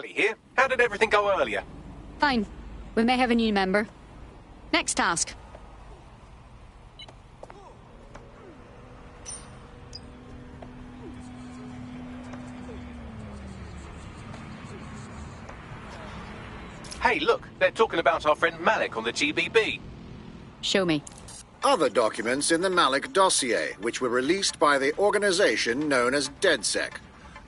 Bagley here. How did everything go earlier? Fine. We may have a new member. Next task. Hey, look, they're talking about our friend Malik on the GBB. Show me. Other documents in the Malik dossier, which were released by the organization known as DedSec.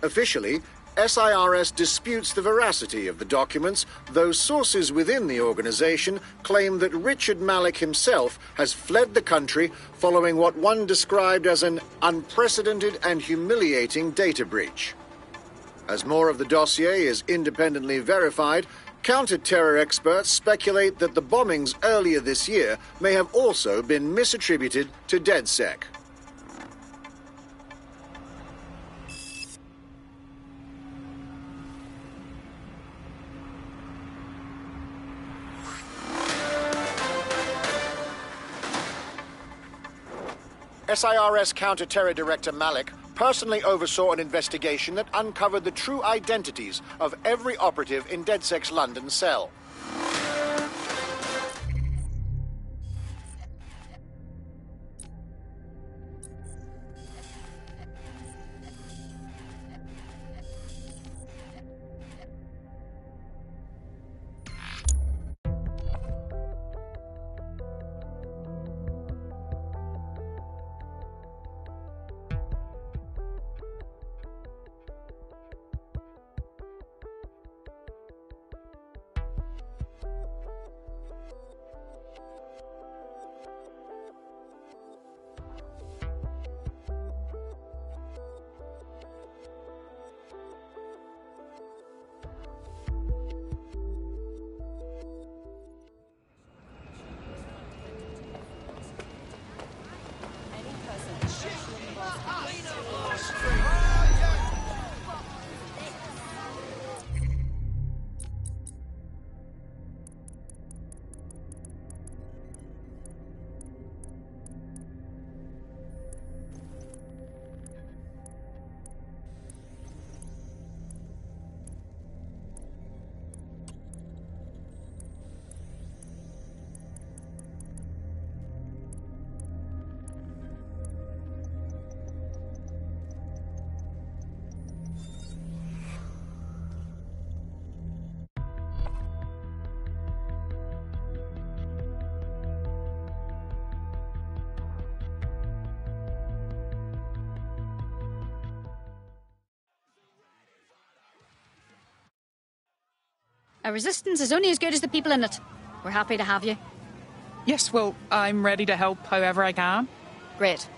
Officially, SIRS disputes the veracity of the documents, though sources within the organization claim that Richard Malik himself has fled the country following what one described as an unprecedented and humiliating data breach. As more of the dossier is independently verified, counter-terror experts speculate that the bombings earlier this year may have also been misattributed to DedSec. SIRS Counter-Terror Director Malik personally oversaw an investigation that uncovered the true identities of every operative in DedSec's London cell. Our resistance is only as good as the people in it. We're happy to have you. Yes, well, I'm ready to help however I can. Great.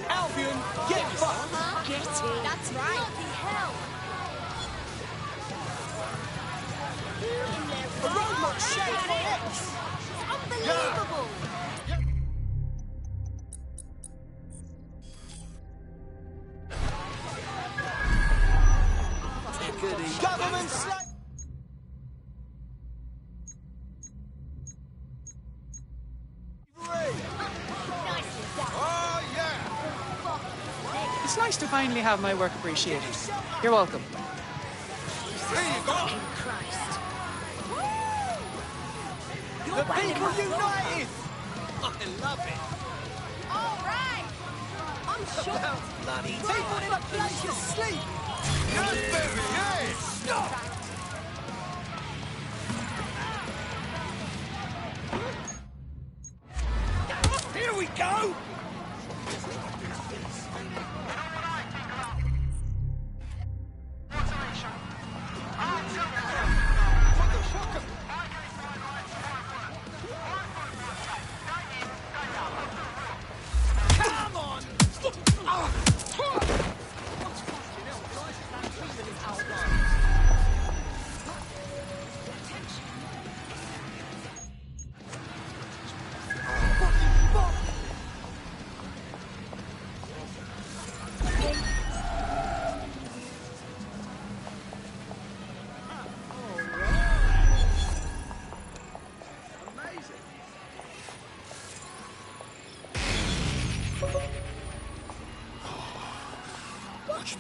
Albion, get fucked! Get it. That's right. A robot shaped for X! Unbelievable. Government slave! Oh, yeah! It's nice to finally have my work appreciated. You're welcome. There you go! The people united! I love it! All right. I'm sure. Bloody people in a place to sleep! Yes, baby, yes! Stop! Here we go!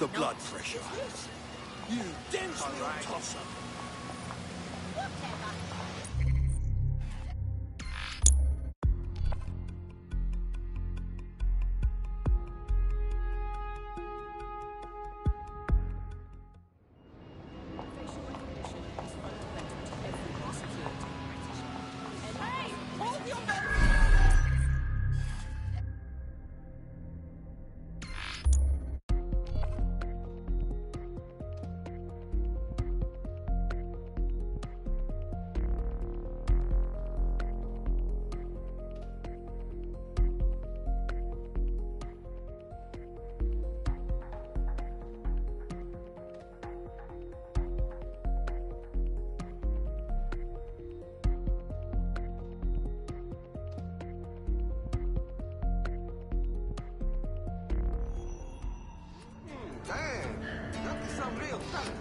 the blood pressure. You dense little tosser. Whatever. Damn, that is some real talent.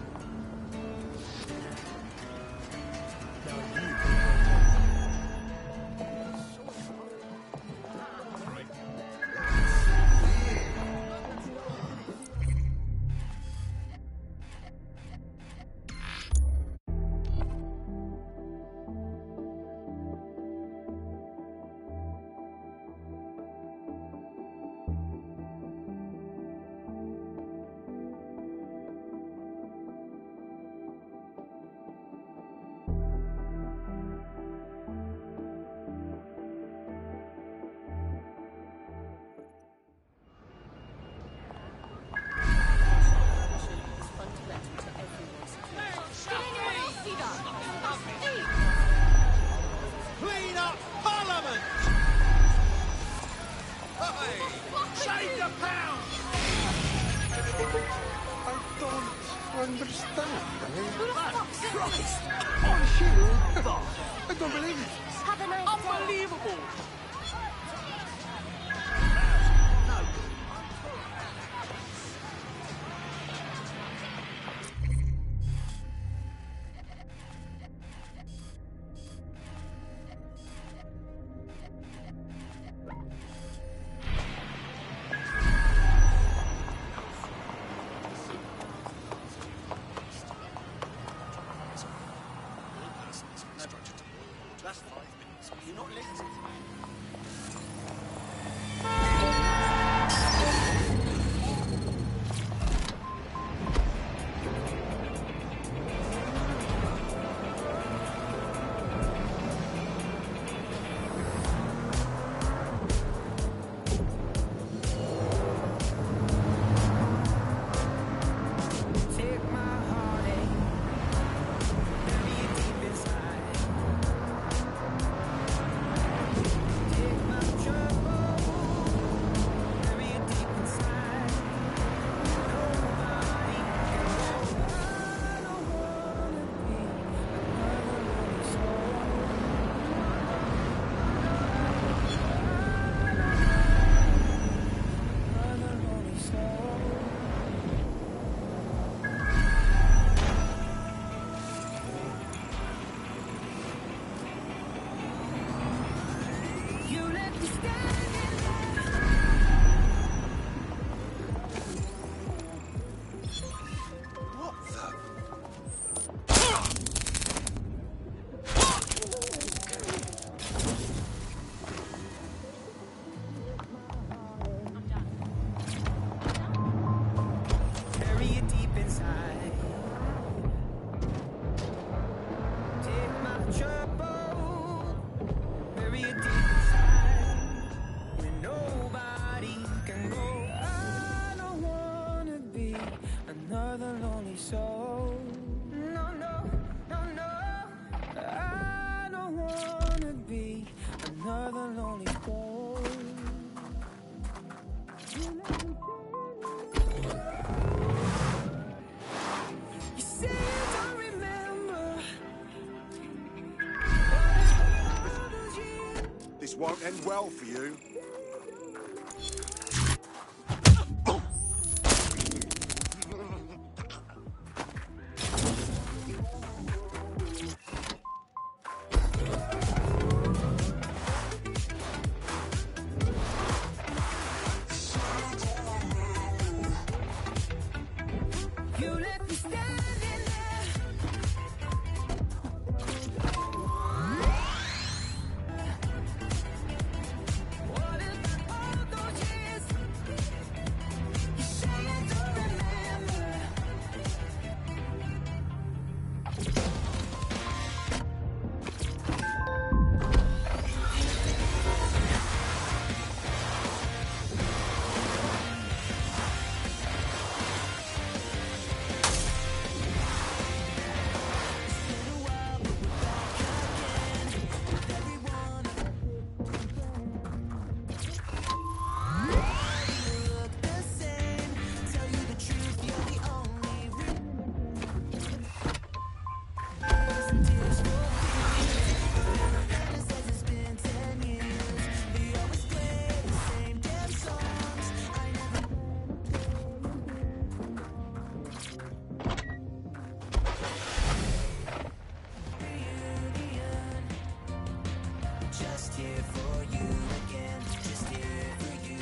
Clean up Parliament! Hey! Shave the pound! I don't understand. Christ! On shield? I don't believe it. Have a nice day. Unbelievable! That's 5 minutes. You're not listening. Take my heartache, bury it deep inside. Take my trouble, bury it deep inside. Nobody can go. I don't wanna be another lonely soul. Another lonely soul. You left me standing. What the? Bury it deep inside. Take my trouble, bury it deep inside. Where nobody can go. I don't wanna be another lonely soul. No, no, no, no. I don't wanna be another lonely soul. You say you don't remember. This won't end well for you. left me standing there. What about all those years? You say you don't remember. Just here for you again, just here for you.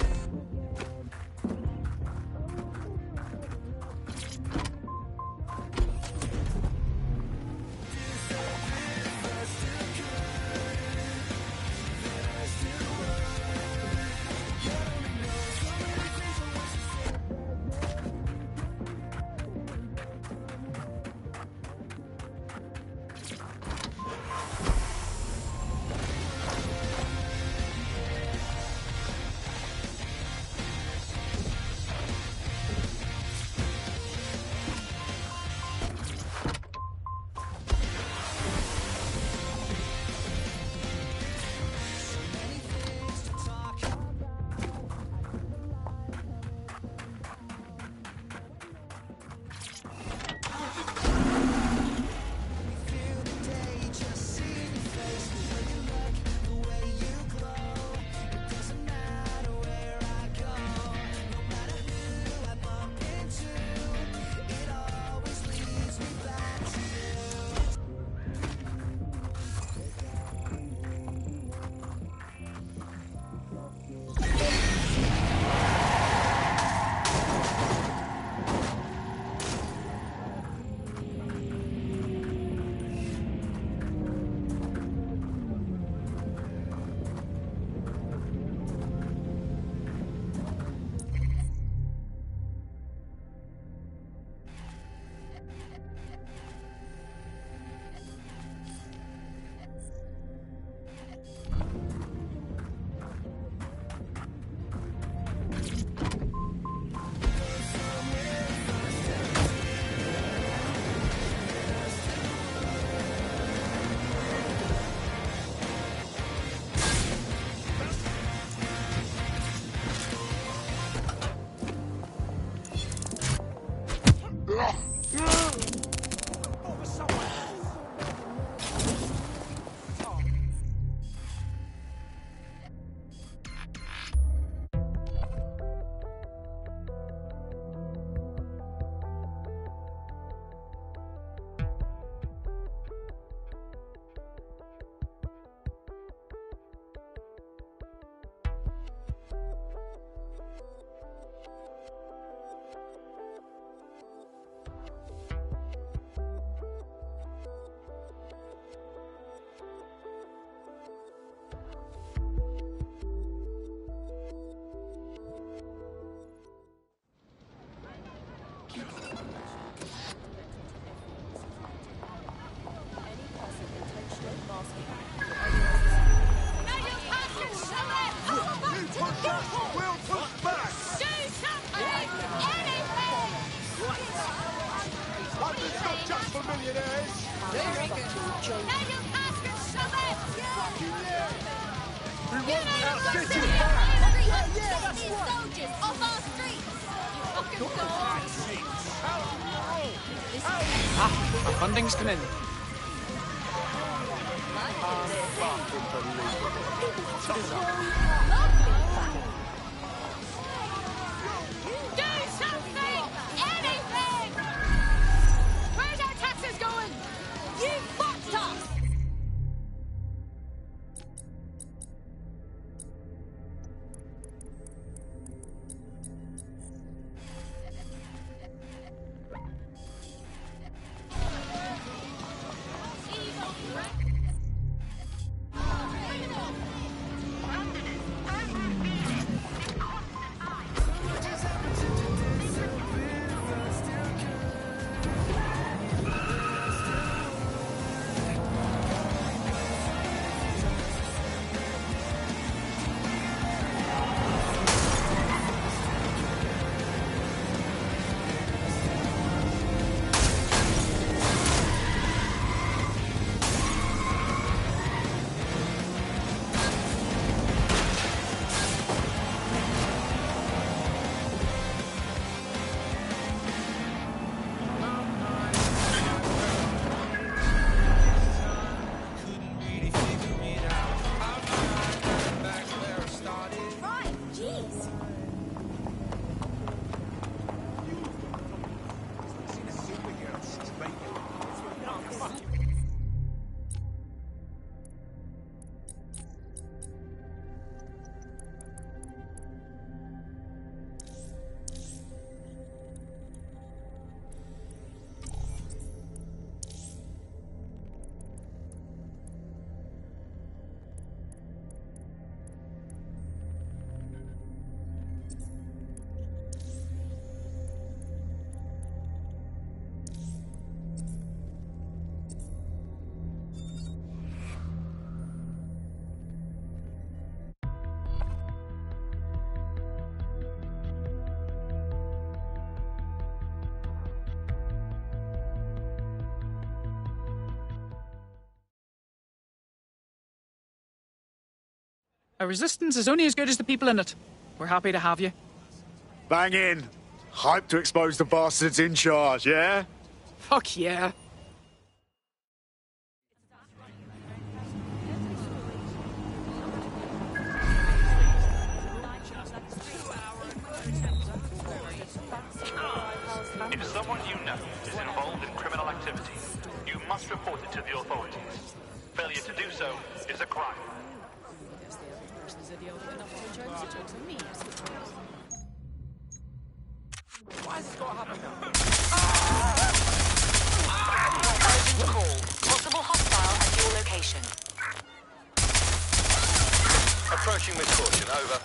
My funding's come in. Do something! Anything! Where's our taxes going? You fucked us! A resistance is only as good as the people in it. We're happy to have you. Bang in. Hype to expose the bastards in charge, yeah? Fuck yeah. If someone you know is involved in criminal activity, you must report it to the authorities. Failure to do so is a crime. Urgent call. Possible hostile at your location. Approaching with caution, over.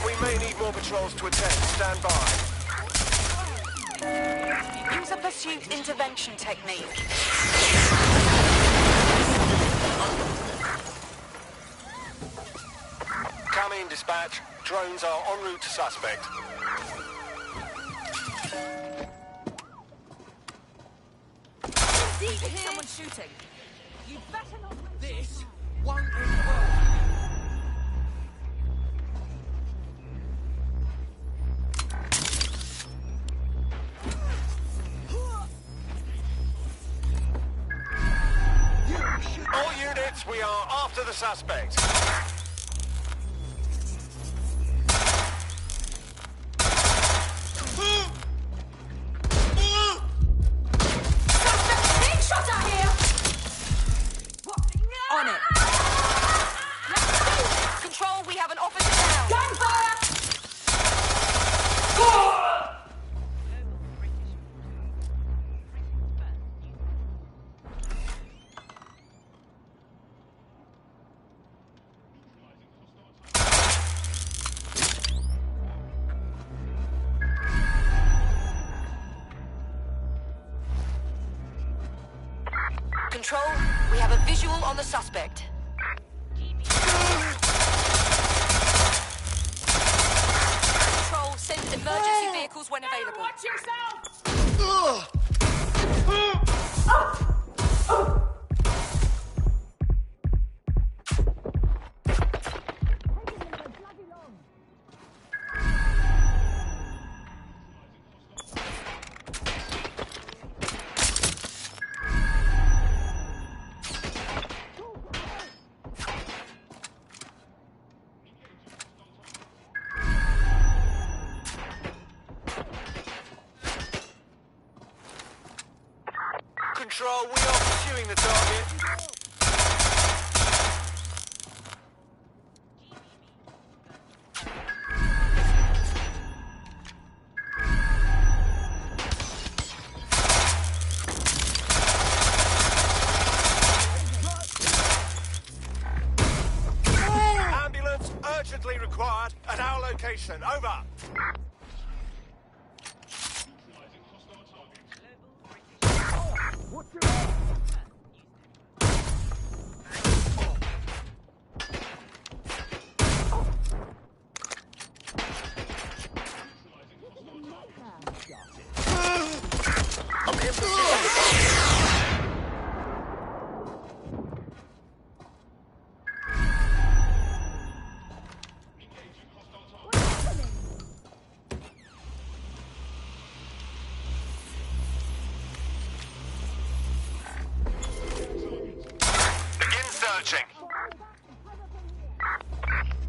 We may need more patrols to attend. Stand by. Use a pursuit intervention technique. Come in, dispatch. Drones are en route to suspect. Someone's shooting. You better not. This won't end well. All units, we are after the suspect. Being shot at here! On it. Control, we have an officer down. Gunfire! Control, we have a visual on the suspect. Control, send emergency vehicles when available. Watch yourself! Control, we are pursuing the target. Ambulance urgently required at our location. Over.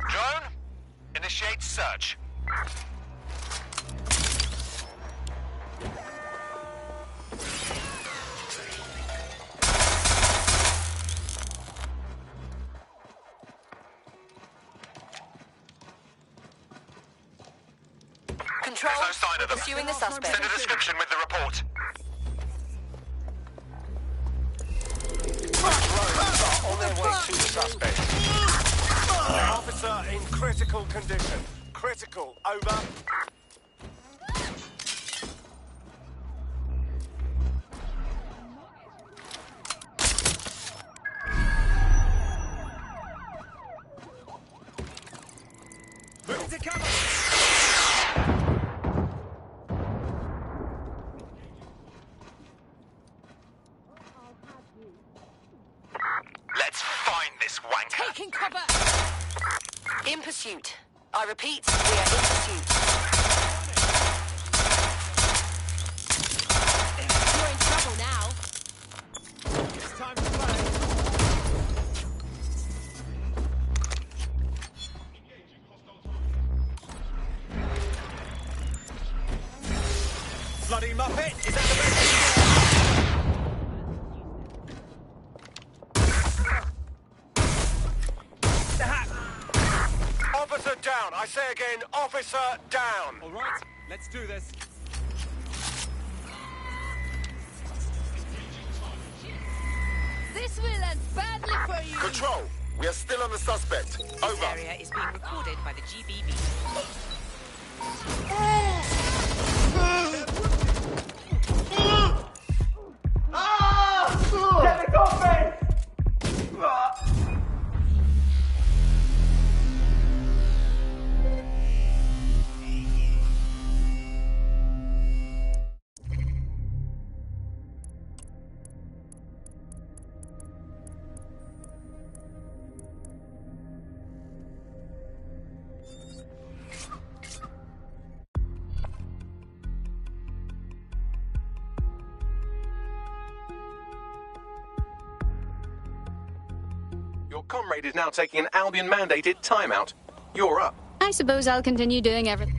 Drone, initiate search. Control, There's no sign of them. pursuing the suspect. Send a description with the report. Drones are on their way to the suspect. Officer in critical condition. Critical, over. Moving to cover. Let's find this wanker. Taking cover! In pursuit. I repeat, we are in pursuit. You're in trouble now. It's time to play. Bloody Muppet! Is that the best? Officer down! I say again, officer down! All right, let's do this. This will end badly for you. Control, we are still on the suspect. This Over. area is being recorded by the GBB. Your comrade is now taking an Albion-mandated timeout. You're up. I suppose I'll continue doing everything.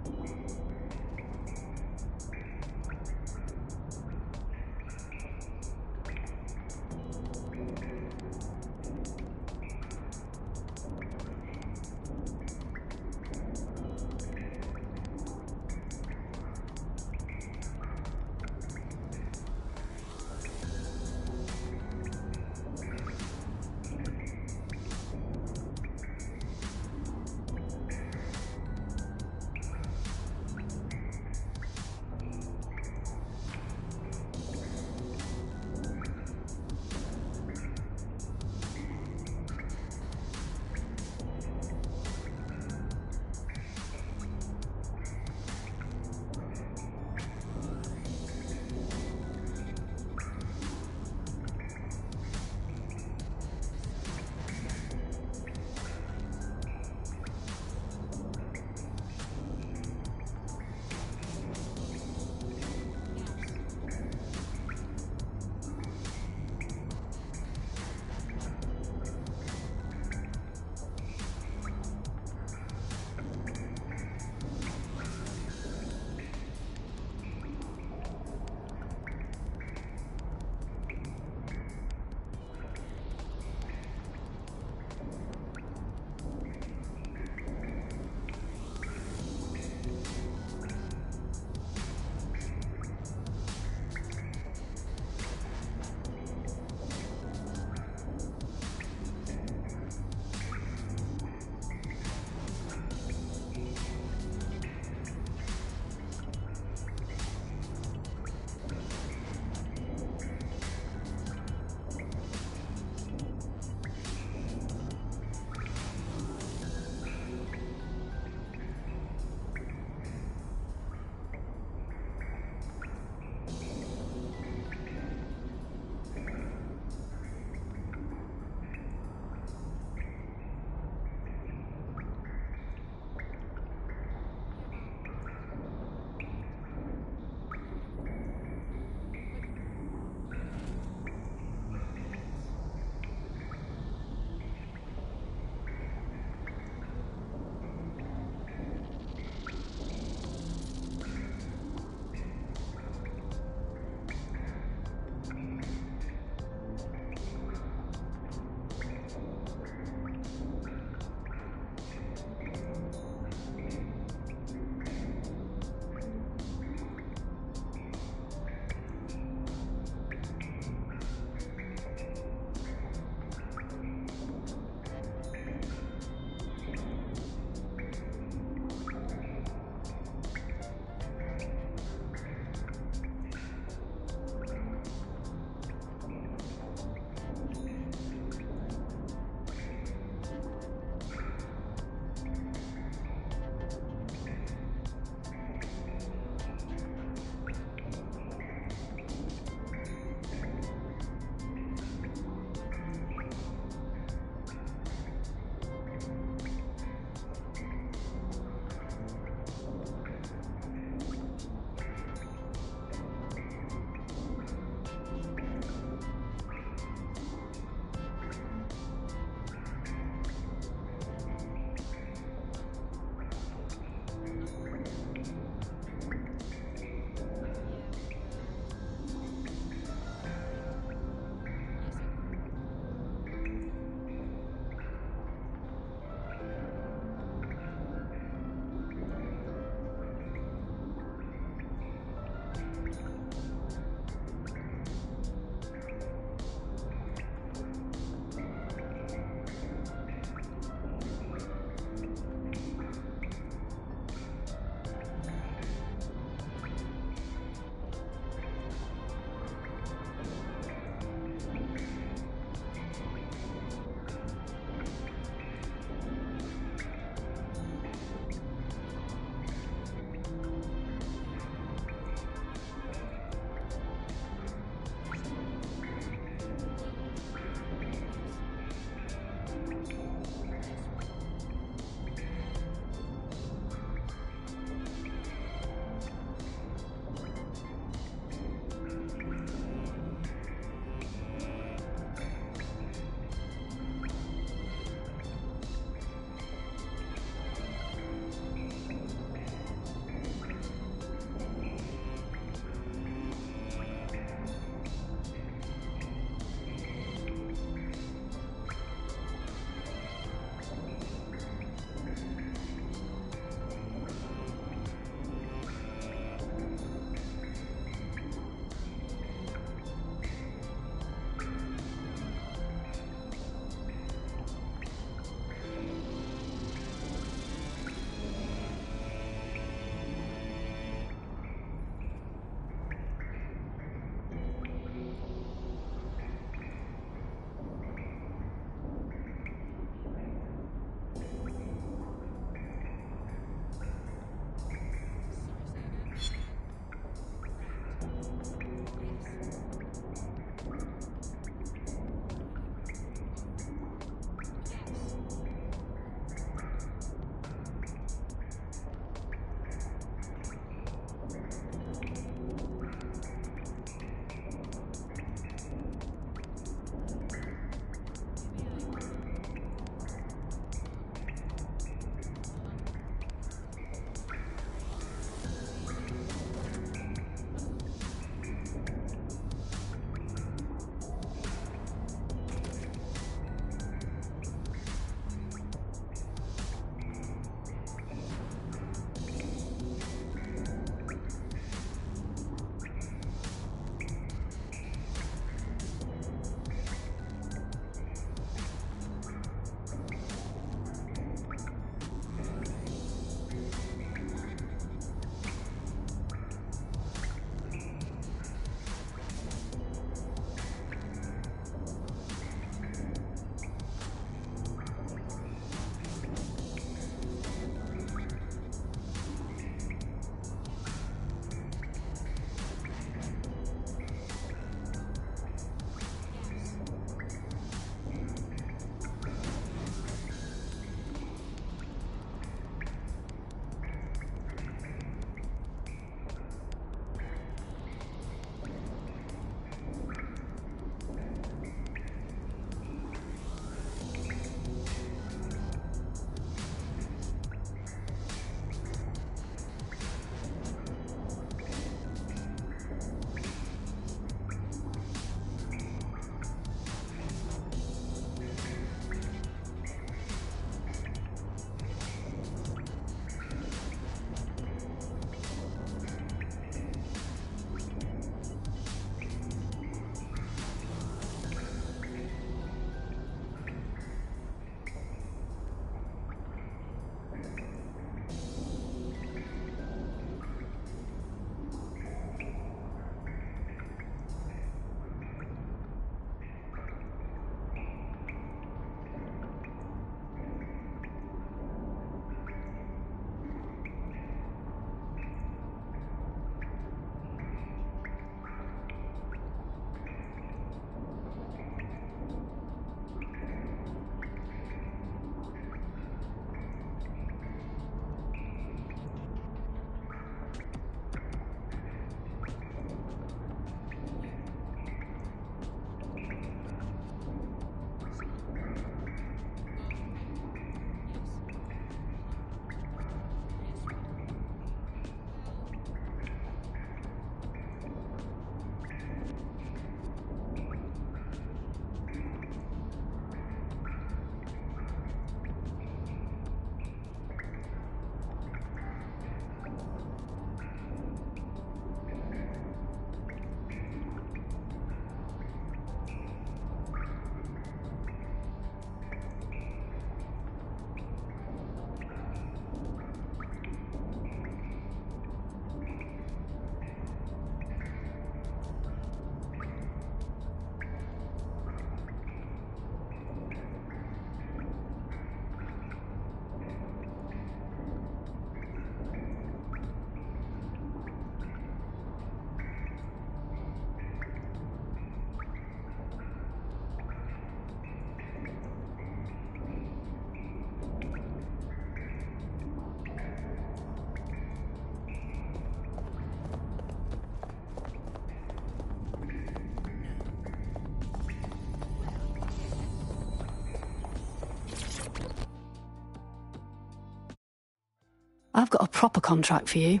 I've got a proper contract for you.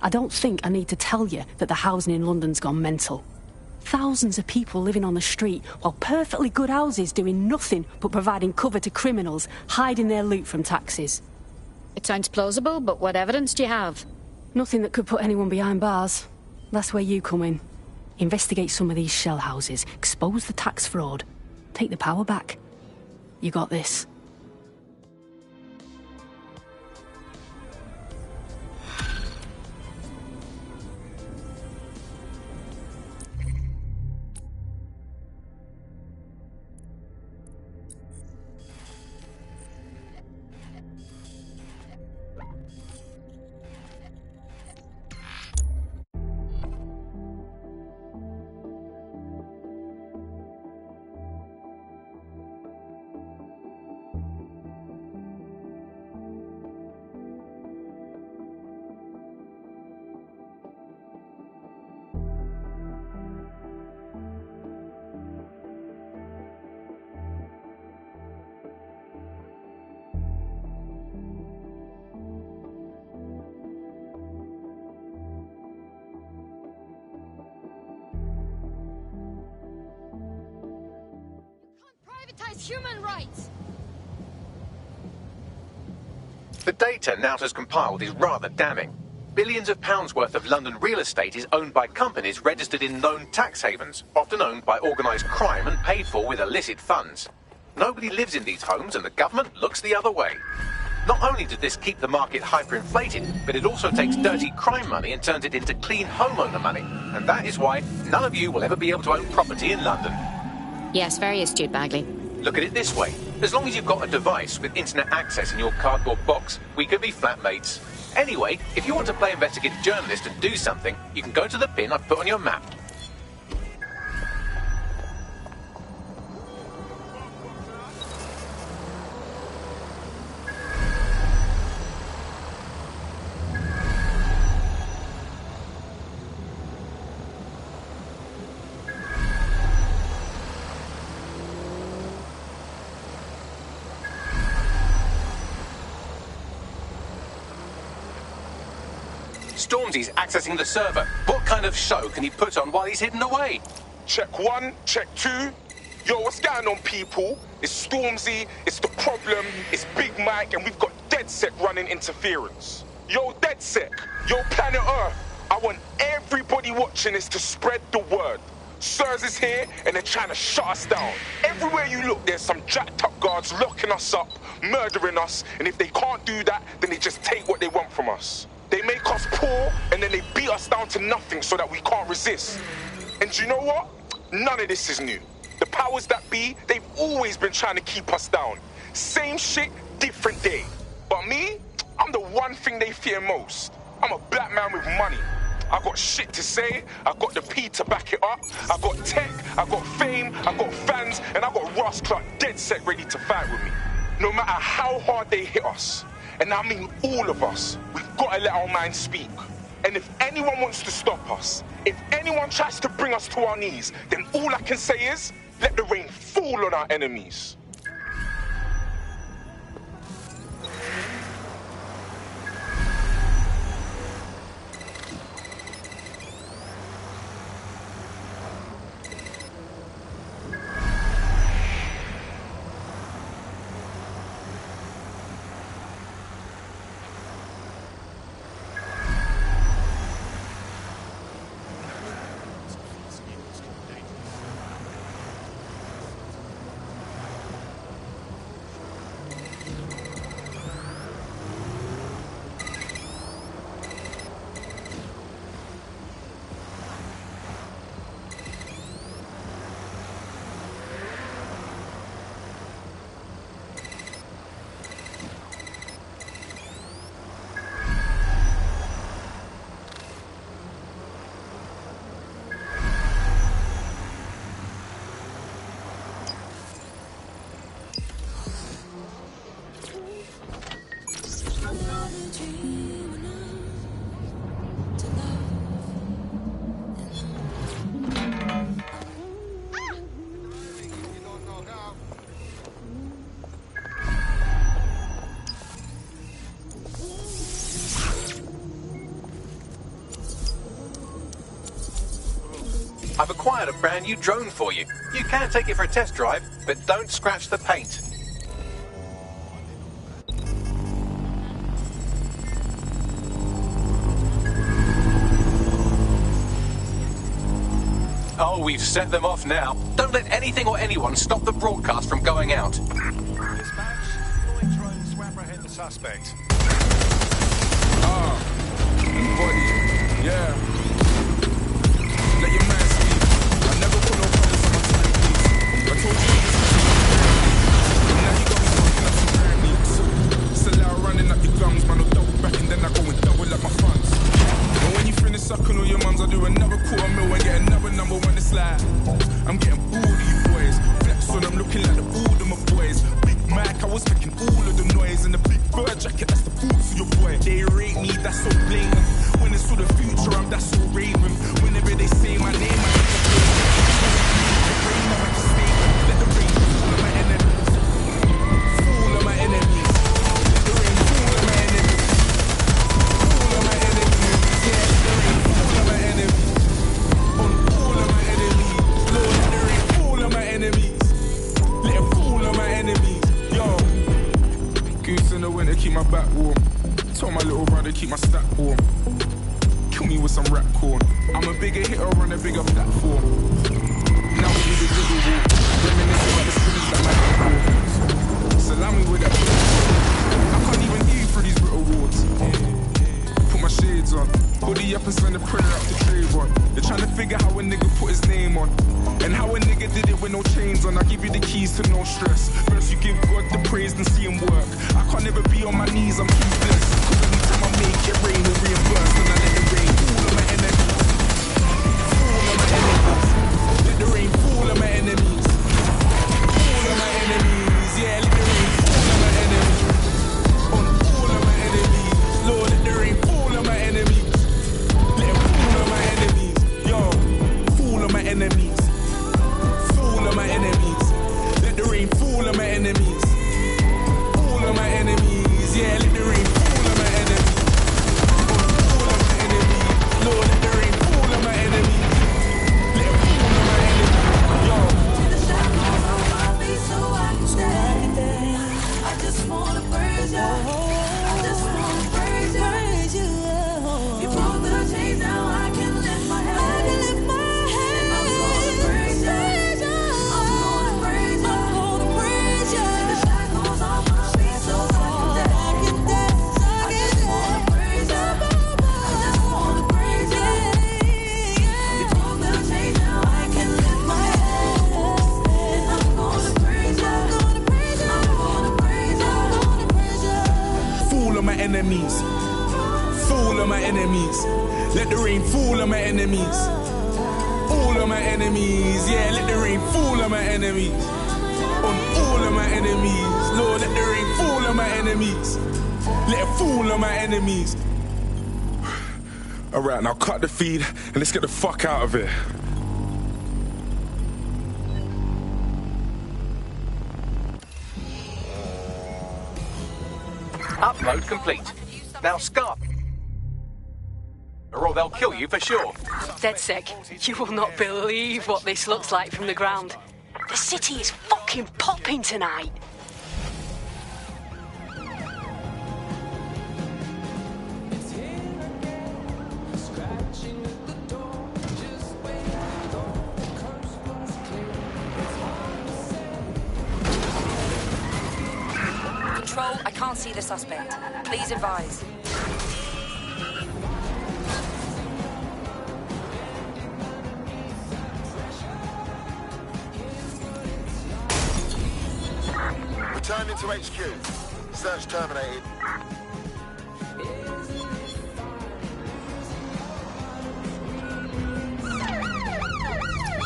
I don't think I need to tell you that the housing in London's gone mental. Thousands of people living on the street, while perfectly good houses doing nothing but providing cover to criminals, hiding their loot from taxis. It sounds plausible, but what evidence do you have? Nothing that could put anyone behind bars. That's where you come in. Investigate some of these shell houses, expose the tax fraud, take the power back. You got this. Human rights! The data Nout has compiled is rather damning. Billions of pounds worth of London real estate is owned by companies registered in known tax havens, often owned by organised crime and paid for with illicit funds. Nobody lives in these homes and the government looks the other way. Not only did this keep the market hyperinflated, but it also takes dirty crime money and turns it into clean homeowner money. And that is why none of you will ever be able to own property in London. Yes, very astute, Bagley. Look at it this way. As long as you've got a device with internet access in your cardboard box, we could be flatmates. Anyway, if you want to play investigative journalist and do something, you can go to the pin I've put on your map. Stormzy's accessing the server. What kind of show can he put on while he's hidden away? Check 1, check 2. Yo, what's going on, people? It's Stormzy, it's The Problem, it's Big Mike, and we've got DedSec running interference. Yo, DedSec, yo, Planet Earth, I want everybody watching this to spread the word. Sirs is here, and they're trying to shut us down. Everywhere you look, there's some jacked-up guards locking us up, murdering us, and if they can't do that, then they just take what they want from us. They make us poor, and then they beat us down to nothing so that we can't resist. And do you know what? None of this is new. The powers that be, they've always been trying to keep us down. Same shit, different day. But me, I'm the one thing they fear most. I'm a black man with money. I got shit to say, I got the P to back it up, I got tech, I got fame, I got fans, and I got Ross Clark DedSec ready to fight with me. No matter how hard they hit us. And I mean all of us, we've got to let our minds speak. And if anyone wants to stop us, if anyone tries to bring us to our knees, then all I can say is, let the rain fall on our enemies. I've acquired a brand new drone for you. You can take it for a test drive, but don't scratch the paint. Oh, we've set them off now. Don't let anything or anyone stop the broadcast from going out. Dispatch, deploying drone to apprehend the suspect. Body, yeah. Let your man speak. I never put no promise on my timepieces. I told you this and now you got me fucking up some brand needs. Still out running up your gums, man, I'll double back and then I go and double up my fronts. And when you finish sucking all your mums, I'll do another $250,000 and get another number one to slide. I'm getting bored of you boys. Flex on them looking like the old of my boys. Big Mac, I was making all of the noise. And the big bird jacket, that's the boots of your boy. They rate me, that's so blatant. When it's for the future, I'm that's so raving. Whenever they say my name, I think the rain, I make a statement. Let the rain fall on my enemies. Fall on my enemies. Let the rain fall on my enemies. Fall on my enemies. Yeah, let the rain fall on my enemies. On all of my enemies. Lord, let the rain fall on my enemies. Let it fall on my enemies. Yo. Goose in the winter, keep my back warm. Told my little brother, keep my stack warm. Kill me with some rap corn. I'm a bigger hitter on a bigger platform. Now we do the jiggle walk. Reminiscing about the spinners that my head walk. Salami with that. I can't even hear you for these little awards. Put my shades on. Hoodie up and send a prayer out to Trayvon. They're trying to figure how a nigga put his name on. And how a nigga did it with no chains on. I give you the keys to no stress. First you give God the praise and see him work. I can't ever be on my knees, I'm too blessed. Cause anytime I make it rain, will reimburse. And I let it rain fall on my enemies. Fall on my enemies. Let the rain fall on my enemies. Fall on my enemies. Yeah, let the rain fall on my enemies. On all of my enemies. Lord, let the rain fall on my enemies. Let it fall on my enemies. Yo, fall on my enemies. Fall on my enemies. Let the rain fall on my enemies. Fall on my enemies. Yeah, let the rain fall on my enemies. On all of my enemies. Lord, let the rain fall on my enemies. Let it fall on my enemies. Yo. The shackles on my feet so I can stay. I just wanna praise you. I just wanna praise you. You broke the chains, now I can lift my head. I can lift my head. And I'm gonna praise you. I'm gonna praise you. I'm gonna praise you. The shackles on my feet so I can dance. I just wanna praise you. I just wanna praise you. You broke the chains, now I can lift my head. And I'm gonna praise you. I'm gonna praise you. I'm gonna praise you. I'm gonna praise you. Fall on my enemies. Fall on my enemies. Let the rain fall on my enemies. All of my enemies. Yeah, let the rain fall on my enemies. On all of my enemies. Lord, let the rain fall on my enemies. Let it fall on my enemies. Alright, now cut the feed and let's get the fuck out of here. Upload complete. Now Scarp. Or they'll kill you for sure. DedSec, you will not believe what this looks like from the ground. The city is fucking popping tonight. Control, I can't see the suspect. Please advise. Returning to HQ. Search terminated.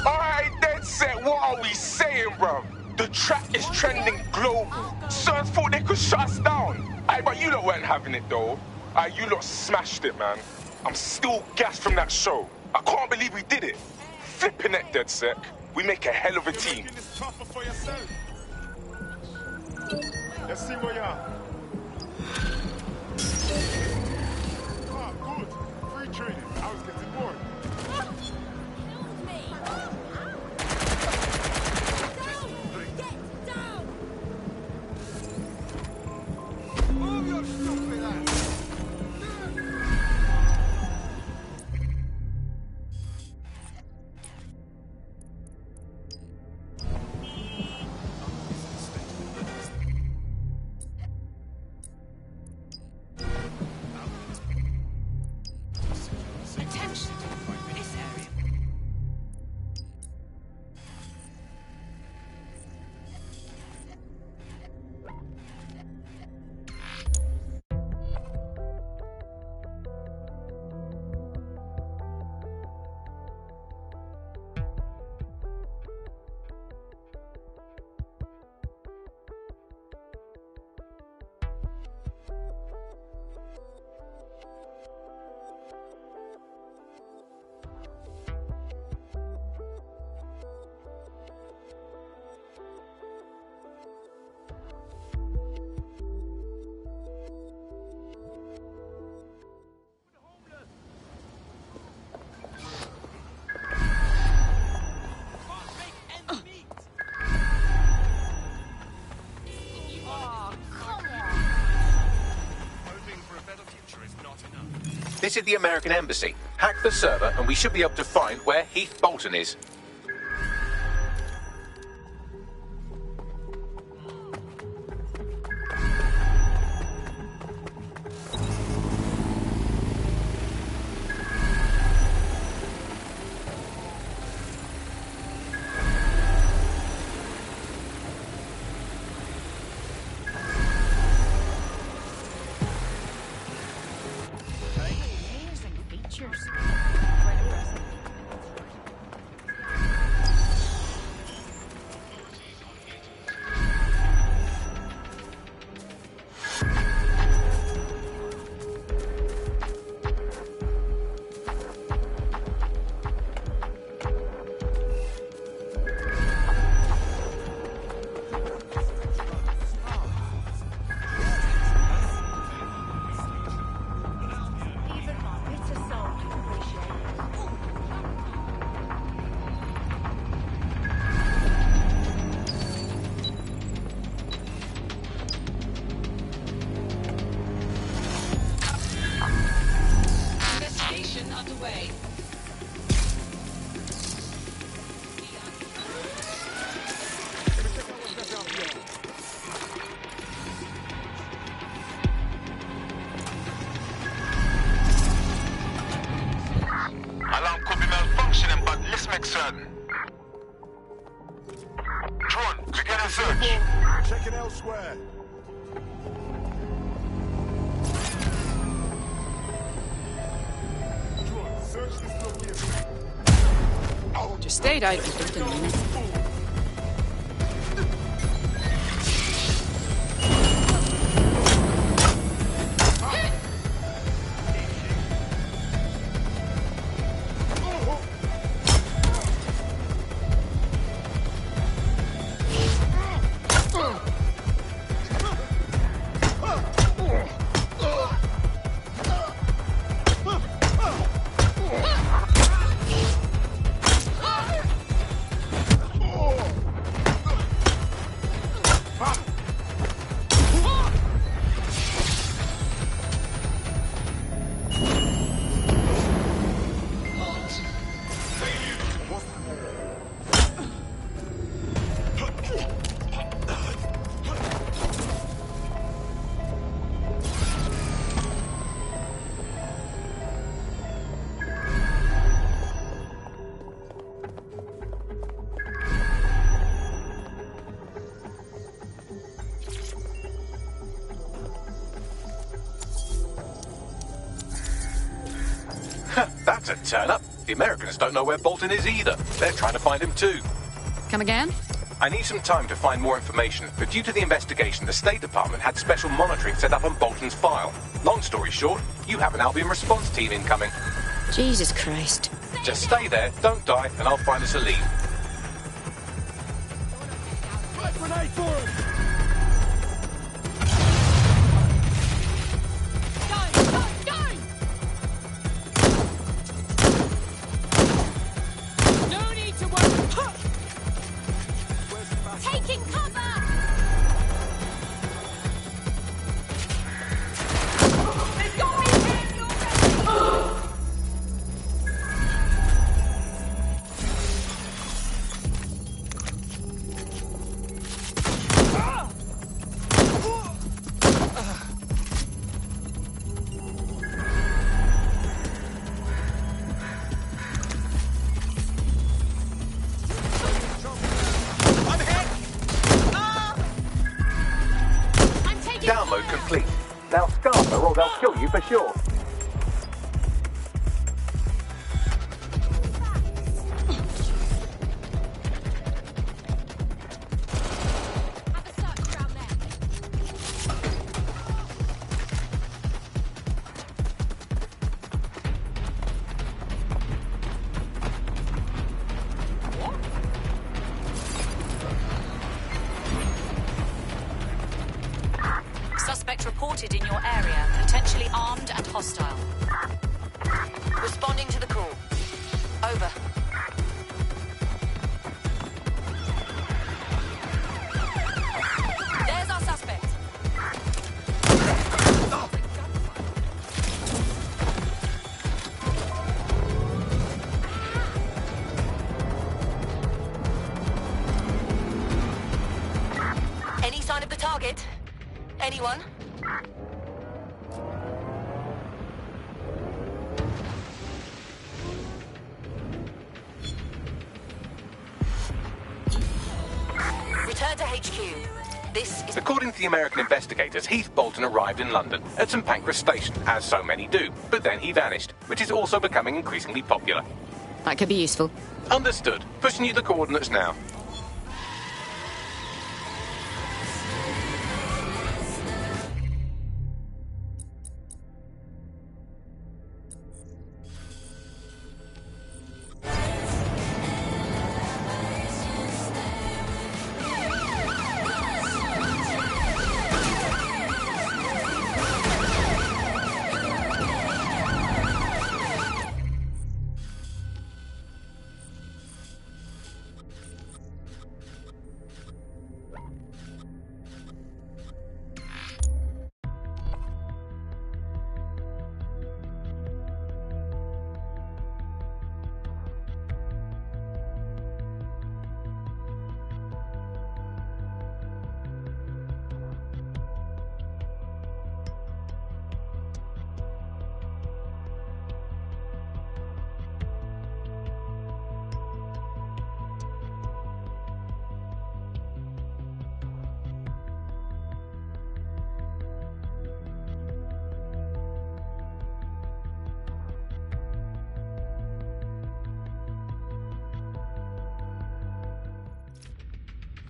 Alright, DedSec, what are we saying, bro? The track is trending global. Cerns thought they could shut us down. Aye, but you lot weren't having it though. Aye, you lot smashed it, man. I'm still gassed from that show. I can't believe we did it. Flipping it, DedSec. We make a hell of a team. Let's see where you are. Ah, good. Free training. I was getting bored. This is the American Embassy. Hack the server and we should be able to find where Heath Bolton is. Alarm could be malfunctioning, but let's make certain. Drone, begin a search. Checking elsewhere. Drone, search this location. Just stayed out just a minute. That's a turn-up. The Americans don't know where Bolton is either. They're trying to find him too. Come again? I need some time to find more information, but due to the investigation, the State Department had special monitoring set up on Bolton's file. Long story short, you have an Albion response team incoming. Jesus Christ. Just stay there, don't die, and I'll find us a lead. Grenade for him! Taking cover! They've got me here already! Download complete. Now scarper or they'll kill you for sure. Suspect reported in your area, potentially armed and hostile. Responding to the call. Over. There's our suspect. of the target. Anyone? Return to HQ. This is... According to the American investigators, Heath Bolton arrived in London at St Pancras Station, as so many do, but then he vanished, which is also becoming increasingly popular. That could be useful. Understood. Pushing you the coordinates now.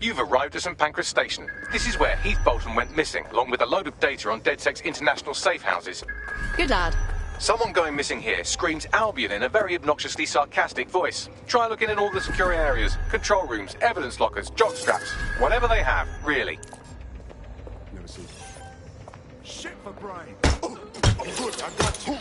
You've arrived at St Pancras Station. This is where Heath Bolton went missing, along with a load of data on DedSec's international safe houses. Good lad. Someone going missing here screams Albion in a very obnoxiously sarcastic voice. Try looking in all the secure areas, control rooms, evidence lockers, jock straps, whatever they have, really. Never seen. Shit for brain. Oh, good, I got you.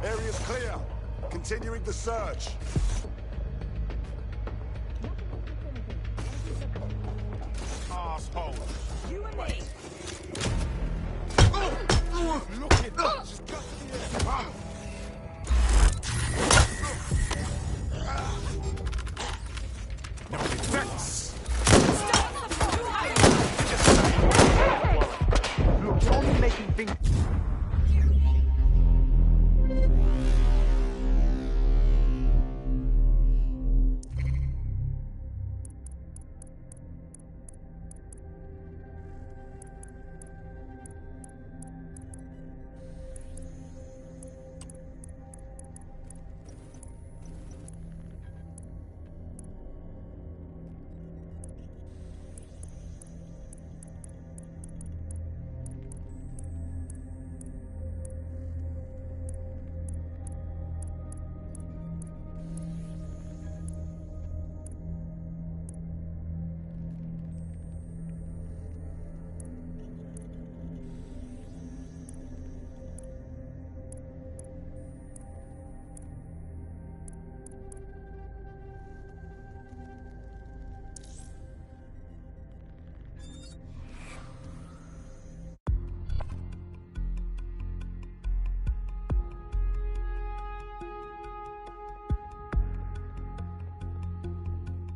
Area's clear. Continuing the search. Asshole. You and me. Look at that. She's got to the edge. No defense. Look, you're only making things.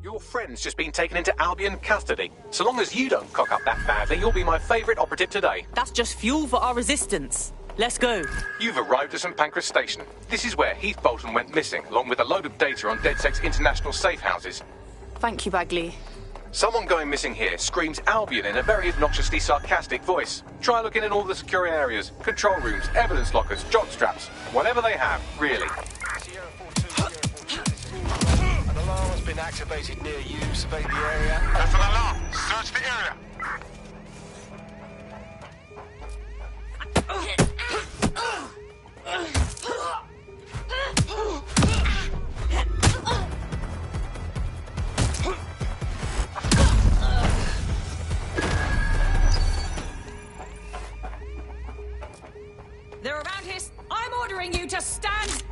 Your friend's just been taken into Albion custody. So long as you don't cock up that badly, you'll be my favourite operative today. That's just fuel for our resistance. Let's go. You've arrived at St Pancras Station. This is where Heath Bolton went missing, along with a load of data on DedSec's international safe houses. Thank you, Bagley. Someone going missing here screams Albion in a very obnoxiously sarcastic voice. Try looking in all the secure areas, control rooms, evidence lockers, jock straps, whatever they have, really. An alarm has been activated near you. Survey the area. That's an alarm. Search the area. They're around here. I'm ordering you to stand.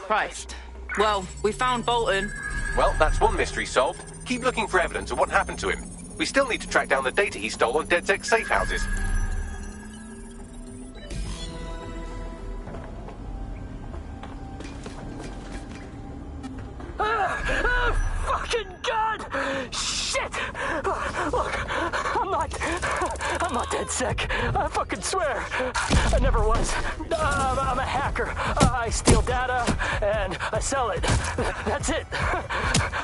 Christ. Well, we found Bolton. Well, that's one mystery solved. Keep looking for evidence of what happened to him. We still need to track down the data he stole on DedSec safe houses. Fucking God! Shit! Look, I'm not DedSec. I fucking swear. I never was. I'm a hacker. I steal data and I sell it. That's it.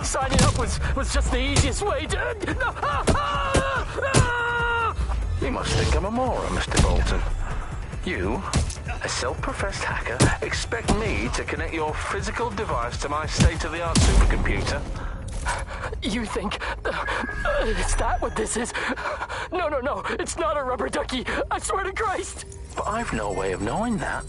Signing up was just the easiest way to... You must think I'm a moron, Mr. Bolton. You, a self-professed hacker, expect me to connect your physical device to my state-of-the-art supercomputer? You think... is that what this is? No, it's not a rubber ducky. I swear to Christ. But I've no way of knowing that.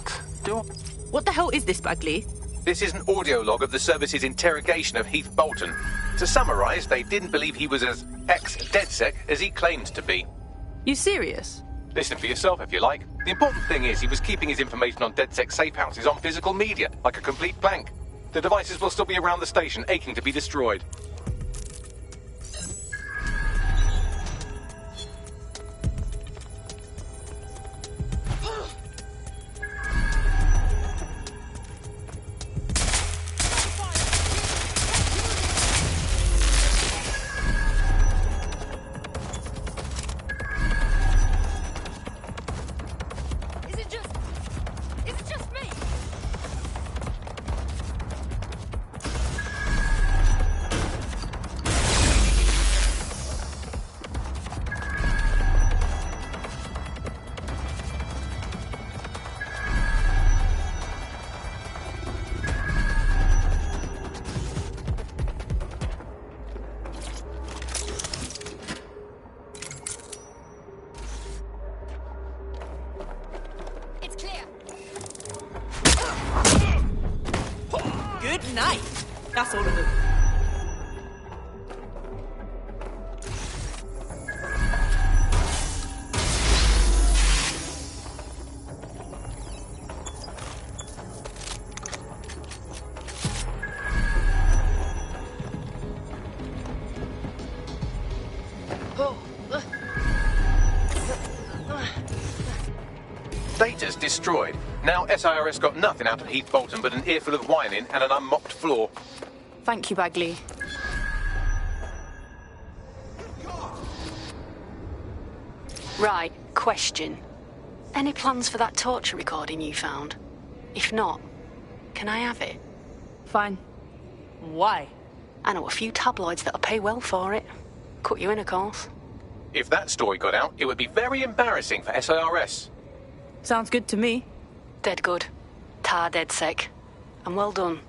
What the hell is this, Bagley? This is an audio log of the service's interrogation of Heath Bolton. To summarise, they didn't believe he was as ex-DedSec as he claimed to be. You serious? Listen for yourself if you like. The important thing is he was keeping his information on DedSec safe houses on physical media, like a complete blank. The devices will still be around the station, aching to be destroyed. Good night. That's all of them. Data's destroyed. Now SIRS got nothing out of Heath Bolton but an earful of whining and an unmopped floor. Thank you, Bagley. Right, question. Any plans for that torture recording you found? If not, can I have it? Fine. Why? I know a few tabloids that'll pay well for it. Cut you in, of course. If that story got out, it would be very embarrassing for SIRS. Sounds good to me. Dead good. Tar DedSec. And well done.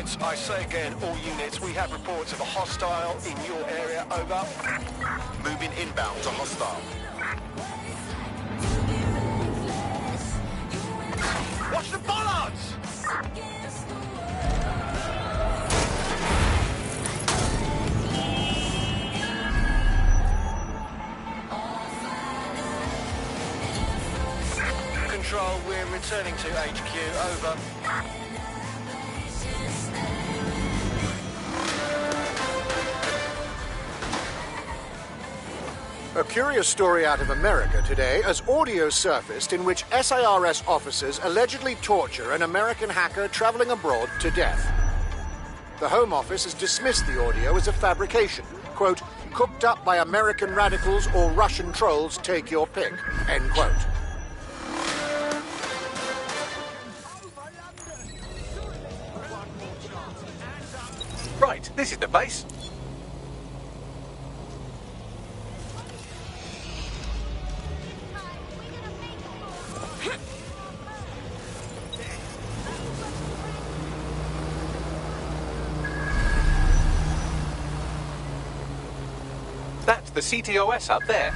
units. I say again, all units, we have reports of a hostile in your area. Over. Moving inbound to hostile. Watch the bollards! Control, we're returning to HQ. Over. A curious story out of America today as audio surfaced in which SIRS officers allegedly torture an American hacker traveling abroad to death. The Home Office has dismissed the audio as a fabrication, quote, cooked up by American radicals or Russian trolls, take your pick, end quote. Right, this is the base. That's the CTOS up there.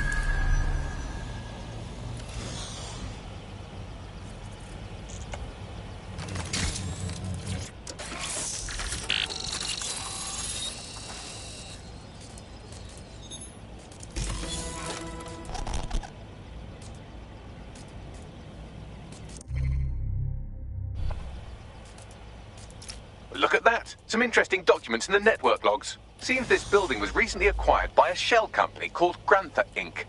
Look at that. Some interesting documents in the network logs. Seems this building was recently acquired by a shell company called Grantha Inc.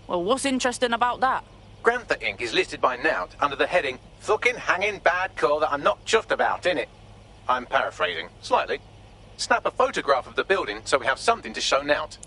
Well, what's interesting about that? Grantha Inc. is listed by Nout under the heading, fucking hanging bad call that I'm not chuffed about, innit? I'm paraphrasing, slightly. Snap a photograph of the building so we have something to show Nout.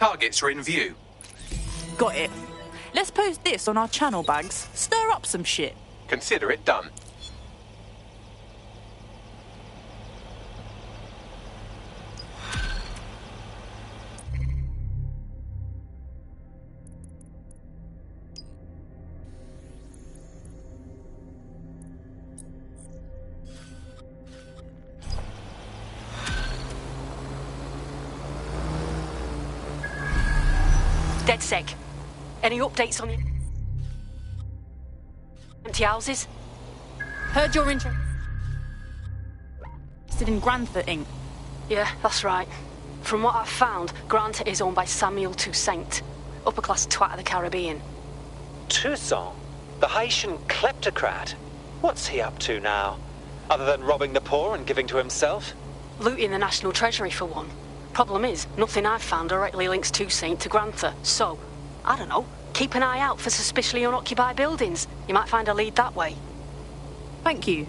targets are in view. Got it. Let's post this on our channel bags. Stir up some shit. Consider it done. DedSec. Any updates on the empty houses? Heard you're interested in Grantha Inc. Yeah, that's right. From what I've found, Grantha is owned by Samuel Toussaint, upper-class twat of the Caribbean. Toussaint? The Haitian kleptocrat? What's he up to now? Other than robbing the poor and giving to himself? Looting the National Treasury, for one. Problem is, nothing I've found directly links Toussaint to Grantha, so, I don't know, keep an eye out for suspiciously unoccupied buildings. You might find a lead that way. Thank you.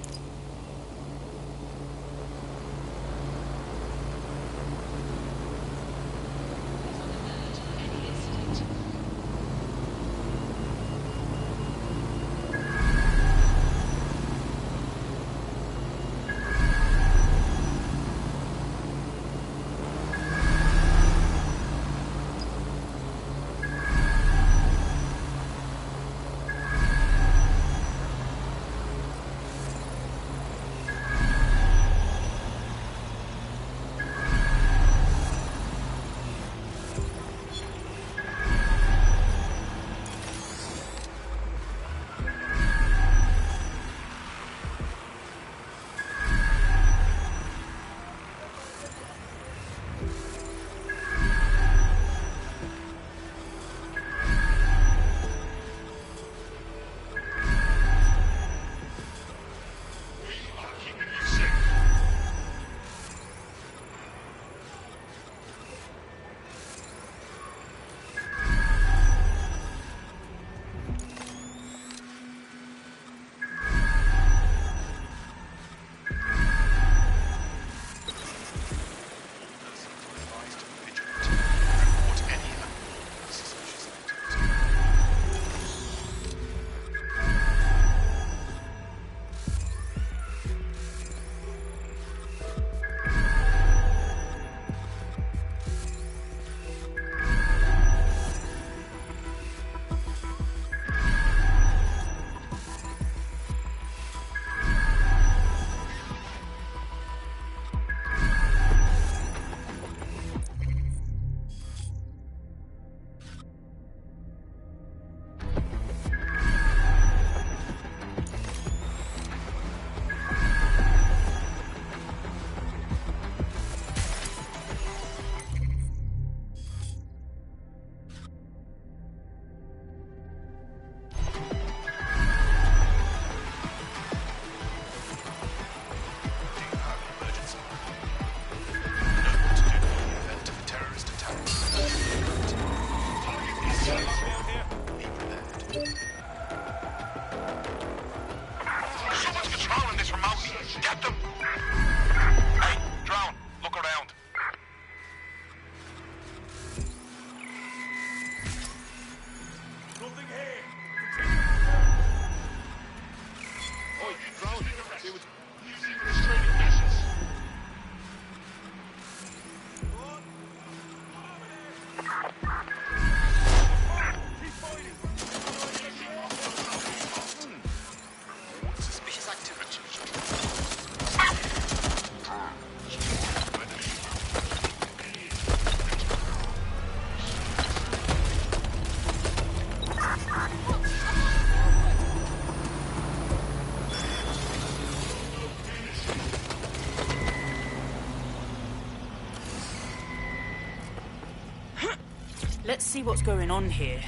Let's see what's going on here.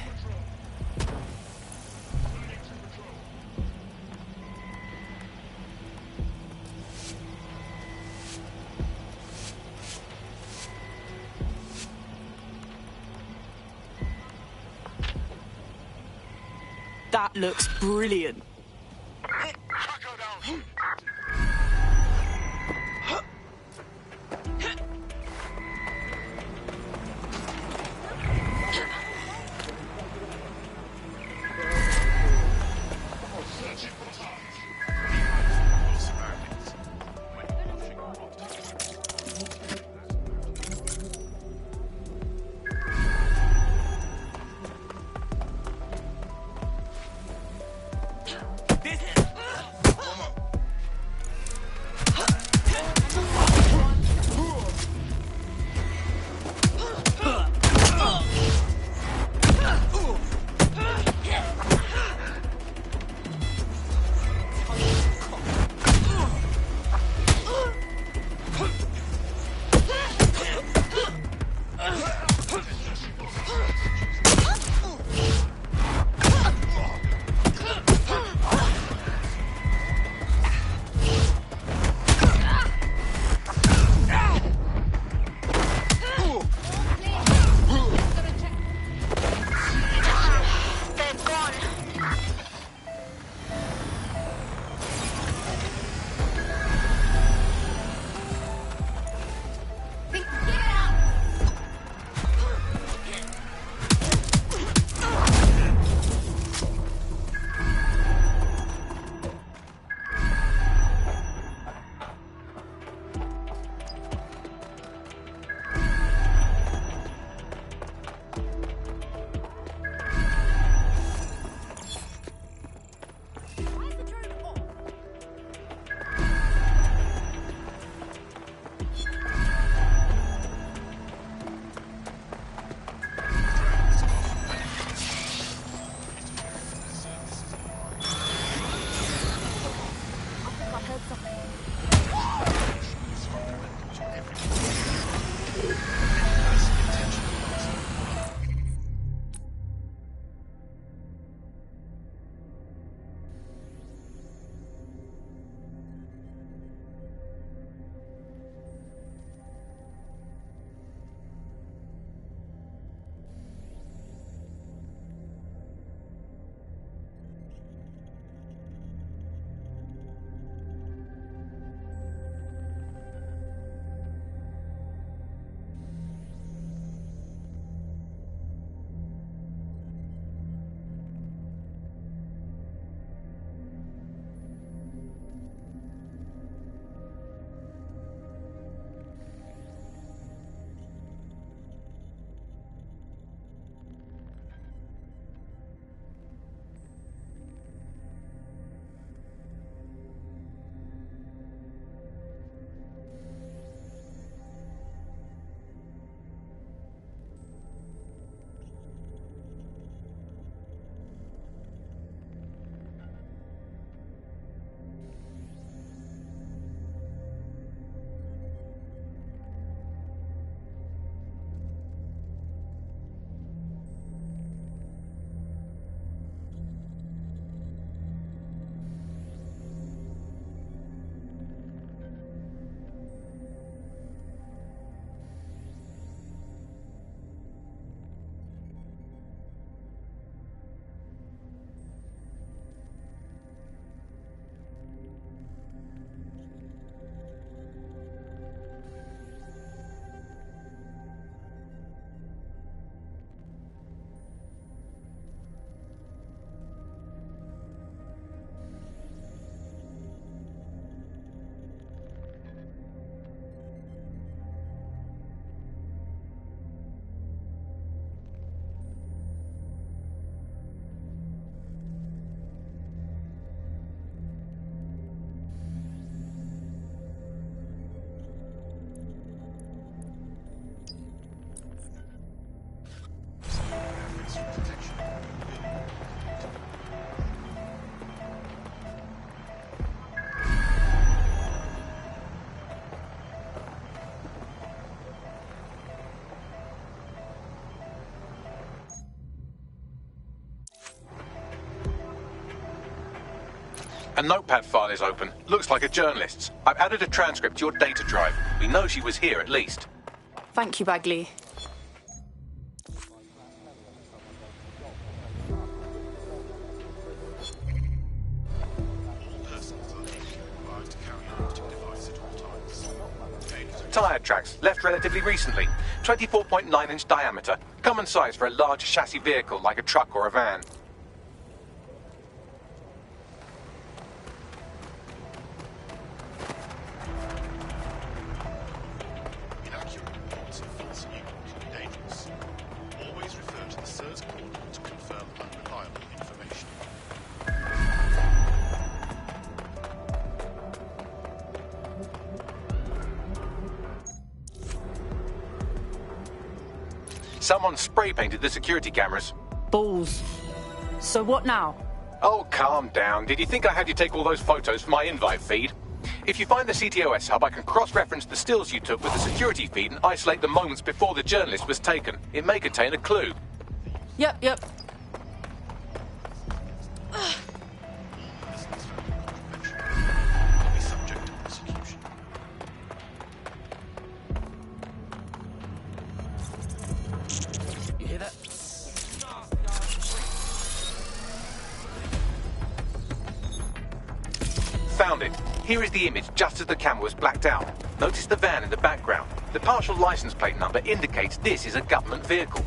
That looks brilliant. A notepad file is open. Looks like a journalist's. I've added a transcript to your data drive. We know she was here at least. Thank you, Bagley. Tyre tracks, left relatively recently. 24.9-inch diameter. Common size for a large chassis vehicle like a truck or a van. Inaccurate reports of false newborns can be dangerous. Always refer to the CERS coordinate to confirm unreliable information. Someone spray painted the security cameras. Balls. So what now? Oh, calm down. Did you think I had you take all those photos for my invite feed? If you find the CTOS hub, I can cross-reference the stills you took with the security feed and isolate the moments before the journalist was taken. It may contain a clue. Yep. You hear that? Found it. Here is the image just as the camera was blacked out. Notice the van in the background. The partial license plate number indicates this is a government vehicle.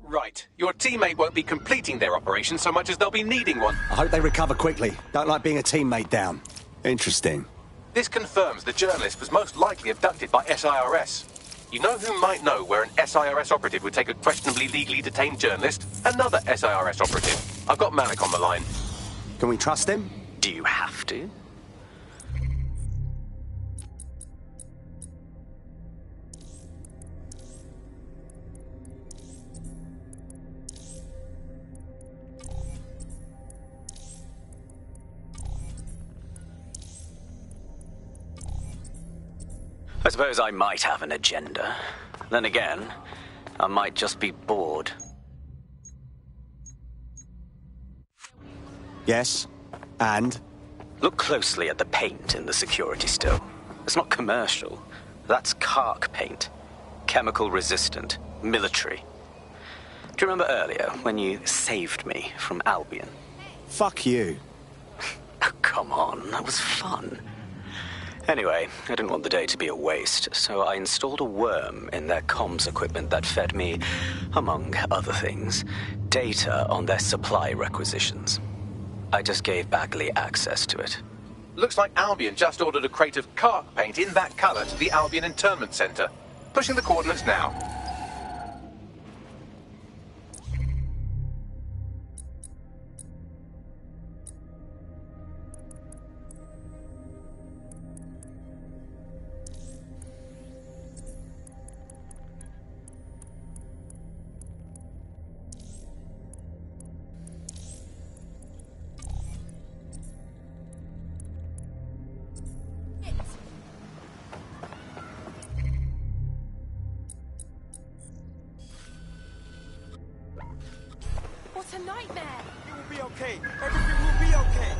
Right. Your teammate won't be completing their operation so much as they'll be needing one. I hope they recover quickly. Don't like being a teammate down. Interesting. This confirms the journalist was most likely abducted by SIRS. You know who might know where an SIRS operative would take a questionably legally detained journalist? Another SIRS operative. I've got Malik on the line. Can we trust him? Do you have to? I suppose I might have an agenda. Then again, I might just be bored. Yes. And? Look closely at the paint in the security still. It's not commercial. That's Kark paint. Chemical resistant. Military. Do you remember earlier when you saved me from Albion? Fuck you. Oh, come on. That was fun. Anyway, I didn't want the day to be a waste, so I installed a worm in their comms equipment that fed me, among other things, data on their supply requisitions. I just gave Bagley access to it. Looks like Albion just ordered a crate of Kark paint in that colour to the Albion Internment Centre. Pushing the coordinates now. What a nightmare! It will be okay. Everything will be okay.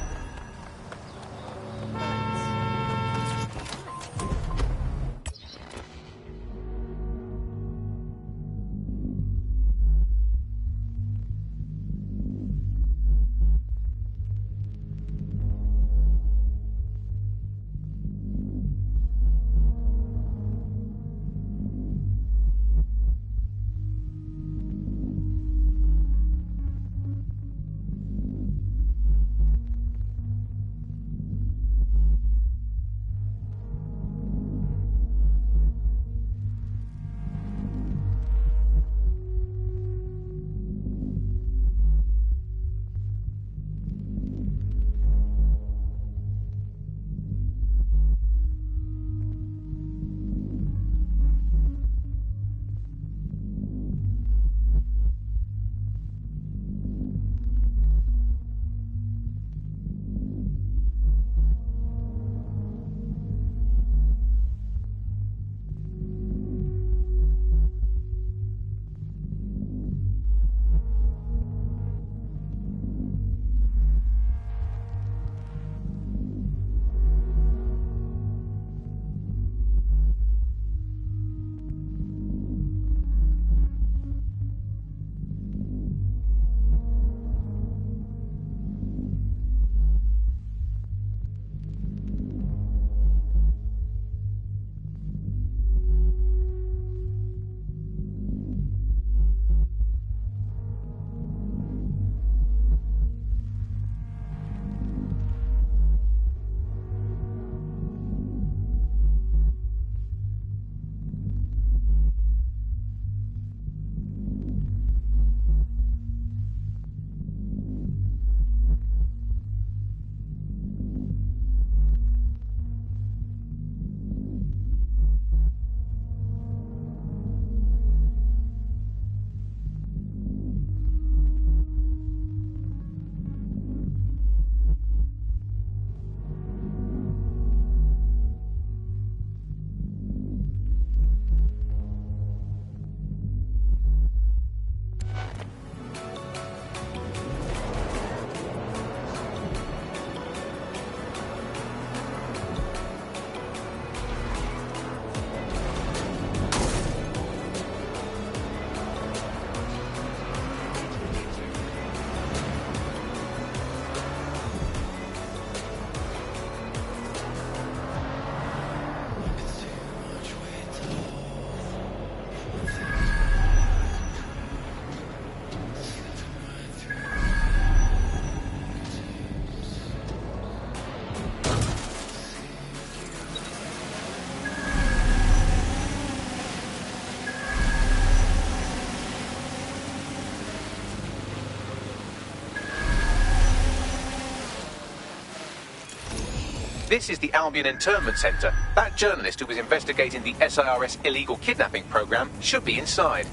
This is the Albion Internment Center. That journalist who was investigating the SIRS illegal kidnapping program should be inside.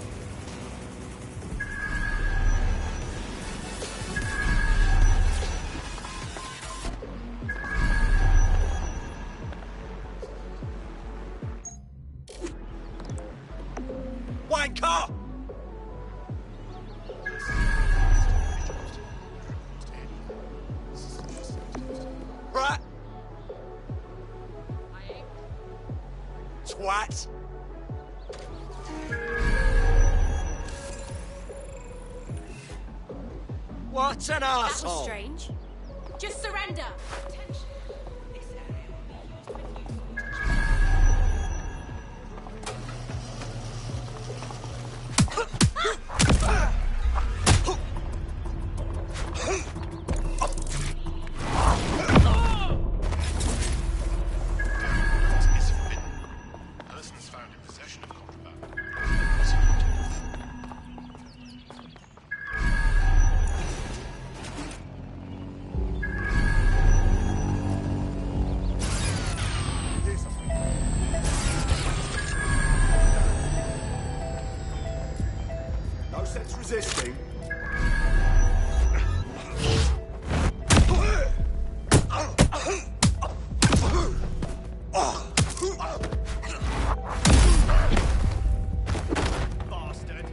White car! Right. Twat. What an That was asshole! strange. Just surrender. Persons found in possession of contraband. No sense resisting. Bastard.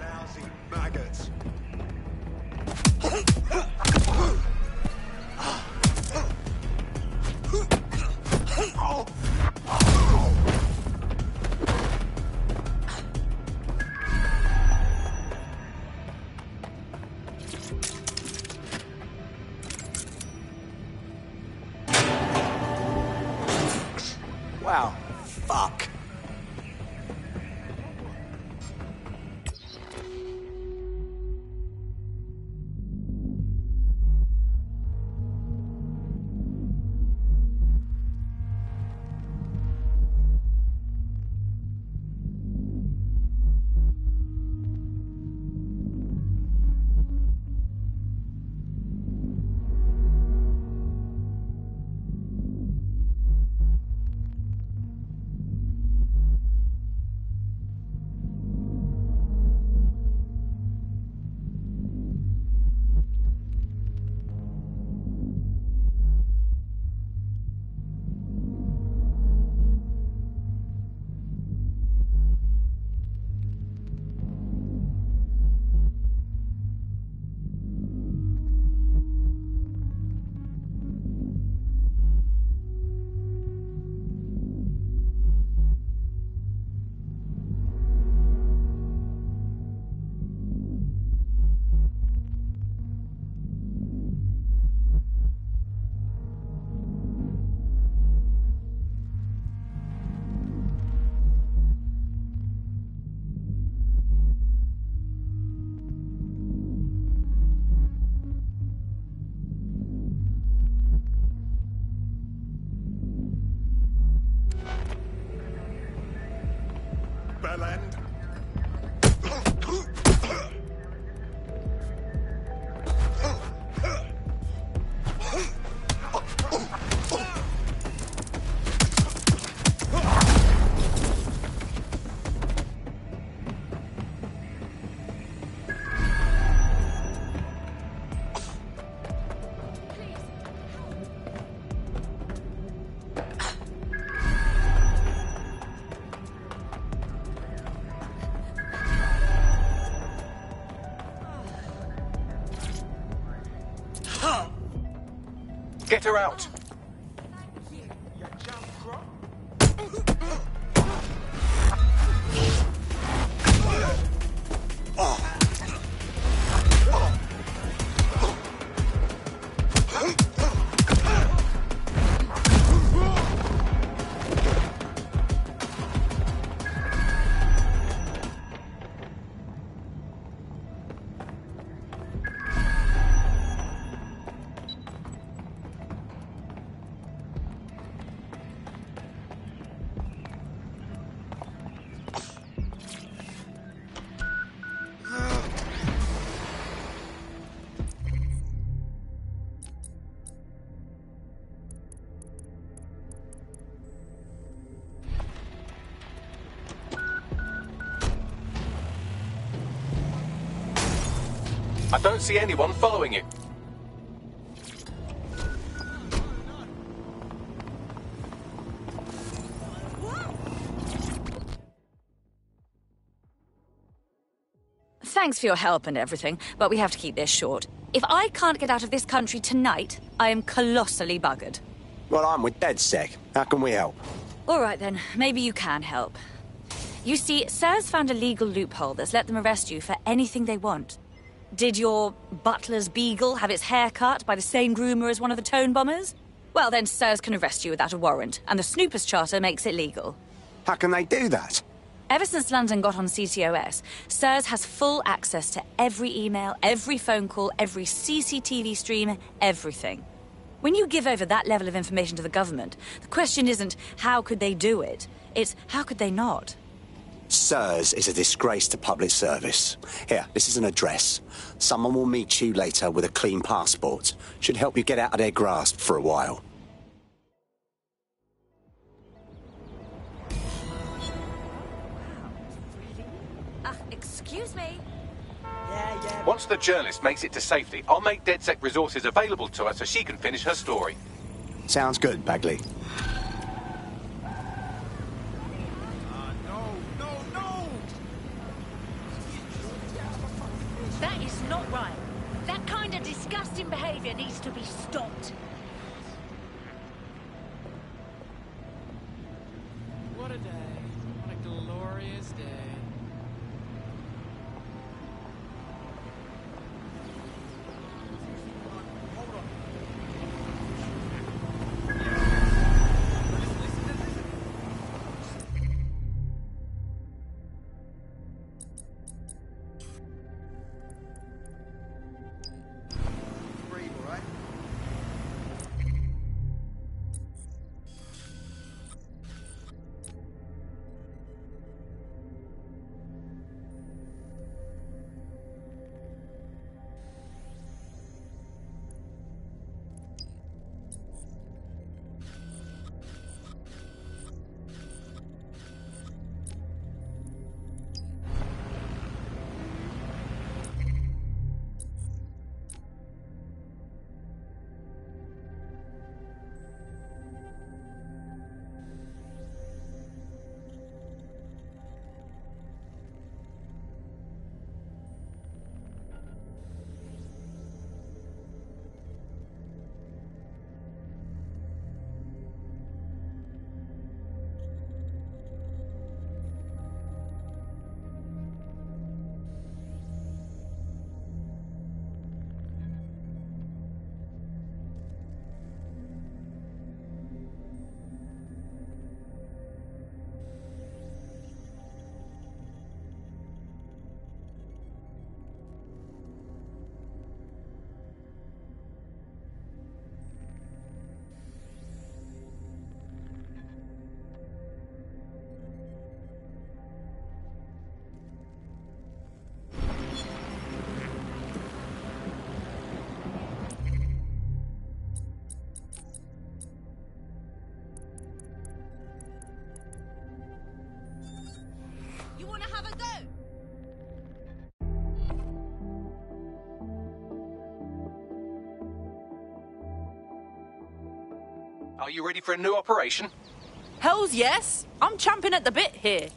Lousy maggots. Wow. Fuck. Get her out. I don't see anyone following you. Thanks for your help and everything, but we have to keep this short. If I can't get out of this country tonight, I am colossally buggered. Well, I'm with DedSec. How can we help? All right then, maybe you can help. You see, SIRS found a legal loophole that's let them arrest you for anything they want. Did your butler's beagle have its hair cut by the same groomer as one of the tone bombers? Well, then SIRS can arrest you without a warrant, and the Snoopers Charter makes it legal. How can they do that? Ever since London got on CTOS, SIRS has full access to every email, every phone call, every CCTV stream, everything. When you give over that level of information to the government, the question isn't how could they do it, it's how could they not? SIRS is a disgrace to public service. Here, this is an address. Someone will meet you later with a clean passport. Should help you get out of their grasp for a while. Excuse me? Once the journalist makes it to safety, I'll make DedSec resources available to her so she can finish her story. Sounds good, Bagley. That is not right. That kind of disgusting behavior needs to be stopped. What a day. What a glorious day. You want to have a go? Are you ready for a new operation? Hells yes! I'm champing at the bit here.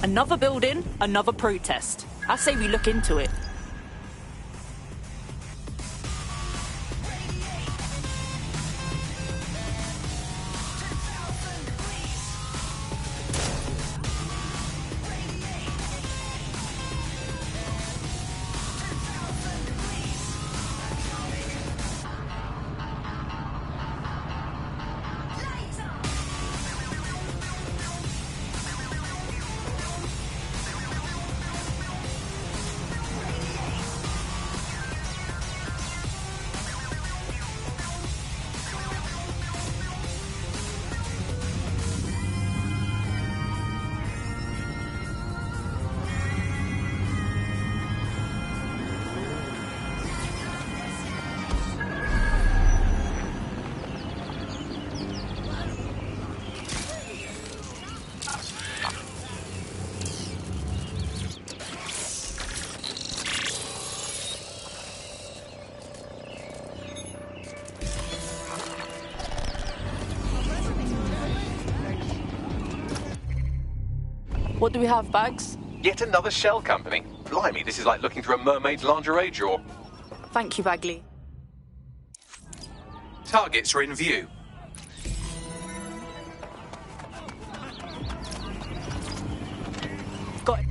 Another building, another protest. I say we look into it. What do we have, Bags? Yet another shell company. Blimey, this is like looking through a mermaid's lingerie drawer. Thank you, Bagley. Targets are in view. Got it.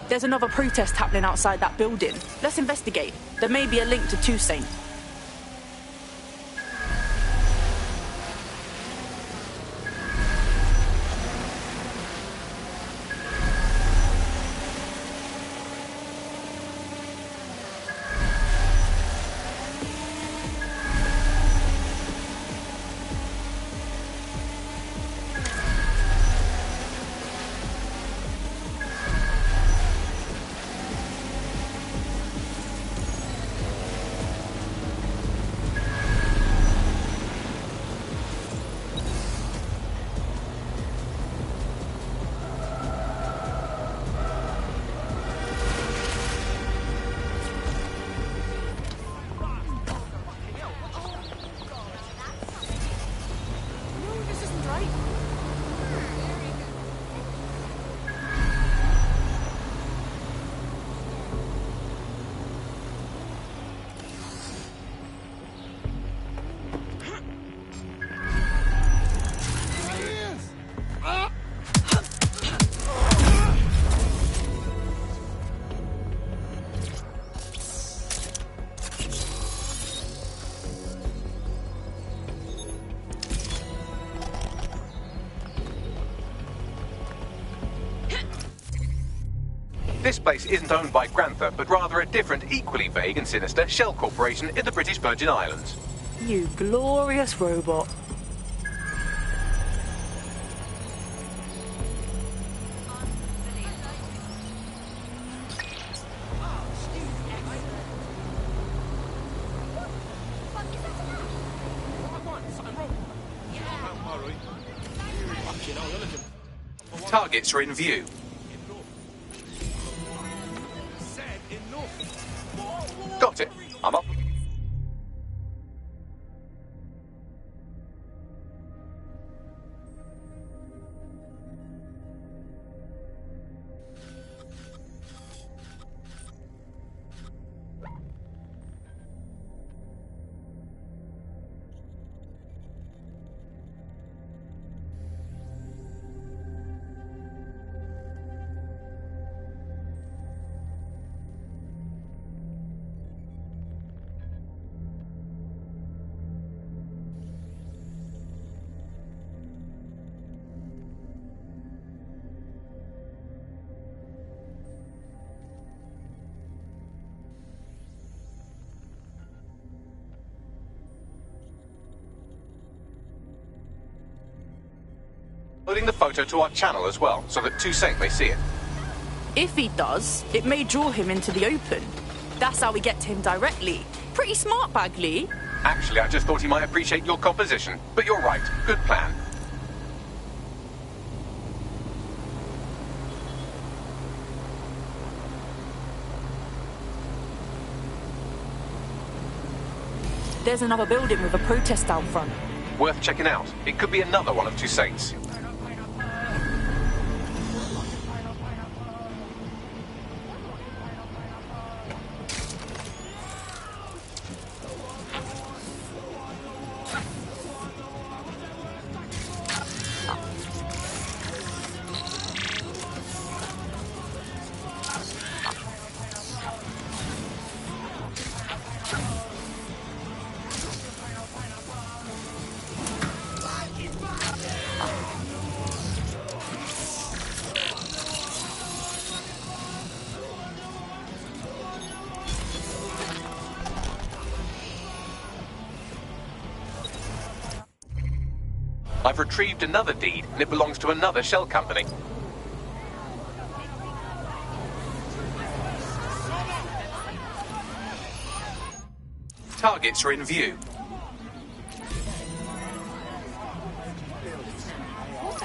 There's another protest happening outside that building. Let's investigate. There may be a link to Toussaint. This place isn't owned by Grantha, but rather a different, equally vague and sinister shell corporation in the British Virgin Islands. You glorious robot. Targets are in view. Got it. I'm up. Loading the photo to our channel as well, so that Toussaint may see it. If he does, it may draw him into the open. That's how we get to him directly. Pretty smart, Bagley. Actually, I just thought he might appreciate your composition. But you're right. Good plan. There's another building with a protest out front. Worth checking out. It could be another one of Toussaint's. I've retrieved another deed, and it belongs to another shell company. Targets are in view.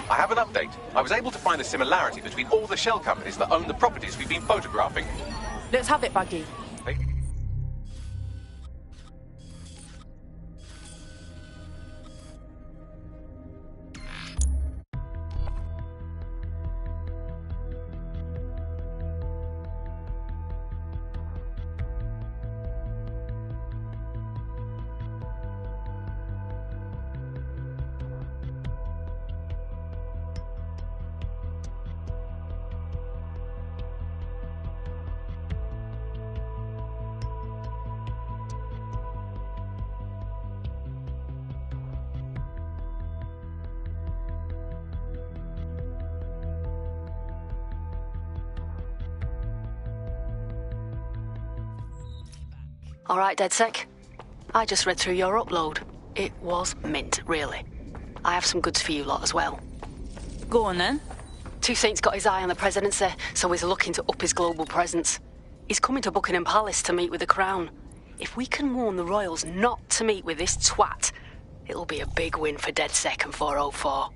I have an update. I was able to find a similarity between all the shell companies that own the properties we've been photographing. Let's have it, Baggy. Hey. All right, DedSec. I just read through your upload. It was mint, really. I have some goods for you lot as well. Go on, then. Toussaint's got his eye on the presidency, so he's looking to up his global presence. He's coming to Buckingham Palace to meet with the Crown. If we can warn the royals not to meet with this twat, it'll be a big win for DedSec and 404.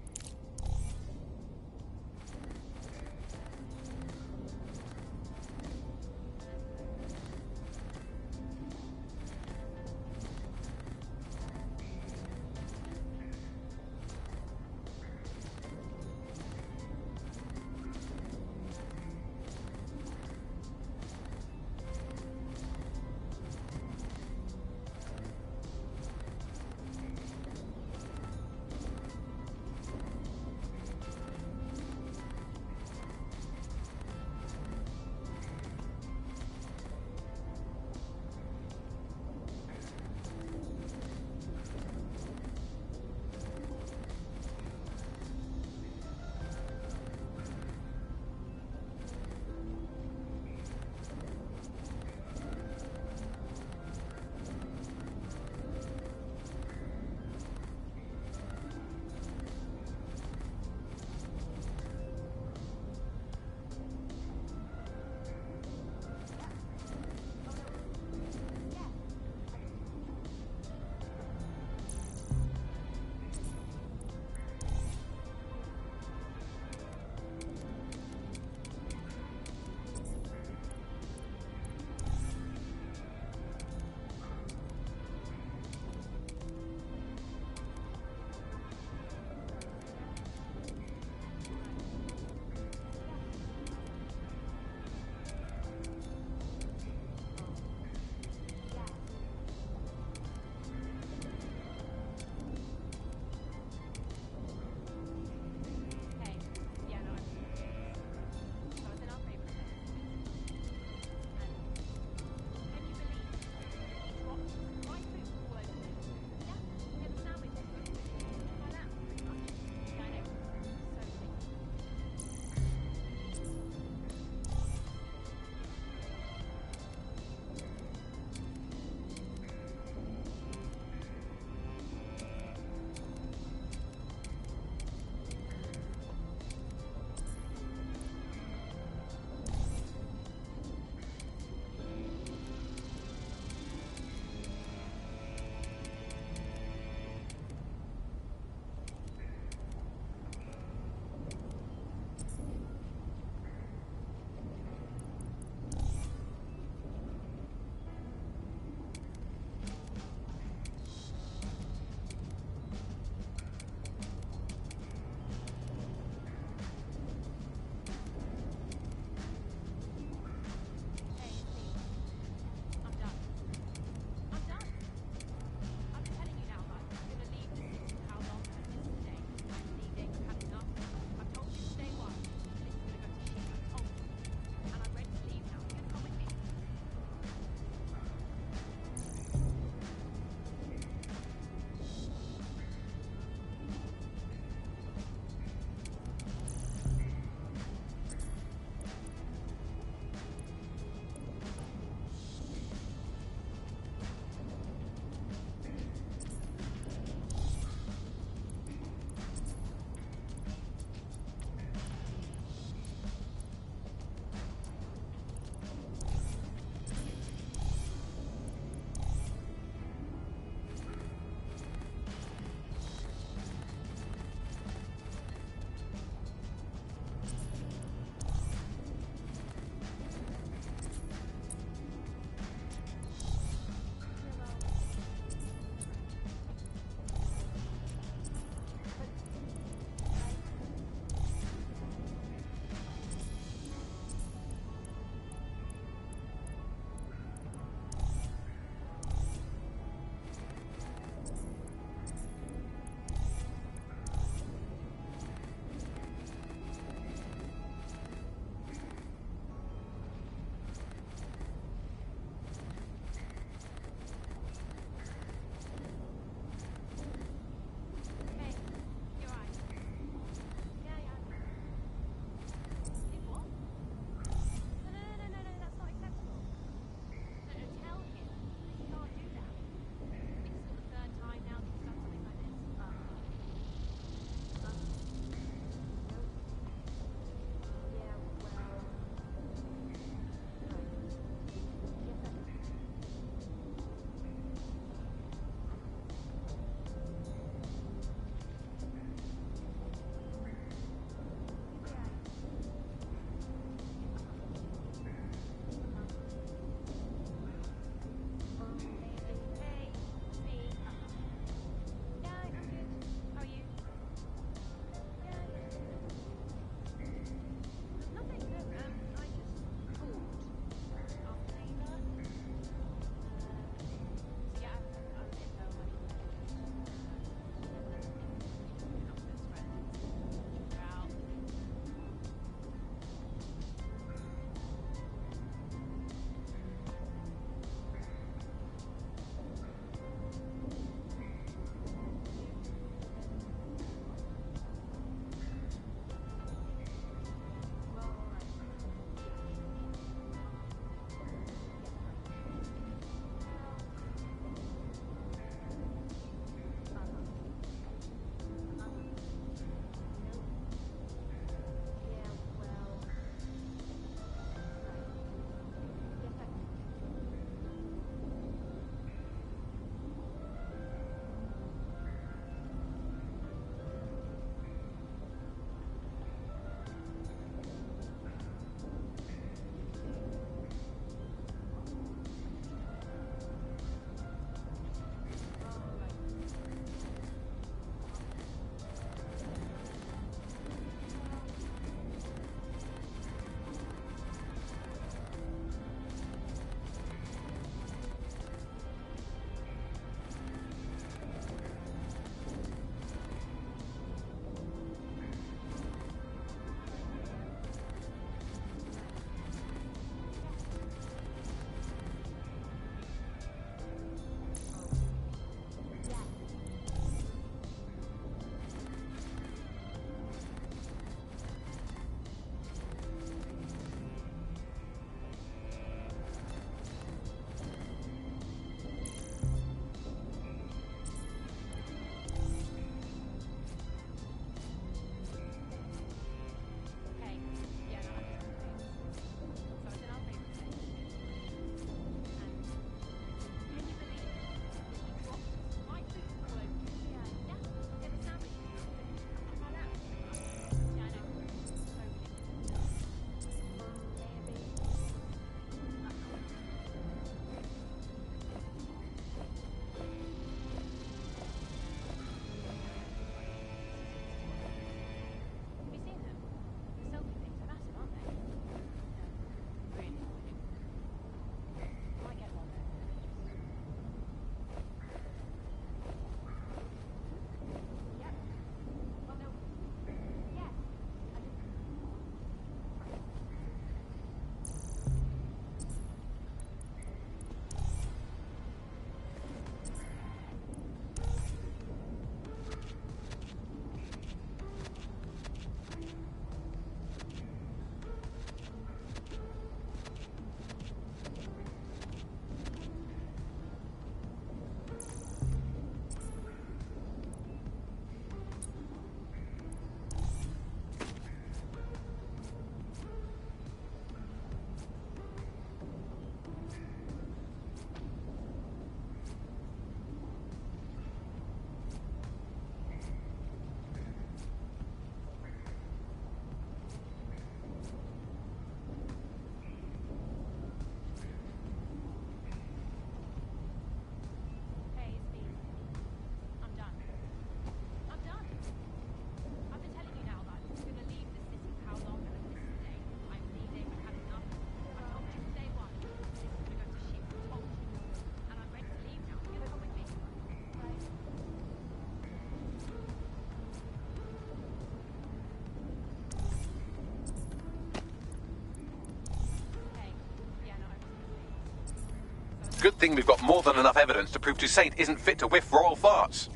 Good thing we've got more than enough evidence to prove Toussaint isn't fit to whiff royal farts.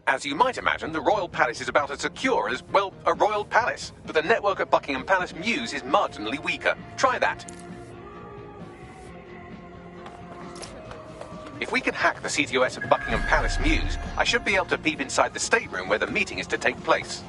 As you might imagine, the Royal Palace is about as secure as, well, a Royal Palace. But the network at Buckingham Palace Mews is marginally weaker. Try that. If we can hack the CTOS at Buckingham Palace Mews, I should be able to peep inside the stateroom where the meeting is to take place.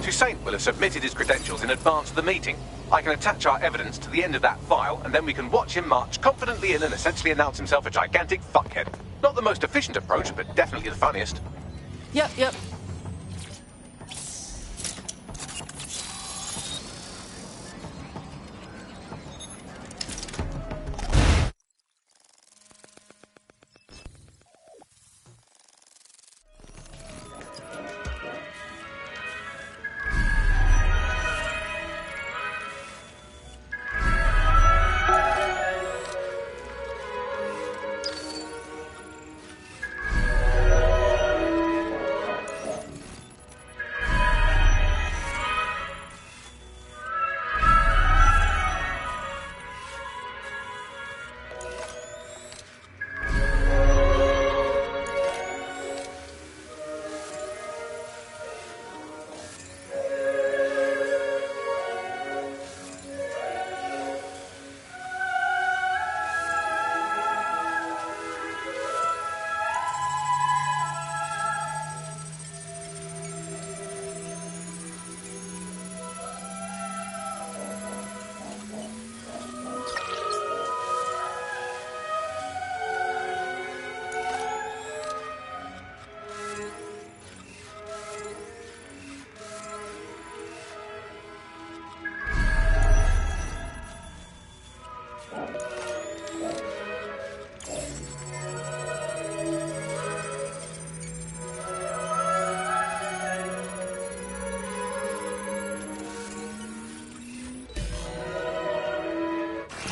Toussaint will have submitted his credentials in advance of the meeting. I can attach our evidence to the end of that file, and then we can watch him march confidently in and essentially announce himself a gigantic fuckhead. Not the most efficient approach, but definitely the funniest. Yep.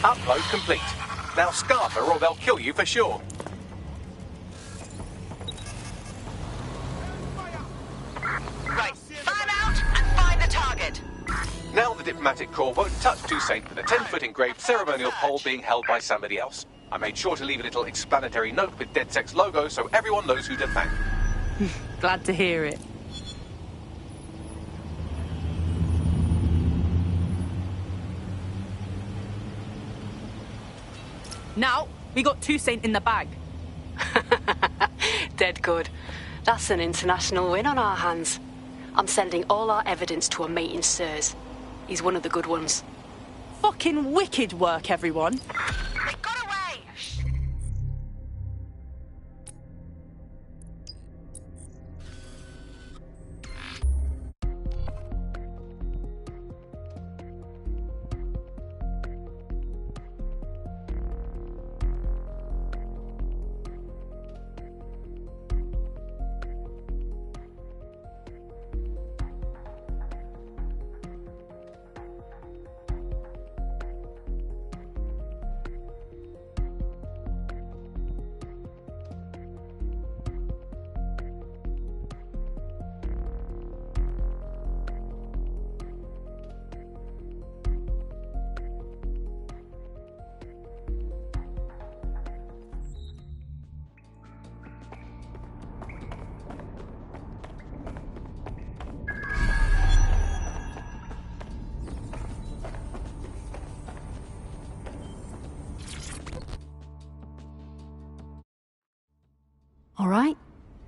Upload complete. Now scarf her or they'll kill you for sure. Right, fan out and find the target. Now the diplomatic corps won't touch Toussaint with a 10-foot engraved ceremonial pole being held by somebody else. I made sure to leave a little explanatory note with DedSec's logo so everyone knows who to thank. Glad to hear it. Now, we got Toussaint in the bag. Dead good. That's an international win on our hands. I'm sending all our evidence to a mate in SIRS. He's one of the good ones. Fucking wicked work, everyone. They got away! All right?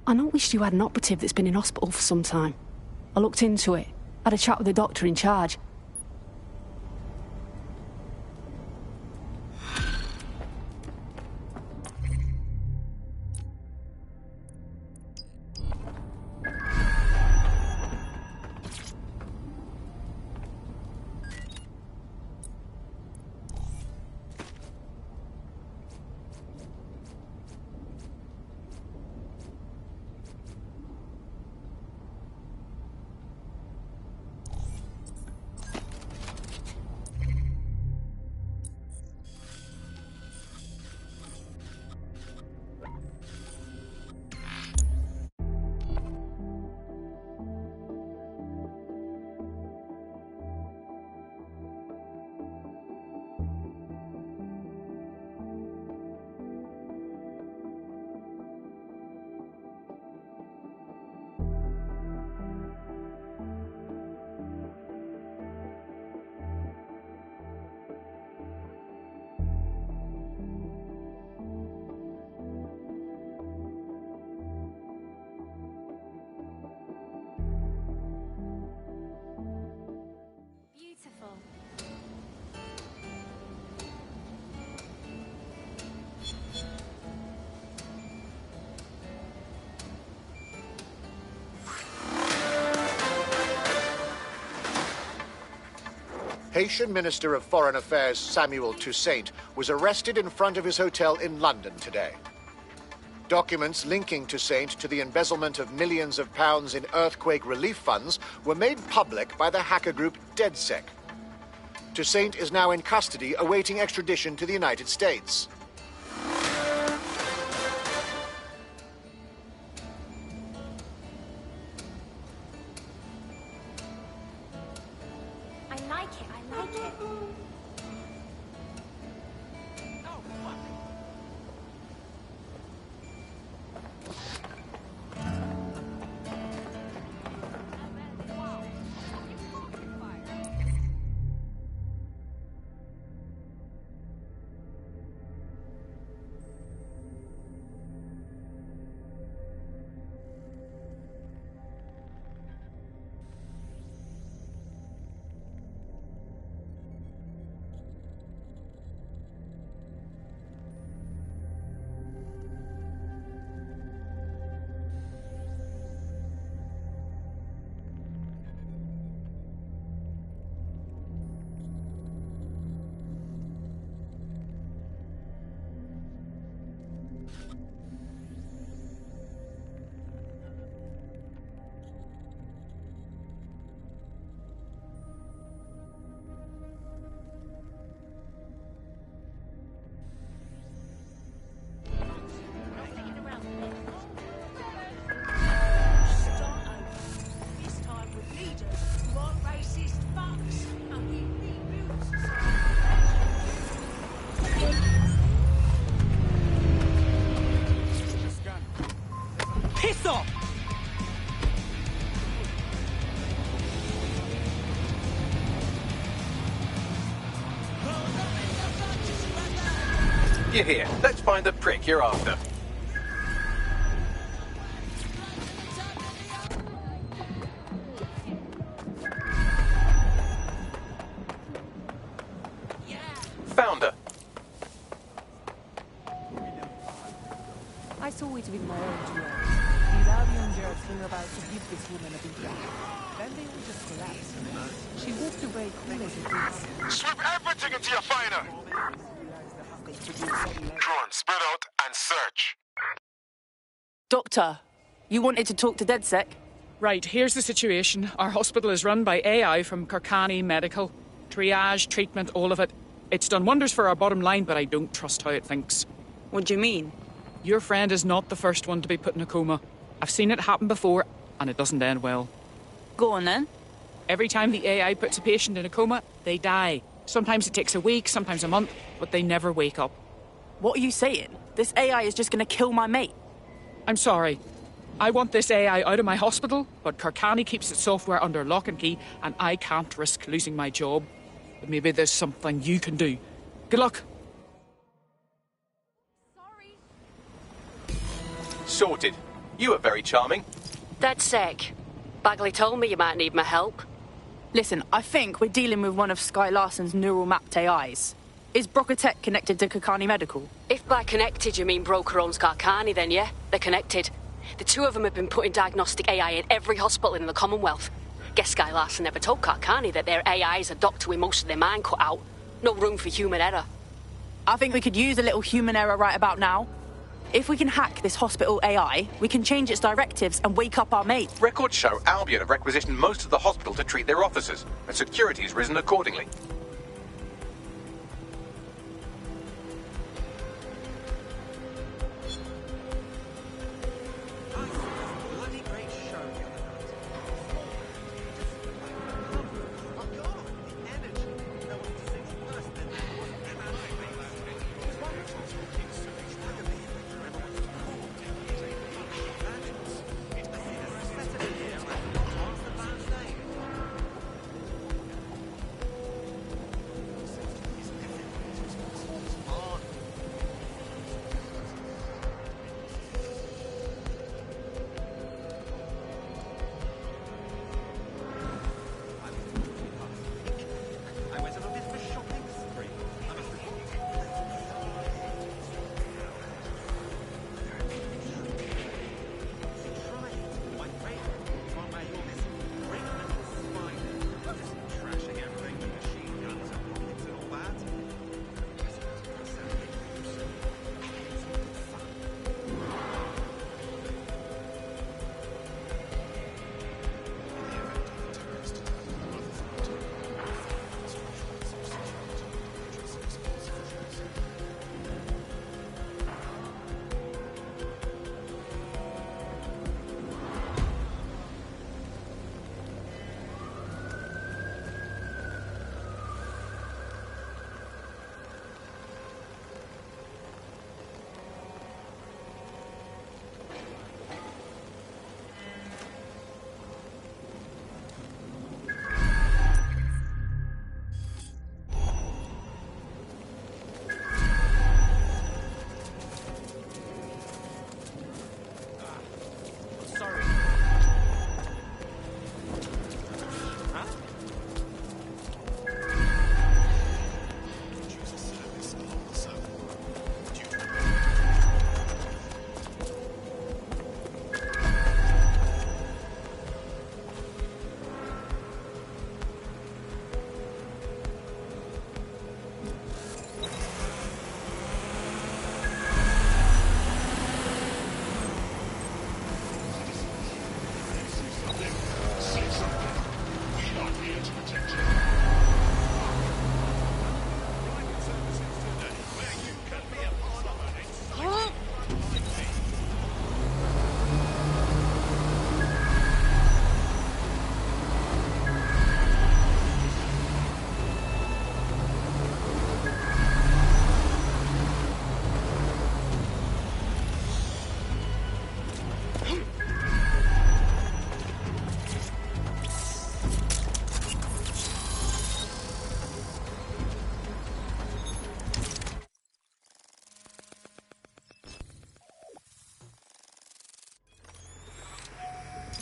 I noticed you had an operative that's been in hospital for some time. I looked into it, had a chat with the doctor in charge. Haitian Minister of Foreign Affairs Samuel Toussaint was arrested in front of his hotel in London today. Documents linking Toussaint to the embezzlement of millions of pounds in earthquake relief funds were made public by the hacker group DedSec. Toussaint is now in custody awaiting extradition to the United States. Piss off! You're here. Let's find the prick you're after. Found her. I saw it with my own two eyes. These Albion jerks were about to give this woman a big laugh. Then they all just collapsed. She walked away cool as a goose. Sweep everything into your finder! Drone, spread out and search. Doctor, you wanted to talk to DedSec? Right, here's the situation. Our hospital is run by AI from Kirkani Medical. Triage, treatment, all of it. It's done wonders for our bottom line, but I don't trust how it thinks. What do you mean? Your friend is not the first one to be put in a coma. I've seen it happen before, and it doesn't end well. Go on then. Every time the AI puts a patient in a coma, they die. Sometimes it takes a week, sometimes a month, but they never wake up. What are you saying? This AI is just going to kill my mate? I'm sorry. I want this AI out of my hospital, but Kirkani keeps its software under lock and key, and I can't risk losing my job. But maybe there's something you can do. Good luck. sorted. You were very charming. DedSec. Bagley told me you might need my help. Listen, I think we're dealing with one of Sky Larson's neural mapped AIs. Is Brocatech connected to Kakani Medical? If by connected you mean Broker owns Karkani, then yeah, they're connected. The two of them have been putting diagnostic AI in every hospital in the Commonwealth. Guess Sky Larson never told Karkani that their AIs are docked with most of their mind cut out. No room for human error. I think we could use a little human error right about now. If we can hack this hospital AI, we can change its directives and wake up our mate. Records show Albion have requisitioned most of the hospital to treat their officers, and security has risen accordingly.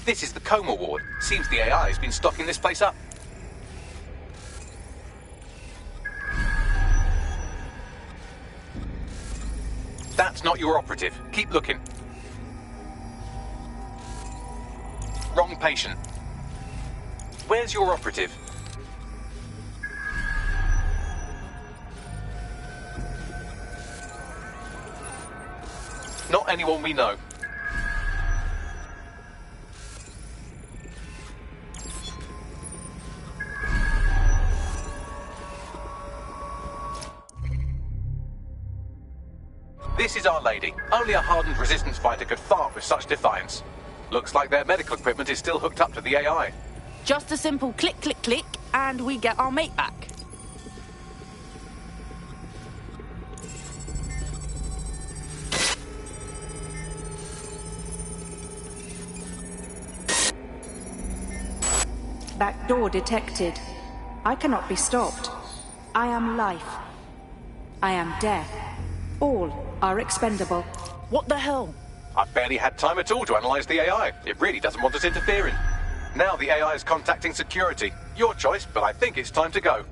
This is the coma ward. Seems the AI has been stocking this place up. That's not your operative. Keep looking. Wrong patient. Where's your operative? Not anyone we know. This is Our Lady. Only a hardened resistance fighter could fart with such defiance. Looks like their medical equipment is still hooked up to the AI. Just a simple click, click, click, and we get our mate back. Backdoor detected. I cannot be stopped. I am life. I am death. All are expendable. What the hell? I've barely had time at all to analyze the AI. It really doesn't want us interfering. Now the AI is contacting security. Your choice, but I think it's time to go.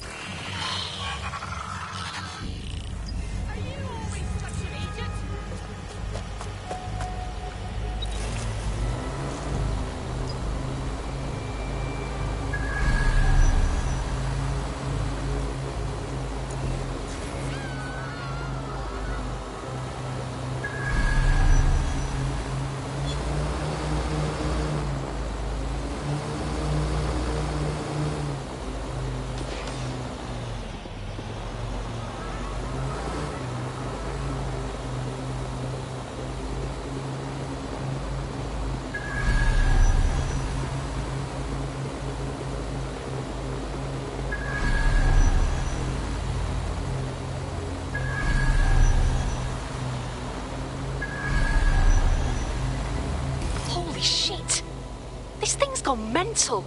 Mental.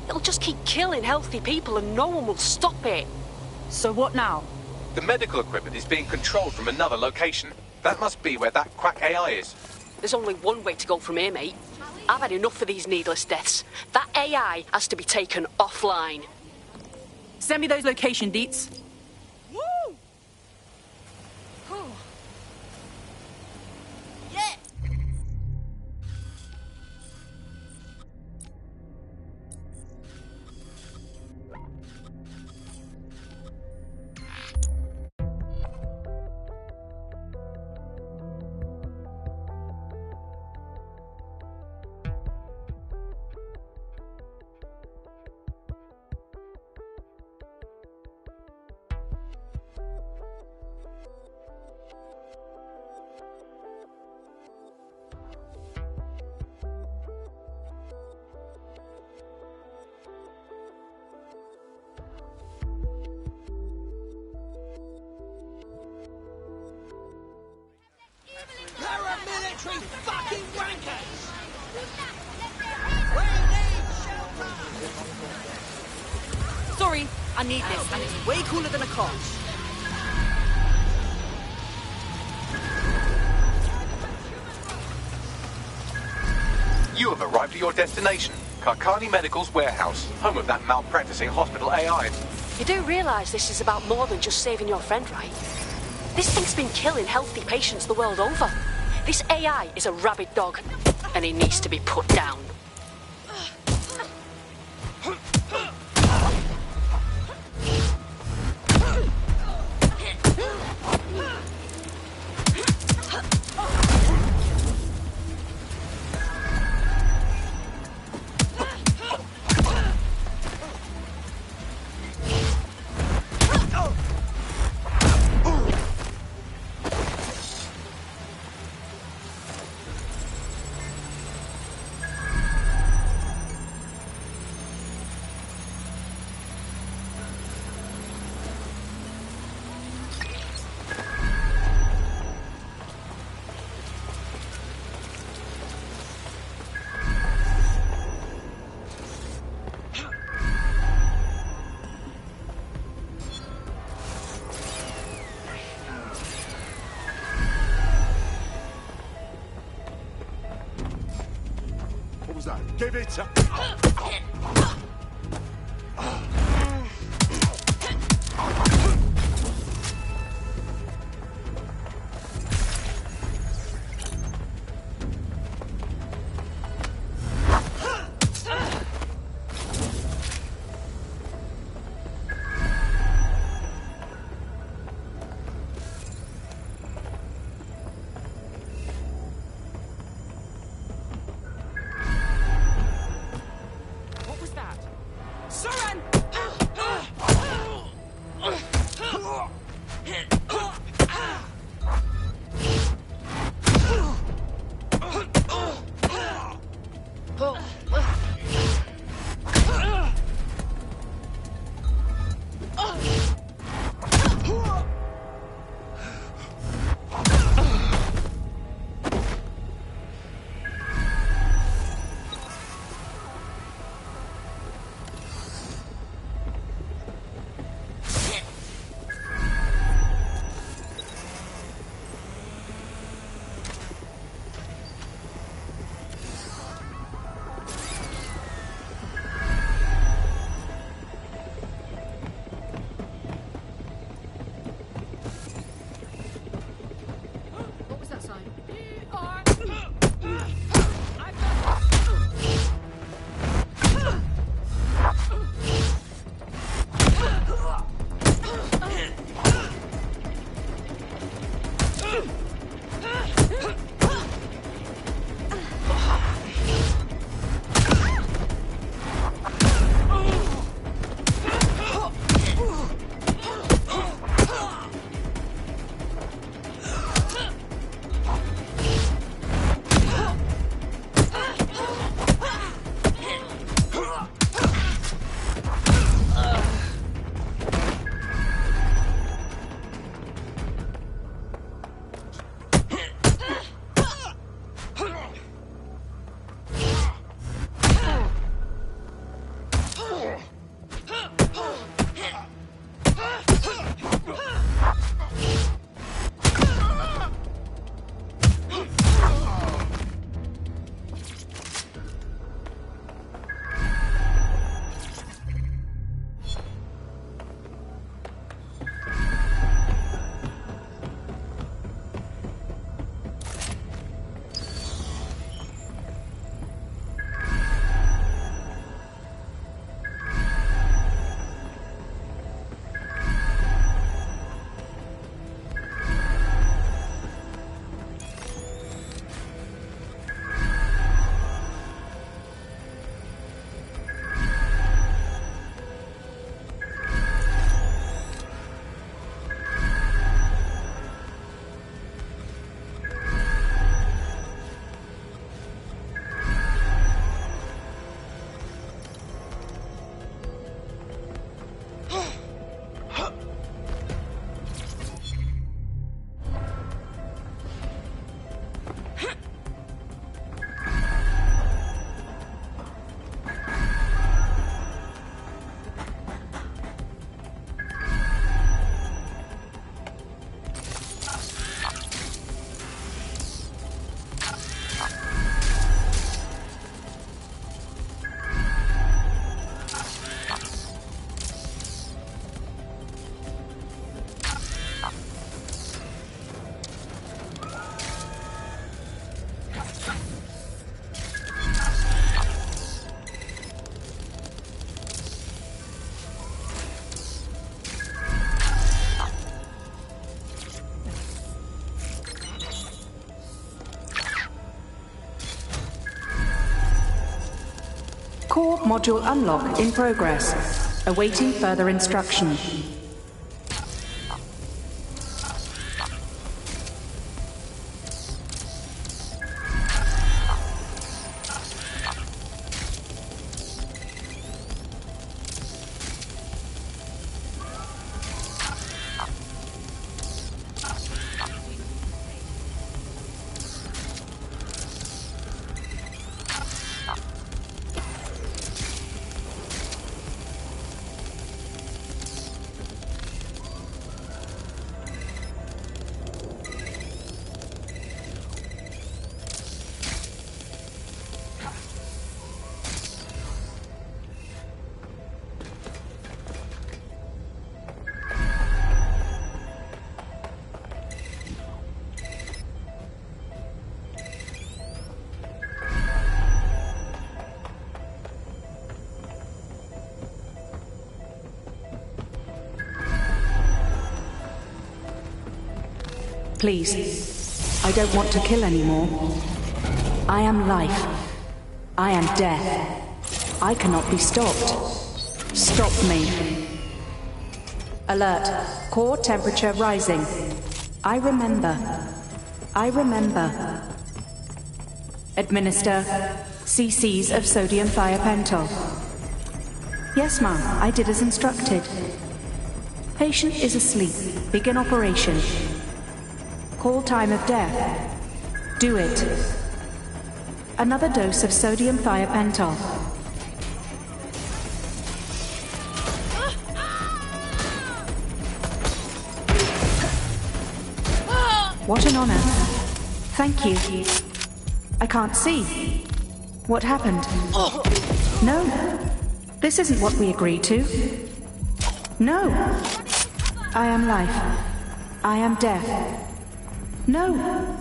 It'll just keep killing healthy people and no one will stop it. So what now? The medical equipment is being controlled from another location. That must be where that quack AI is. There's only one way to go from here, mate. I've had enough of these needless deaths. That AI has to be taken offline. Send me those location deets. Woo! Yeah! Paramilitary fucking wankers! Sorry, I need this, and it's way cooler than a car. You have arrived at your destination, Karkani Medical's warehouse, home of that malpracticing hospital AI. You do realise this is about more than just saving your friend, right? This thing's been killing healthy patients the world over. This AI is a rabid dog, and he needs to be put down. Give it up. What was that? Core module unlock in progress. Awaiting further instruction. Please, I don't want to kill anymore. I am life. I am death. I cannot be stopped. Stop me. Alert. Core temperature rising. I remember. I remember. Administer cc's of sodium thiopental. Yes, ma'am. I did as instructed. Patient is asleep. Begin operation. Call time of death. Do it. Another dose of sodium thiopental. What an honor. Thank you. I can't see. What happened? No. This isn't what we agreed to. No. I am life. I am death. No.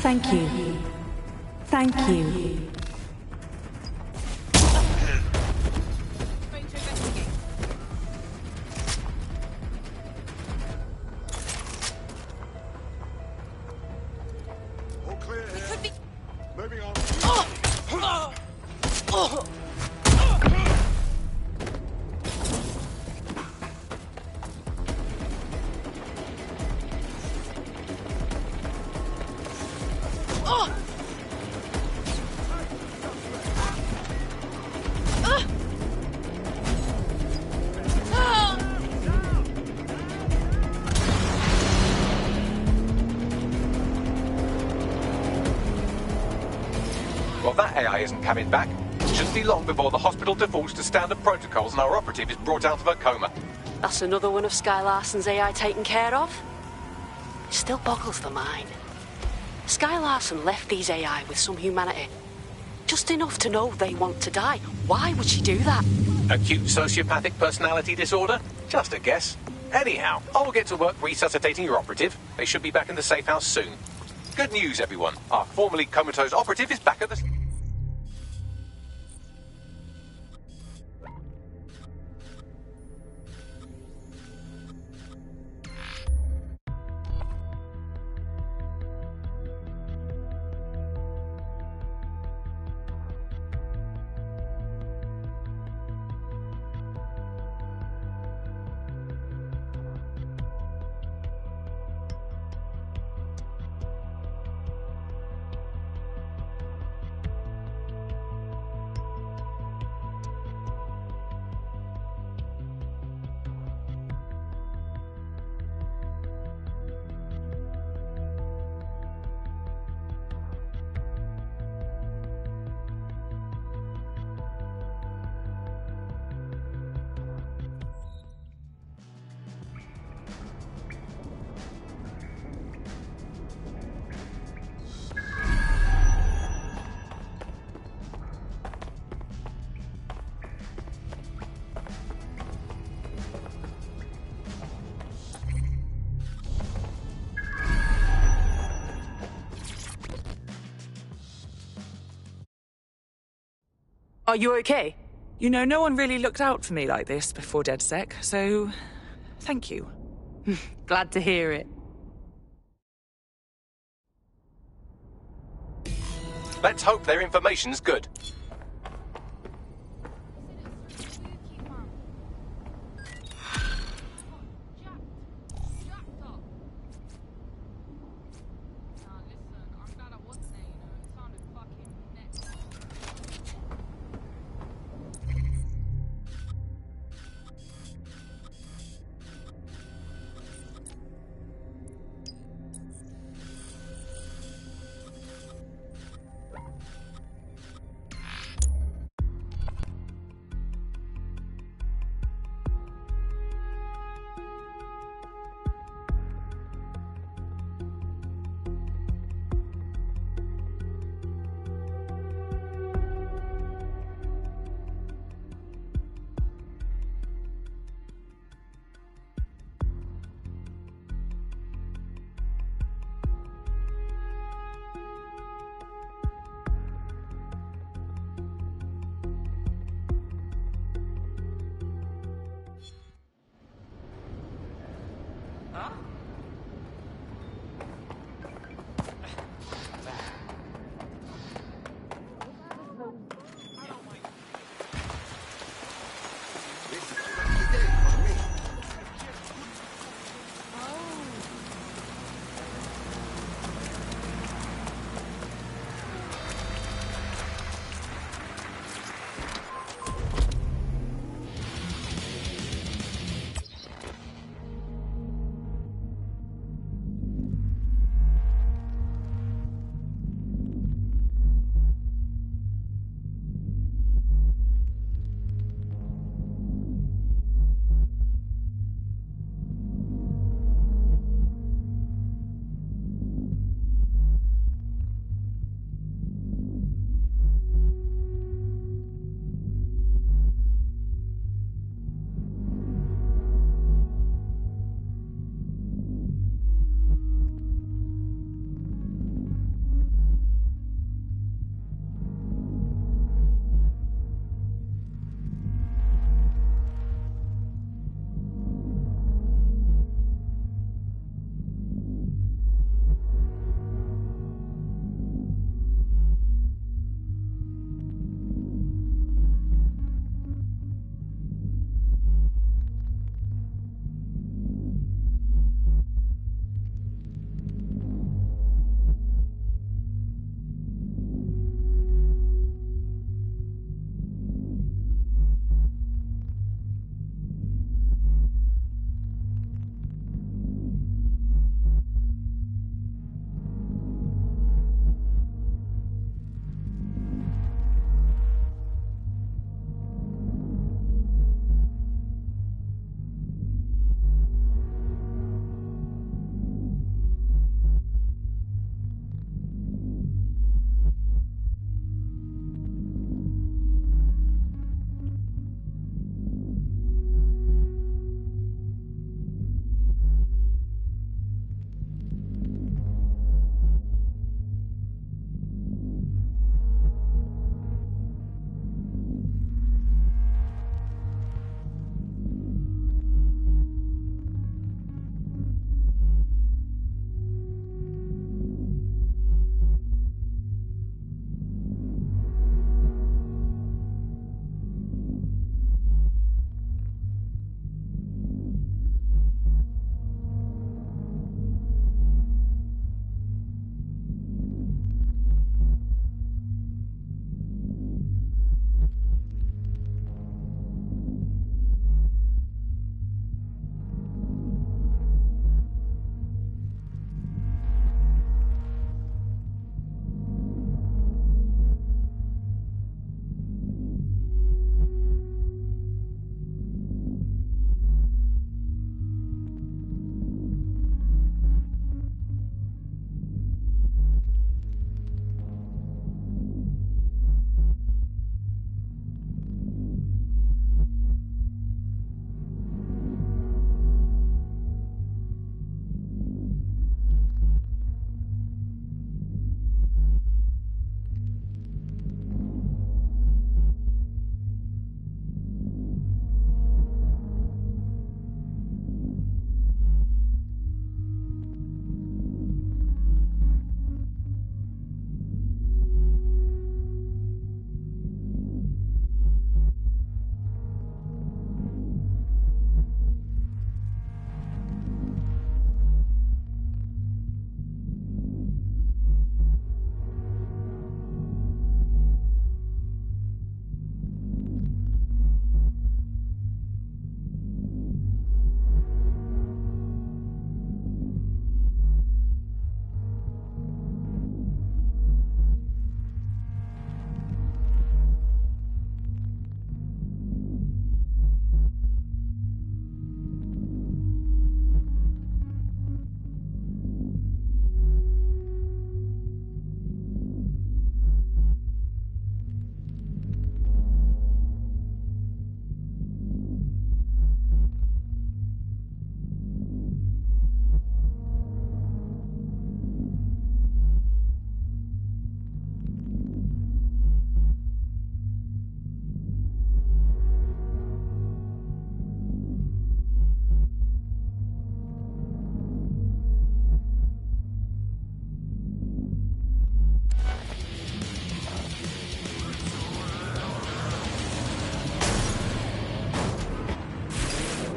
Thank you. Thank you. All clear here. Moving on. Well, that AI isn't coming back. It shouldn't be long before the hospital defaults to standard protocols and our operative is brought out of her coma. That's another one of Sky Larson's AI taken care of? It still boggles the mind. Sky Larson left these AI with some humanity. Just enough to know they want to die. Why would she do that? Acute sociopathic personality disorder? Just a guess. Anyhow, I'll get to work resuscitating your operative. They should be back in the safe house soon. Good news, everyone. Our formerly comatose operative is back at the... Are you okay? You know, no one really looked out for me like this before DedSec, so thank you. Glad to hear it. Let's hope their information's good.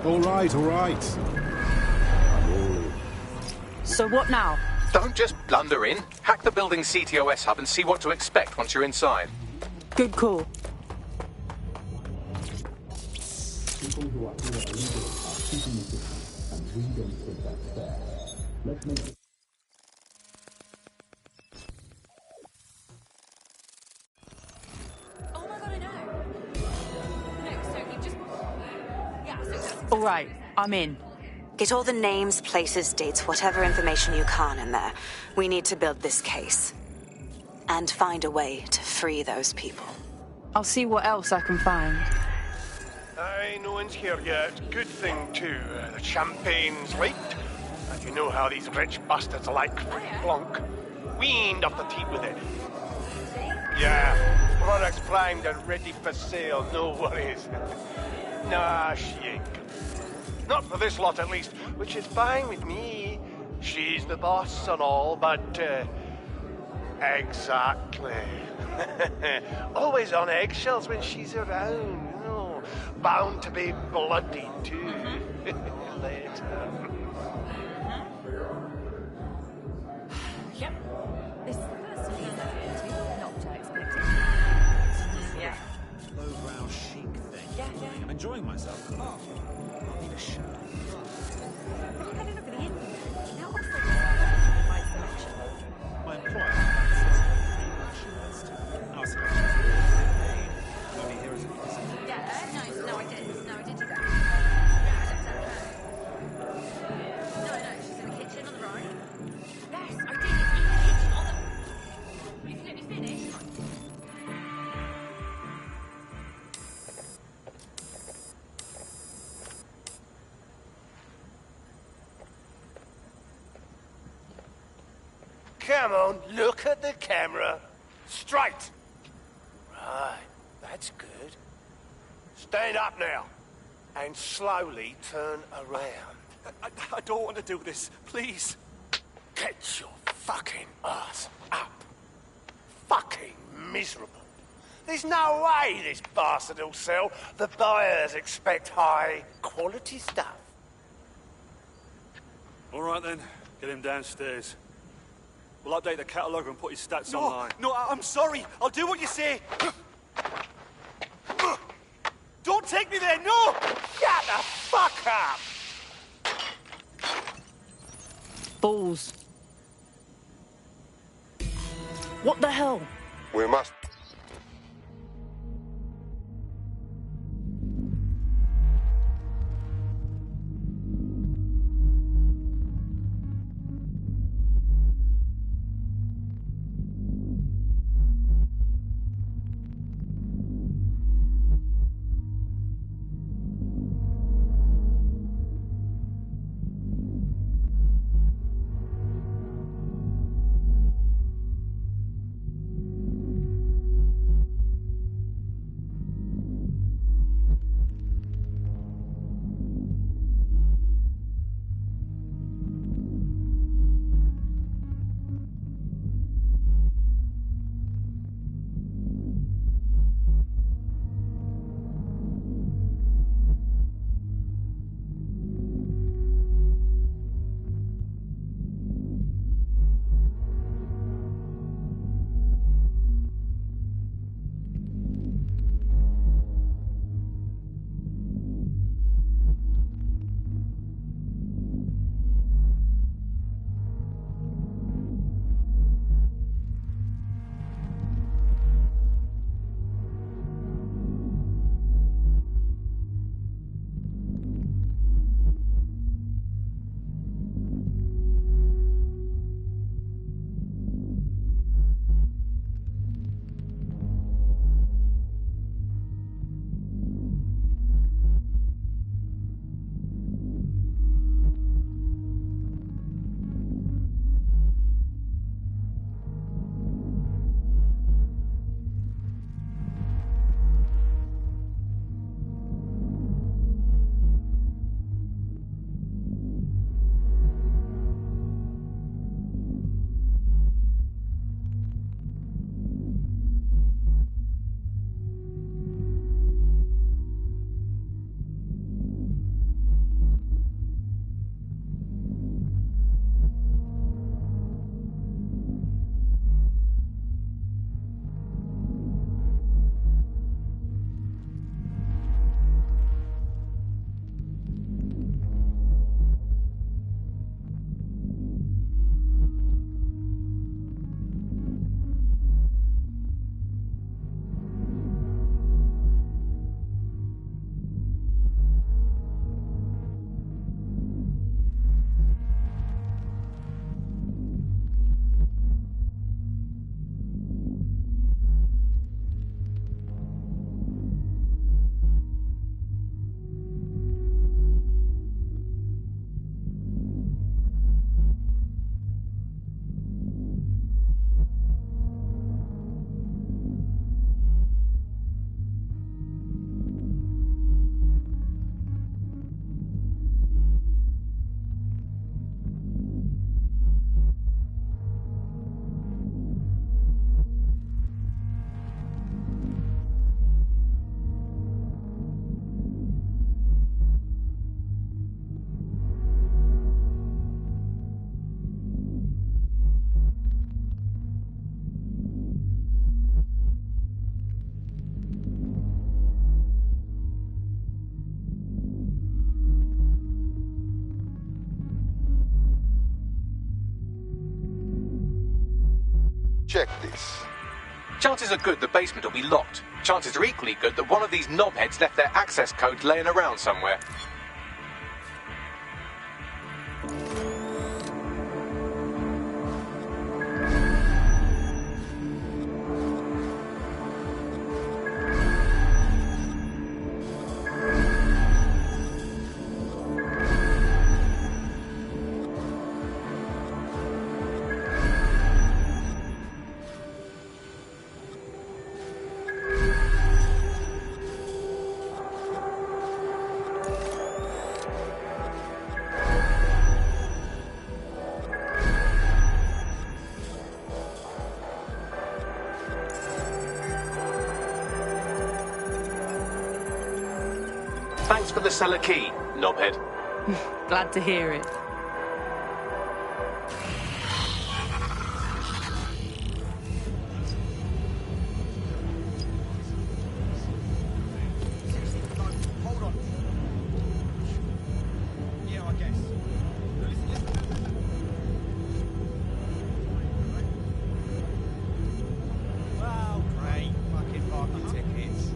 All right, all right. I'm all in. So what now? Don't just blunder in. Hack the building's CTOS hub and see what to expect once you're inside. Good call. All right, I'm in. Get all the names, places, dates, whatever information you can in there. We need to build this case. And find a way to free those people. I'll see what else I can find. Aye, no one's here yet. Good thing, too. The champagne's late. And you know how these rich bastards like free plonk. Weaned off the teat with it. Yeah, products primed and ready for sale, no worries. Nah, she ain't good. Not for this lot, at least, which is fine with me. She's the boss and all, but, exactly. Always on eggshells when she's around, you know. Bound to be bloody, too. Later. Yep. This is the first of these I've been to. Not expected. Yeah. Lowbrow chic thing. Yeah. I'm enjoying myself. Oh, I'll need a shirt. You had enough of the inn. Now offer my selection. My employer says I'll select paid. Only here is a visit. Yeah, no, I did. No, I did do that. No, she's in the kitchen on the right. Yes, I did. It's in the kitchen on the... You can let me finish. Come on, look at the camera. Straight. Right, that's good. Stand up now. And slowly turn around. I don't want to do this. Please. Get your fucking ass up. Fucking miserable. There's no way this bastard will sell. The buyers expect high quality stuff. All right then, get him downstairs. We'll update the catalogue and put his stats online. No, I'm sorry. I'll do what you say. Don't take me there, no! Shut the fuck up! Balls. What the hell? We must... check this. Chances are good the basement will be locked. Chances are equally good that one of these knobheads left their access code laying around somewhere. Thanks for the cellar key, knobhead. Glad to hear it. Well, great. Fucking parking tickets.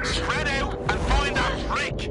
Spread out and find that prick!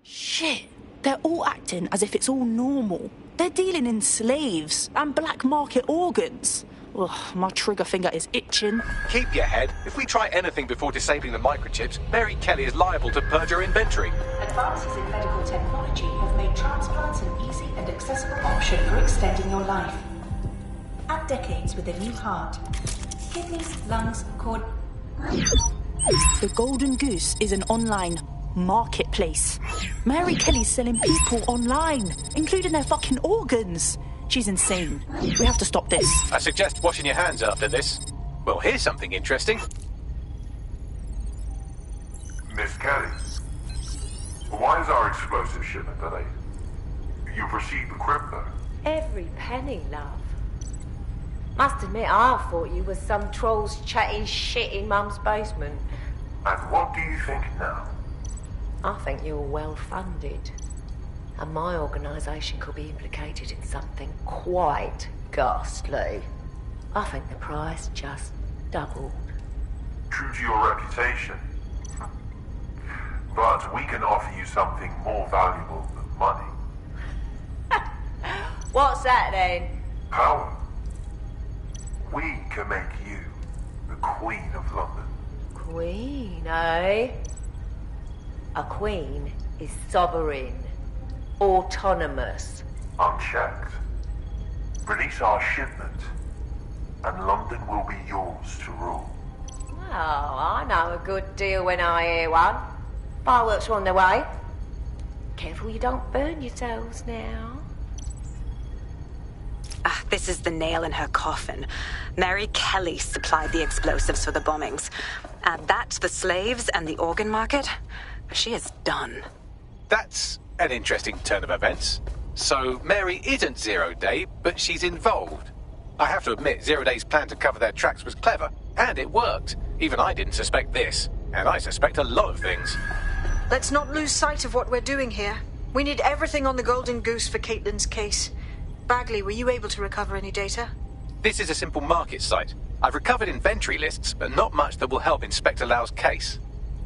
Shit, they're all acting as if it's all normal. They're dealing in slaves and black market organs. Ugh, my trigger finger is itching. Keep your head. If we try anything before disabling the microchips, Mary Kelly is liable to purge her inventory. Advances in medical technology have made transplants an easy and accessible option for extending your life. Add decades with a new heart. Kidneys, lungs, cord... The Golden Goose is an online marketplace. Mary Kelly's selling people online, including their fucking organs. She's insane. We have to stop this. I suggest washing your hands after this. Well, here's something interesting. Miss Kelly, why is our explosive shipment delayed? You've received the crypto. Every penny, love. Must admit, I thought you was some trolls chatting shit in Mum's basement. And what do you think now? I think you're well funded. And my organisation could be implicated in something quite ghastly. I think the price just doubled. True to your reputation. But we can offer you something more valuable than money. What's that then? Power. We can make you the Queen of London. Queen, eh? A queen is sovereign, autonomous. Unchecked. Release our shipment, and London will be yours to rule. Oh, I know a good deal when I hear one. Fireworks are on their way. Careful you don't burn yourselves now. This is the nail in her coffin. Mary Kelly supplied the explosives for the bombings. Add that to the slaves and the organ market, she is done. That's an interesting turn of events. So Mary isn't Zero Day, but she's involved. I have to admit, Zero Day's plan to cover their tracks was clever, and it worked. Even I didn't suspect this, and I suspect a lot of things. Let's not lose sight of what we're doing here. We need everything on the Golden Goose for Caitlin's case. Bagley, were you able to recover any data? This is a simple market site. I've recovered inventory lists, but not much that will help Inspector Lau's case.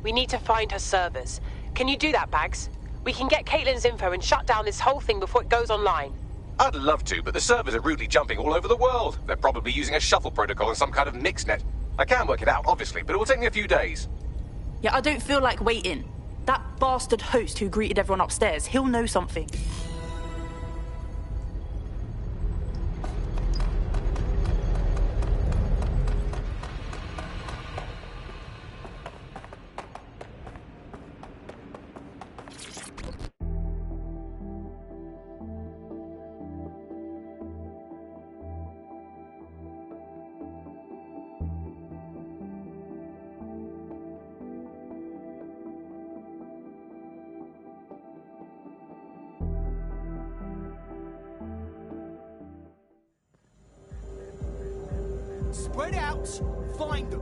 We need to find her servers. Can you do that, Bags? We can get Caitlin's info and shut down this whole thing before it goes online. I'd love to, but the servers are rudely jumping all over the world. They're probably using a shuffle protocol and some kind of mixnet. I can work it out, obviously, but it will take me a few days. Yeah, I don't feel like waiting. That bastard host who greeted everyone upstairs, he'll know something. Spread out, find them.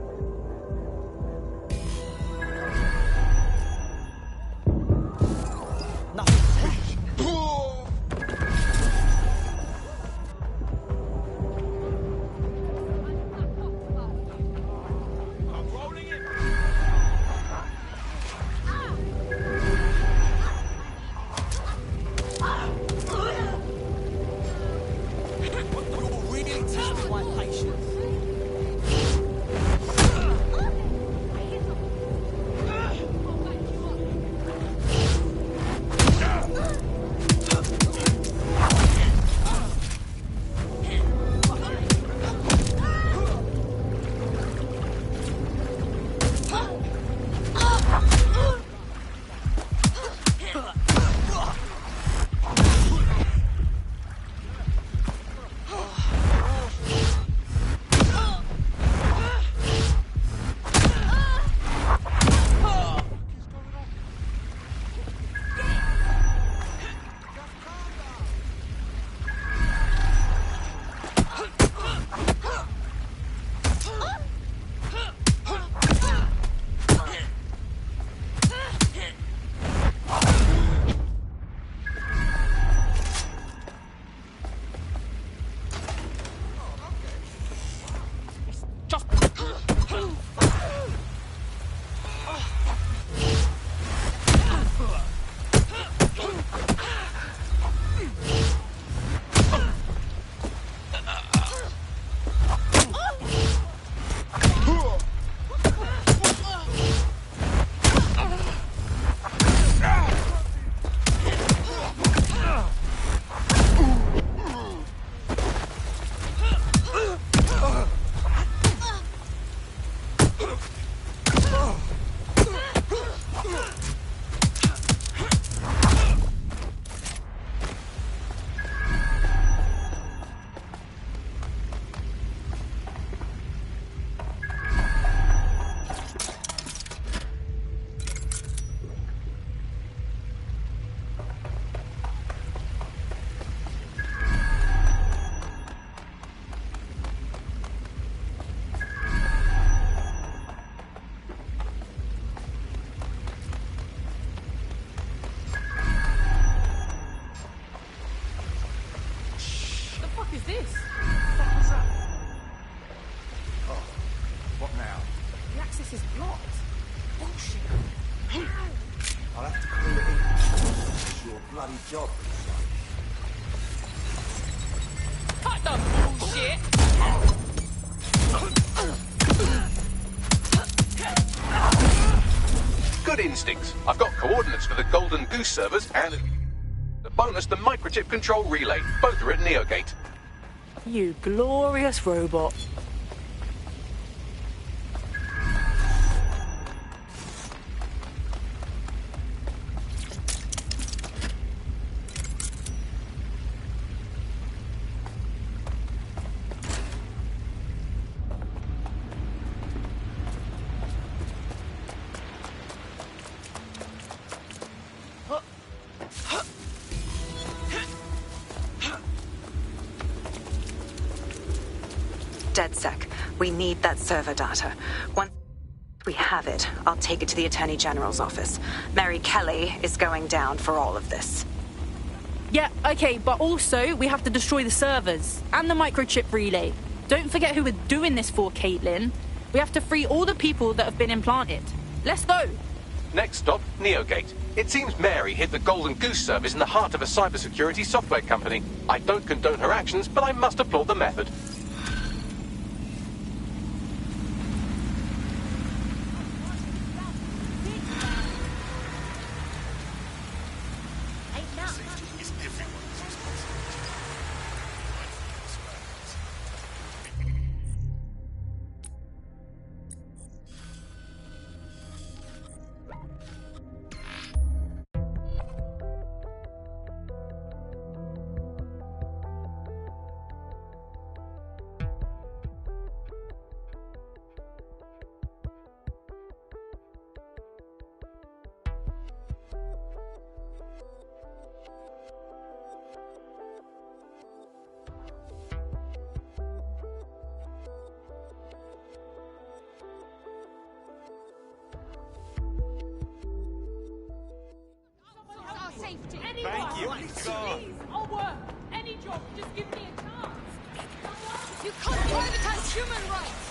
Job. Cut the bullshit! Good instincts. I've got coordinates for the Golden Goose servers and the bonus, the microchip control relay. Both are at Neogate. You glorious robot. DedSec, we need that server data. Once we have it, I'll take it to the Attorney General's office. Mary Kelly is going down for all of this. Yeah, okay, but also we have to destroy the servers and the microchip relay. Don't forget who we're doing this for, Caitlin. We have to free all the people that have been implanted. Let's go. Next stop, Neogate. It seems Mary hid the Golden Goose service in the heart of a cybersecurity software company. I don't condone her actions, but I must applaud the method. Safety. Thank you. Please, I'll work. Any job, just give me a chance. You can't privatize human rights!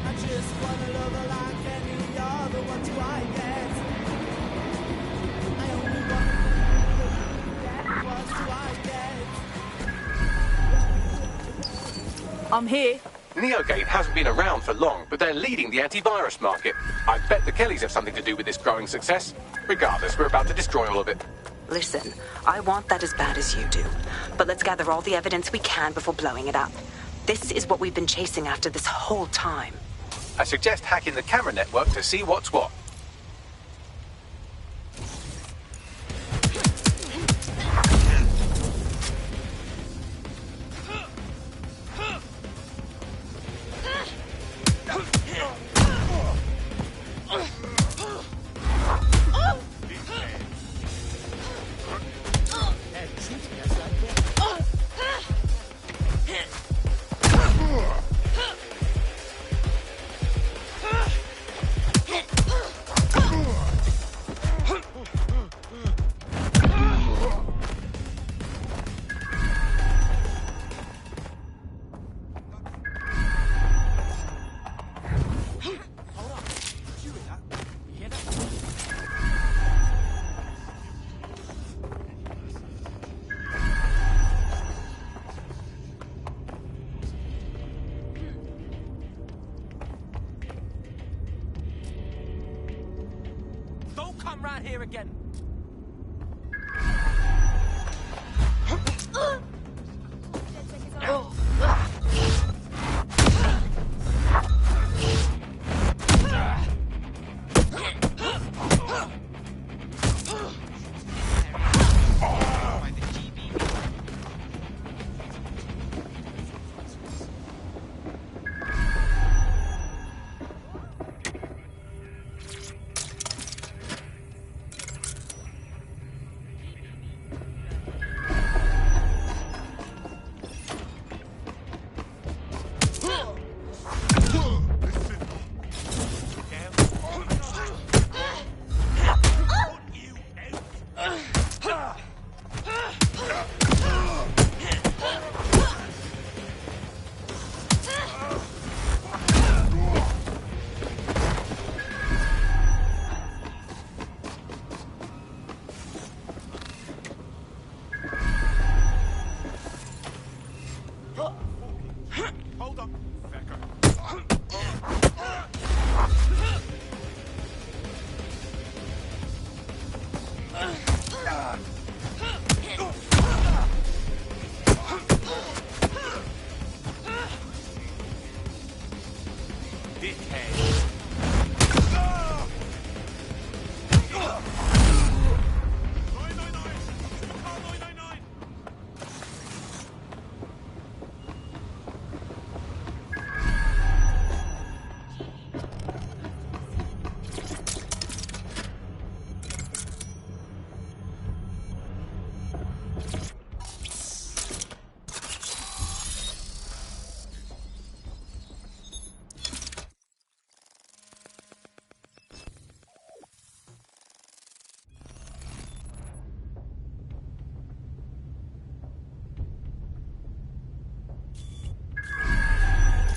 I just wanna love like any other. What do I get? I only want what do I get? I'm here. Neogate hasn't been around for long, but they're leading the antivirus market. I bet the Kellys have something to do with this growing success. Regardless, we're about to destroy all of it. Listen, I want that as bad as you do. But let's gather all the evidence we can before blowing it up. This is what we've been chasing after this whole time. I suggest hacking the camera network to see what's what. Come round here again.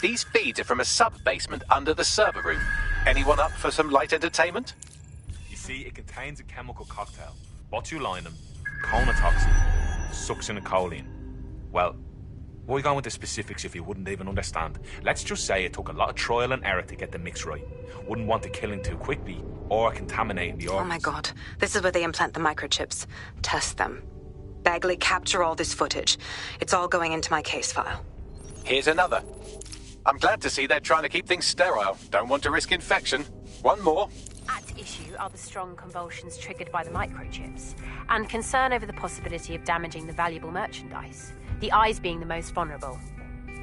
These feeds are from a sub-basement under the server room. Anyone up for some light entertainment? You see, it contains a chemical cocktail. Botulinum, conotoxin, succinylcholine. Well, why go into specifics if you wouldn't even understand? Let's just say it took a lot of trial and error to get the mix right. Wouldn't want to kill him too quickly or contaminating the organs. Oh my god. This is where they implant the microchips. Test them. Bagley, capture all this footage. It's all going into my case file. Here's another. I'm glad to see they're trying to keep things sterile. Don't want to risk infection. One more. At issue are the strong convulsions triggered by the microchips, and concern over the possibility of damaging the valuable merchandise, the eyes being the most vulnerable.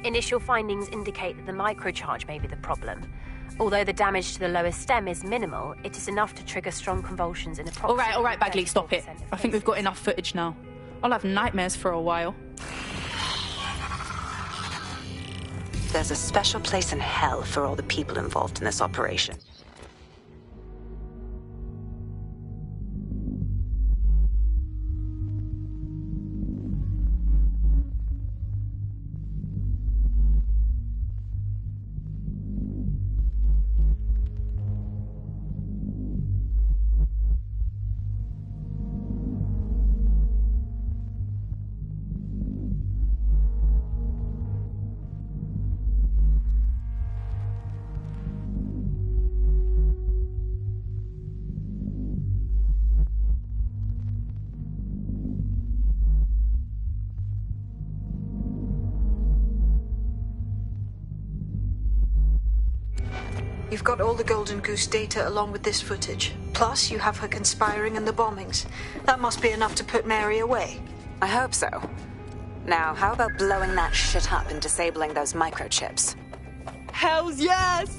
Initial findings indicate that the microcharge may be the problem. Although the damage to the lower stem is minimal, it is enough to trigger strong convulsions in approximately... All right, Bagley, stop it. I think we've got enough footage now. I'll have nightmares for a while. There's a special place in hell for all the people involved in this operation. You've got all the Golden Goose data along with this footage. Plus, you have her conspiring and the bombings. That must be enough to put Mary away. I hope so. Now, how about blowing that shit up and disabling those microchips? Hells yes!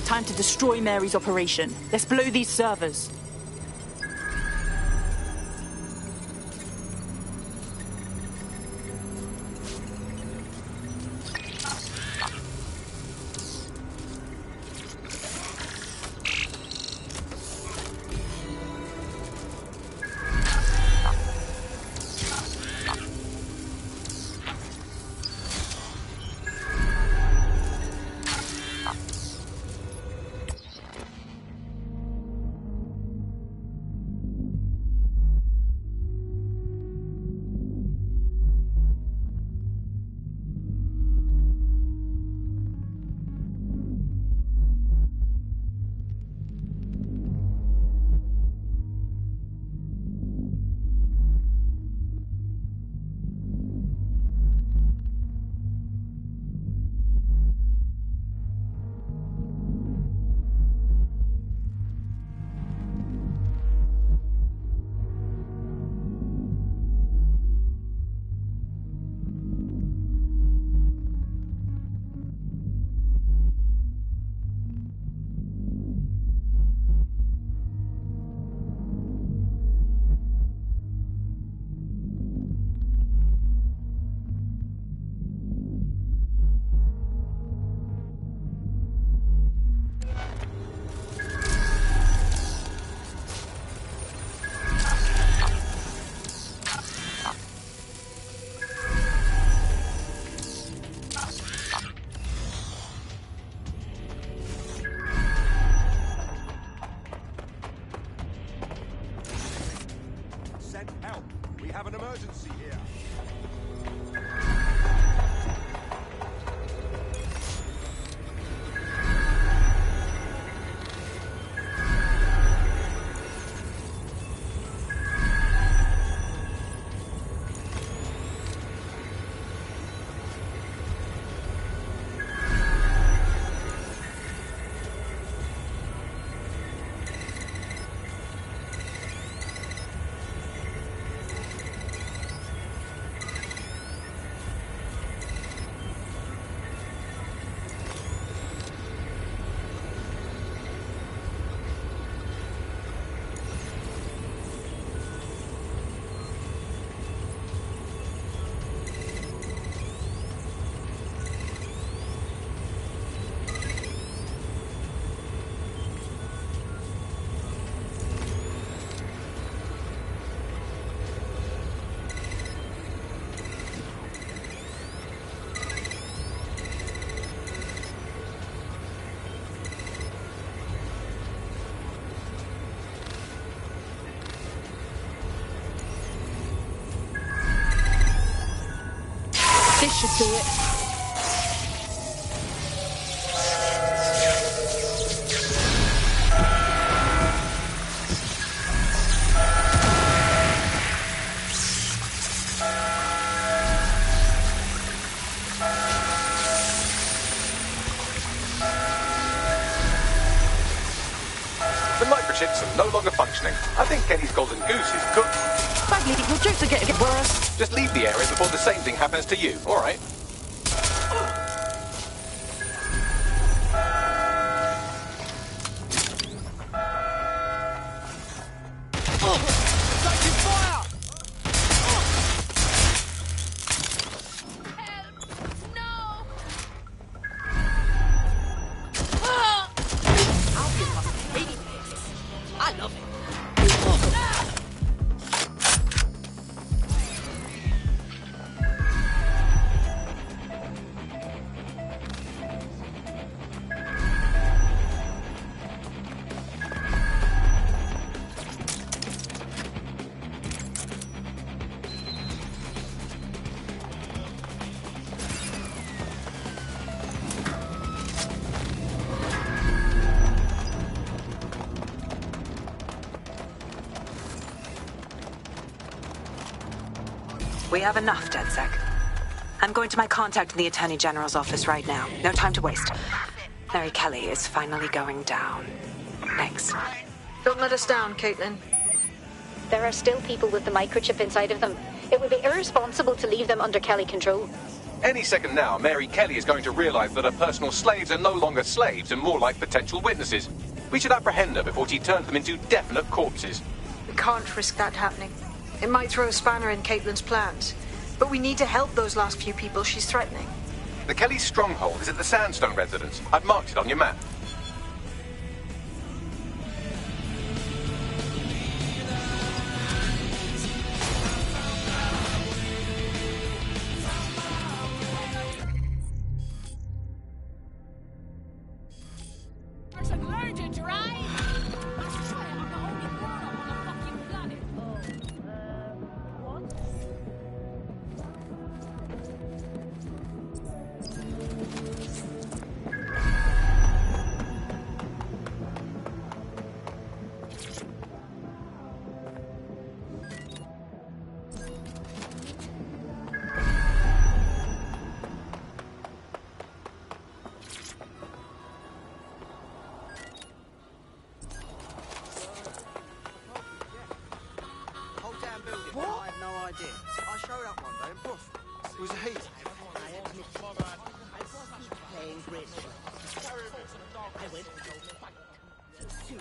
Time to destroy Mary's operation. Let's blow these servers. an emergency here. This should do it. The microchips are no longer functioning. I think Kenny's golden goose is cooked. Bagley, your jokes are getting worse. Just leave the area before the same thing happens to you, all right? I love it. We have enough, DedSec. I'm going to my contact in the Attorney General's office right now. No time to waste. Mary Kelly is finally going down. Thanks. Don't let us down, Caitlin. There are still people with the microchip inside of them. It would be irresponsible to leave them under Kelly control. Any second now, Mary Kelly is going to realize that her personal slaves are no longer slaves and more like potential witnesses. We should apprehend her before she turns them into definite corpses. We can't risk that happening. It might throw a spanner in Caitlin's plans. But we need to help those last few people she's threatening. The Kelly stronghold is at the Sandstone residence. I've marked it on your map. I showed up one day and poof, it was a heat. Playing bridge. I went to go fight. Soon,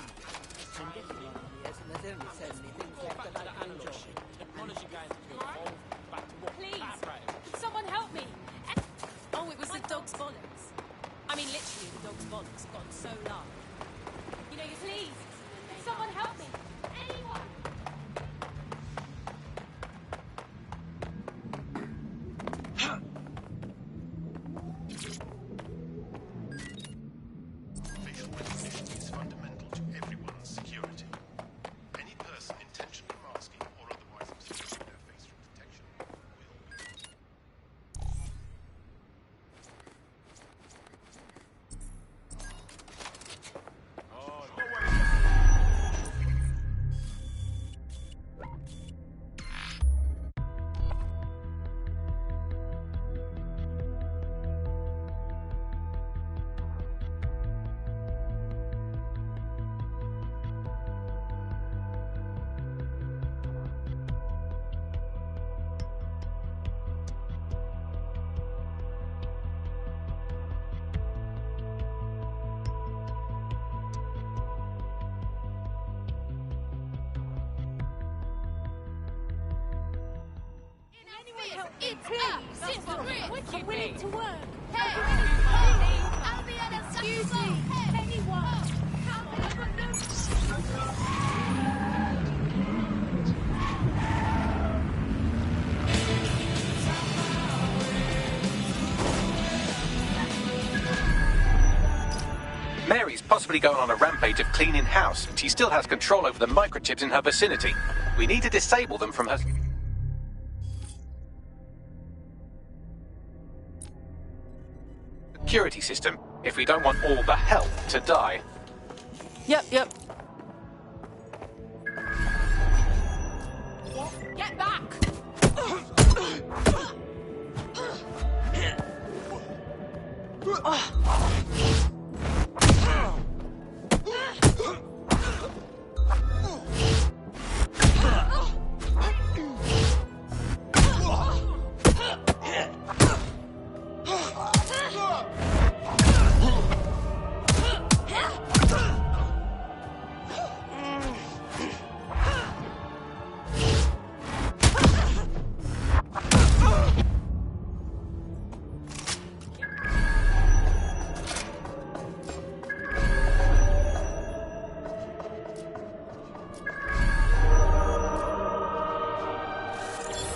I'm getting on years and there's only so many things left that I can enjoy. Please, can someone help me? Oh, it was the dog's bollocks. I mean, literally, the dog's bollocks got so large. You know, please, can someone help me? Anyone? Facial recognition is fundamental to everyone's security. Any person intentionally masking or otherwise obscuring their face from It's us, sister rich. I'm willing to work. Hey, I'll be at a excuse me. Anyone. Mary's possibly going on a rampage of cleaning house, and she still has control over the microchips in her vicinity. We need to disable them from her security system if we don't want all the help to die. Yep. Get back!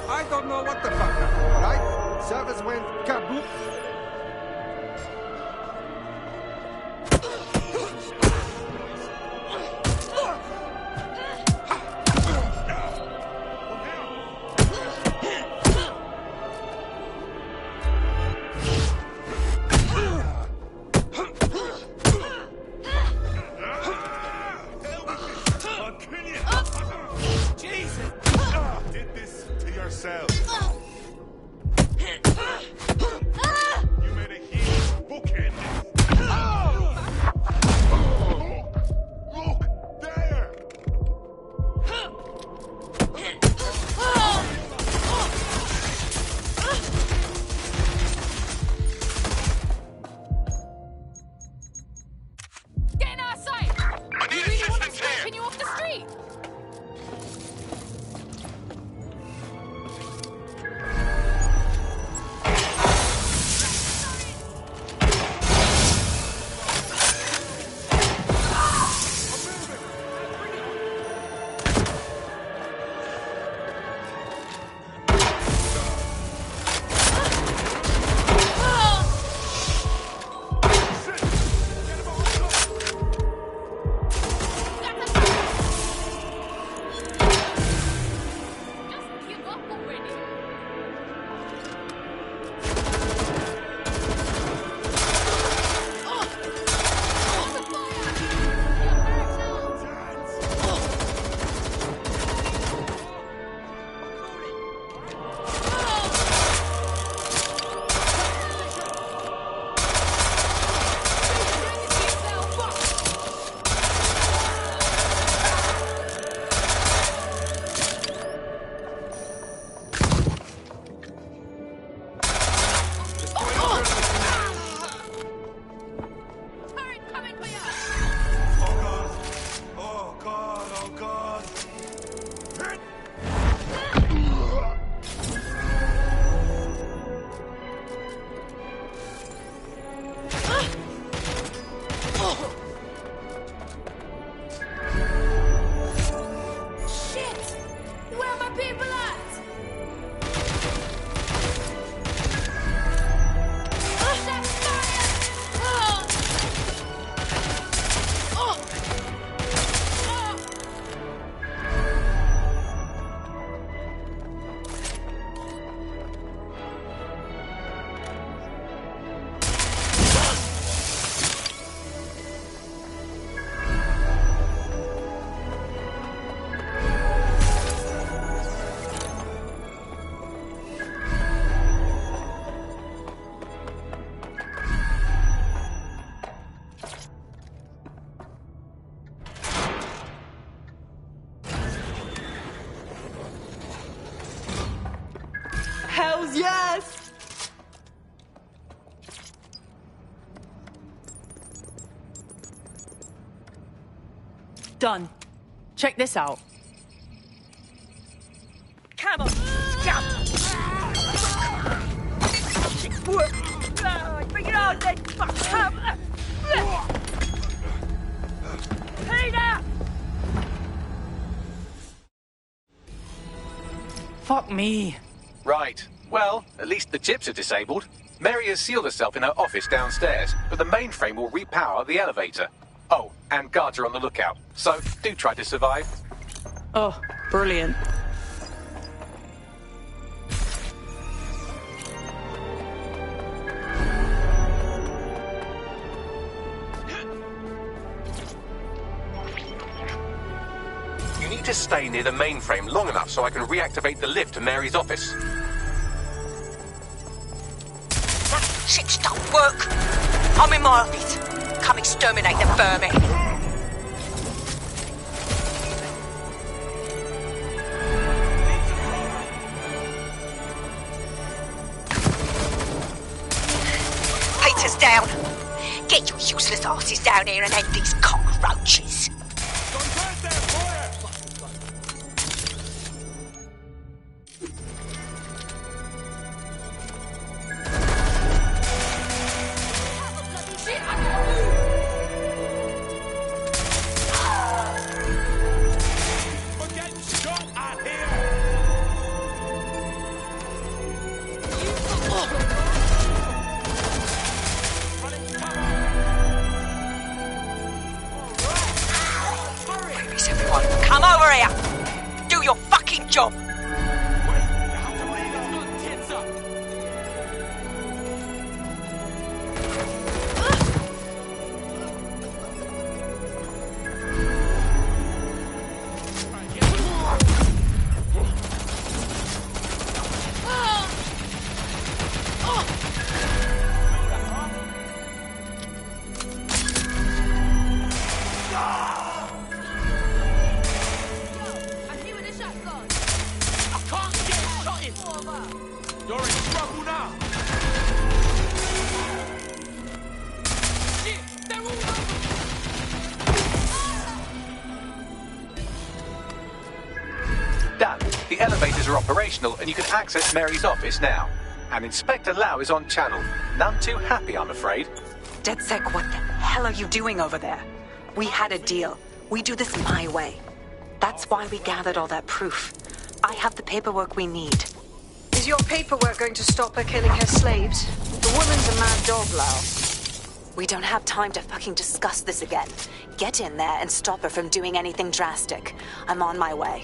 I don't know what the fuck happened, alright? Servers went kaboom. Jesus! Did this to yourself. You made a huge bookend. Look there! Get in our sight! I need You really want us assistance here! taking you off the street? Give up already. Oh God, oh God. Shit! Where are my people at? That's fire! Hells yes! Done. Check this out. Come on. Come. Fuck me. Right. Well, at least the chips are disabled. Mary has sealed herself in her office downstairs, but the mainframe will repower the elevator. Oh, and guards are on the lookout, so do try to survive. Oh, brilliant. You need to stay near the mainframe long enough so I can reactivate the lift to Mary's office. That shit don't work. I'm in my office. Come exterminate the vermin. Peter's down. Get your useless asses down here and end these cockroaches. Come over here. Do your fucking job. You're in trouble now. Shit, they're all Dan, the elevators are operational and you can access Mary's office now. And Inspector Lau is on channel. None too happy, I'm afraid. DedSec, what the hell are you doing over there? We had a deal. We do this my way. That's why we gathered all that proof. I have the paperwork we need. Is your paperwork going to stop her killing her slaves? The woman's a mad dog, Lau. We don't have time to fucking discuss this again. Get in there and stop her from doing anything drastic. I'm on my way.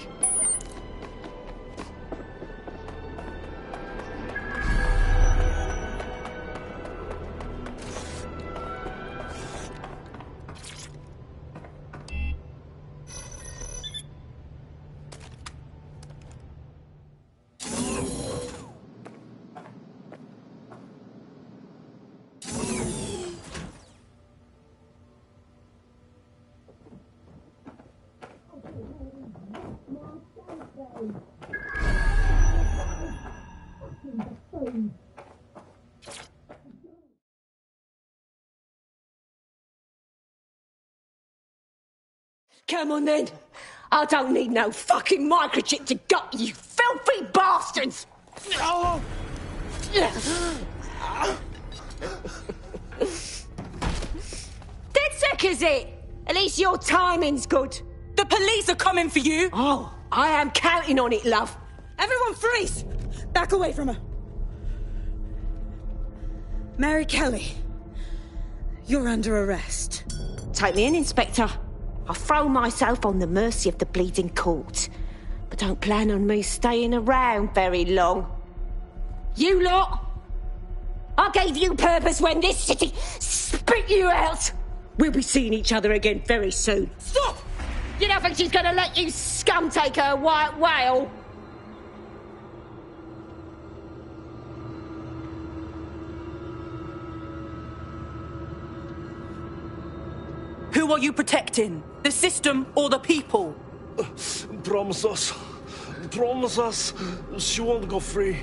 Come on then. I don't need no fucking microchip to gut you filthy bastards! Oh. DedSec is it? At least your timing's good. The police are coming for you. Oh, I am counting on it, love. Everyone freeze! Back away from her. Mary Kelly, you're under arrest. Take me in, Inspector. I'll throw myself on the mercy of the bleeding court. But don't plan on me staying around very long. You lot! I gave you purpose when this city spit you out! We'll be seeing each other again very soon. Stop! You don't think she's gonna let you scum take her white whale? Who are you protecting? The system or the people? Promise us. Promise us she won't go free.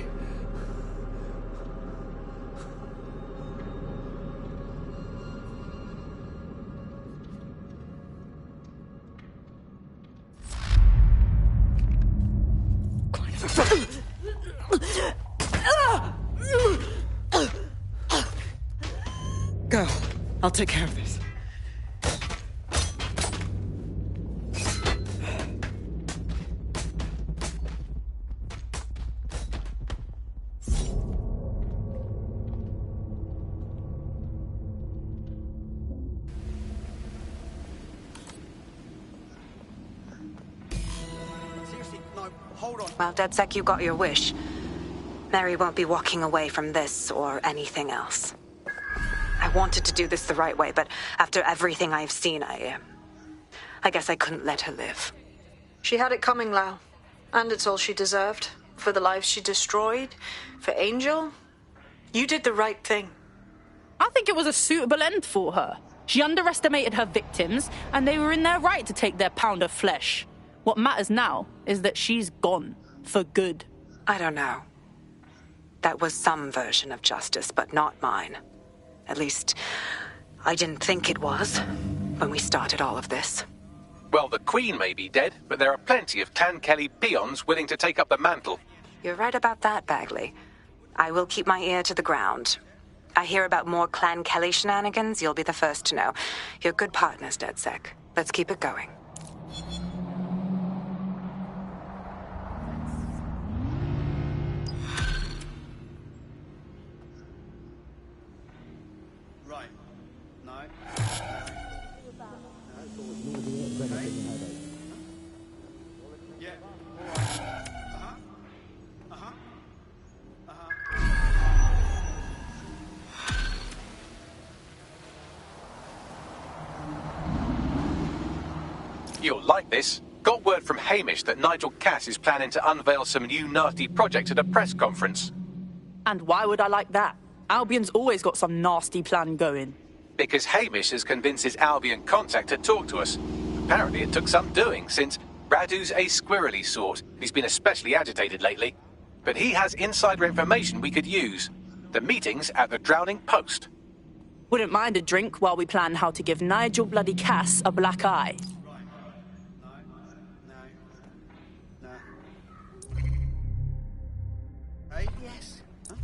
Go. I'll take care of this. Well, DedSec, you got your wish. Mary won't be walking away from this or anything else. I wanted to do this the right way, but after everything I've seen, I guess I couldn't let her live. She had it coming, Lau. And it's all she deserved. For the lives she destroyed, for Angel. You did the right thing. I think it was a suitable end for her. She underestimated her victims, and they were in their right to take their pound of flesh. What matters now is that she's gone. For good. I don't know. That was some version of justice, but not mine. At least, I didn't think it was when we started all of this. Well, the Queen may be dead, but there are plenty of Clan Kelly peons willing to take up the mantle. You're right about that, Bagley. I will keep my ear to the ground. I hear about more Clan Kelly shenanigans, you'll be the first to know. You're good partners, DedSec. Let's keep it going. Right. No. Yeah. All right. You'll like this. Got word from Hamish that Nigel Cass is planning to unveil some new nasty project at a press conference. And why would I like that? Albion's always got some nasty plan going. Because Hamish has convinced his Albion contact to talk to us. Apparently it took some doing, since Radu's a squirrely sort. He's been especially agitated lately. But he has insider information we could use. The meeting's at the Drowning Post. Wouldn't mind a drink while we plan how to give Nigel bloody Cass a black eye. Hey? Yes. Huh?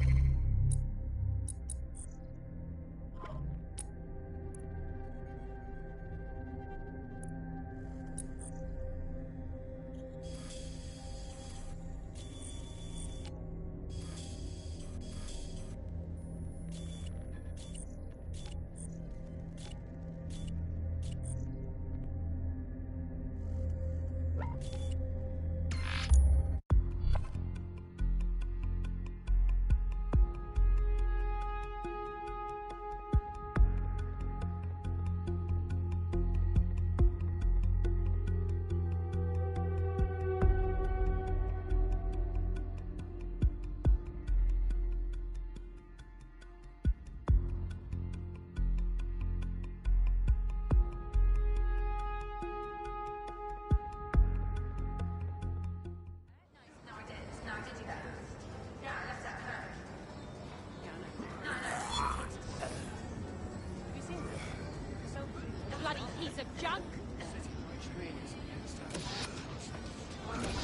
Bloody piece of junk!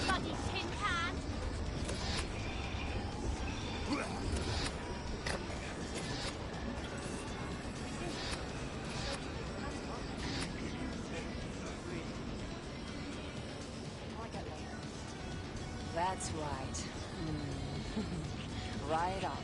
Bloody tin can! That's right. Right on.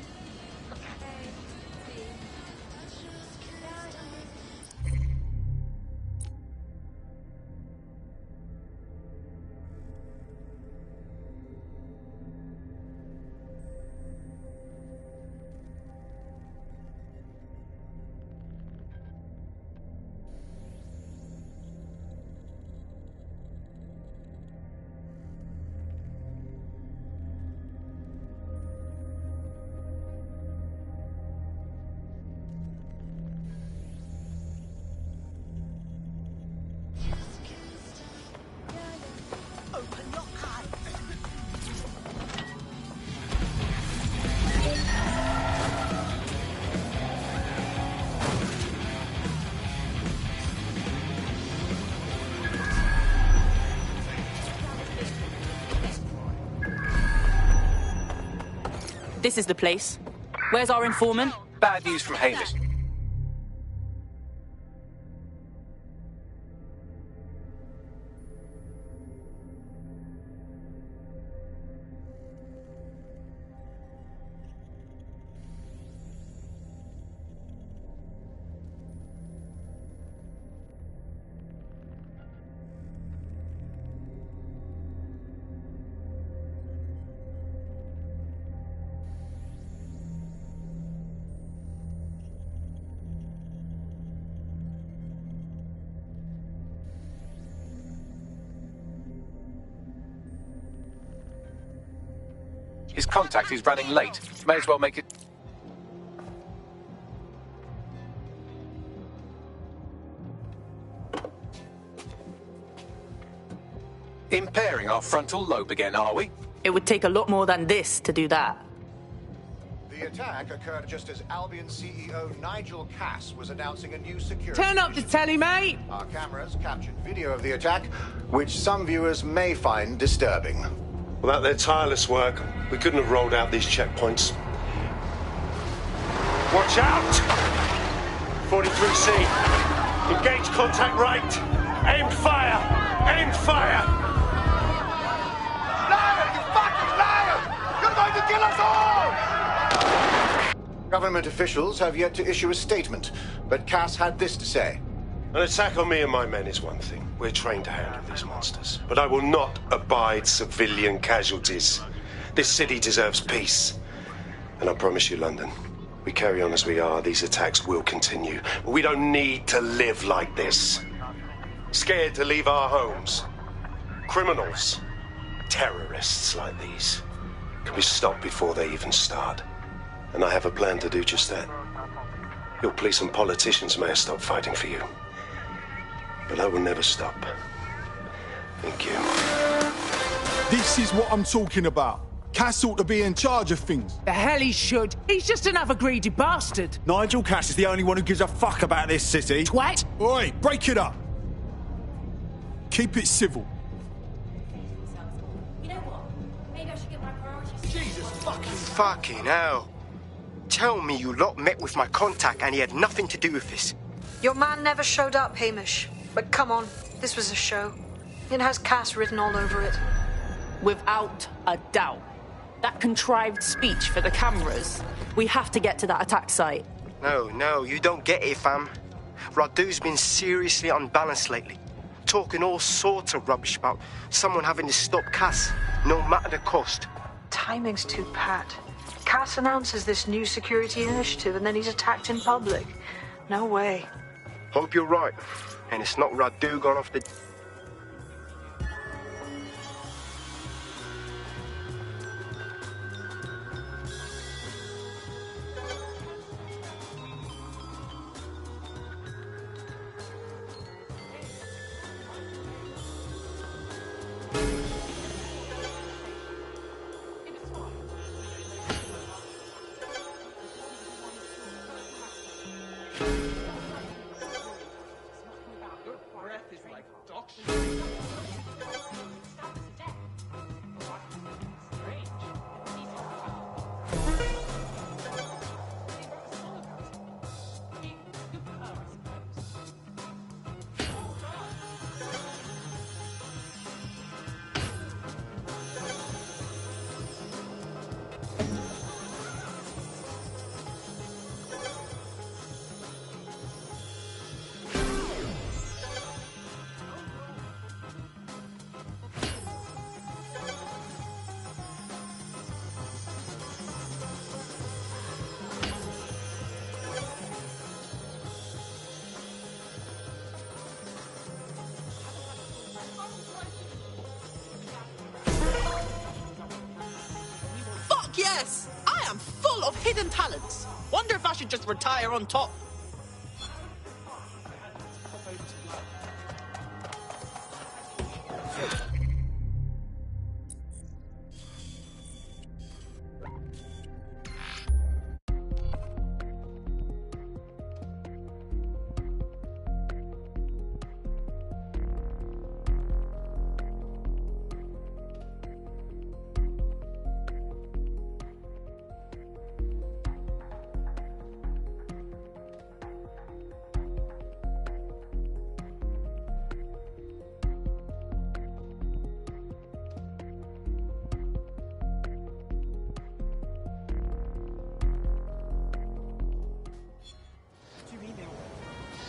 This is the place. Where's our informant? Bad news from Hamish. His contact is running late. May as well make it... Impairing our frontal lobe again, are we? It would take a lot more than this to do that. The attack occurred just as Albion CEO Nigel Cass was announcing a new security... Turn up the telly, mate! Our cameras captured video of the attack, which some viewers may find disturbing. Without their tireless work, we couldn't have rolled out these checkpoints. Watch out! 43C. Engage contact right. Aim fire! Aim fire! Liar! You fucking liar! You're going to kill us all! Government officials have yet to issue a statement, but Cass had this to say. An attack on me and my men is one thing. We're trained to handle these monsters. But I will not abide civilian casualties. This city deserves peace. And I promise you, London, we carry on as we are, these attacks will continue. But we don't need to live like this. Scared to leave our homes. Criminals, terrorists like these can be stopped before they even start. And I have a plan to do just that. Your police and politicians may have stopped fighting for you. But I will never stop. Thank you. This is what I'm talking about. Cass ought to be in charge of things. The hell he should. He's just another greedy bastard. Nigel Cass is the only one who gives a fuck about this city. Twat! Oi, break it up. Keep it civil. You know what? Maybe I should get my priorities. Jesus fucking hell. Tell me you lot met with my contact and he had nothing to do with this. Your man never showed up, Hamish. But come on, this was a show. It has Cass written all over it. Without a doubt. That contrived speech for the cameras. We have to get to that attack site. No, you don't get it, fam. Radu's been seriously unbalanced lately. Talking all sorts of rubbish about someone having to stop Cass, no matter the cost. Timing's too pat. Cass announces this new security initiative and then he's attacked in public. No way. Hope you're right. And it's not Radu gone off the... Yes, I am full of hidden talents. Wonder if I should just retire on top.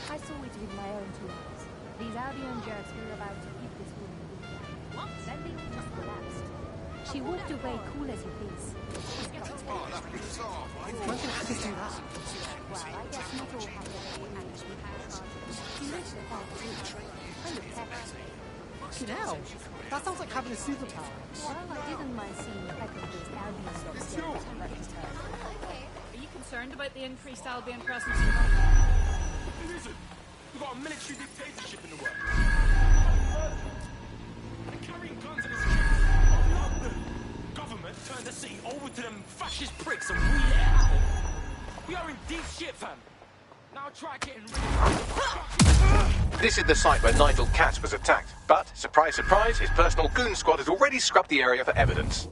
I saw it with my own two eyes. These Albion jerks were about to eat this woman. What? Then they all just collapsed. She walked away cool as you please. Oh, that's bizarre. Well, I guess not all have their actually had charges. She lives the fight too. Kind of pepper. Fucking hell. That sounds like having a superpower. Well, I didn't mind seeing the heck-of-those Albions upstairs at register. Are you concerned about the increased Albion presence in London? It isn't. We've got a military dictatorship in the world. They're carrying guns in the streets of London. Government turned the city over to them fascist pricks and we let it happen. We are in deep shit, fam. Now try getting rid of This is the site where Nigel Cass was attacked, but, surprise, surprise, his personal goon squad has already scrubbed the area for evidence.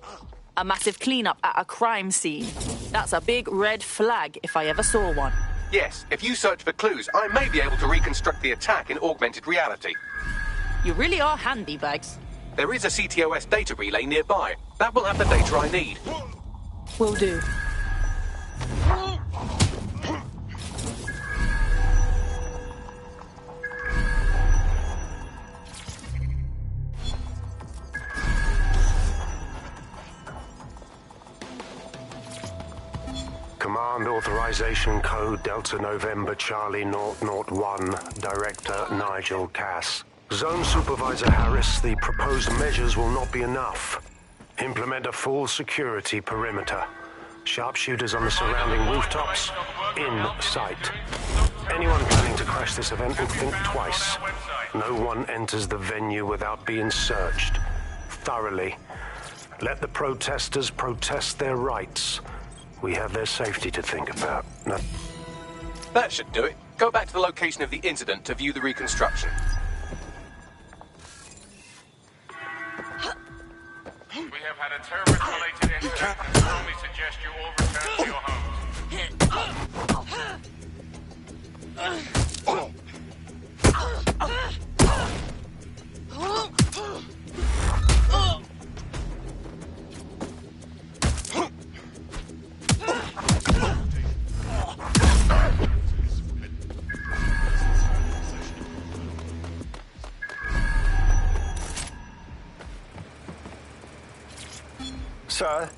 A massive cleanup at a crime scene. That's a big red flag if I ever saw one. Yes, if you search for clues, I may be able to reconstruct the attack in augmented reality. You really are handy, Bags. There is a CTOS data relay nearby. That will have the data I need. Will do. Command Authorization Code Delta November Charlie 001, Director Nigel Cass. Zone Supervisor Harris, the proposed measures will not be enough. Implement a full security perimeter. Sharpshooters on the surrounding rooftops, in sight. Anyone planning to crash this event will think twice. No one enters the venue without being searched. Thoroughly. Let the protesters protest their rights. We have their safety to think about. No. That should do it. Go back to the location of the incident to view the reconstruction. We have had a terrorist-related incident and strongly suggest you all return to your homes. Sir?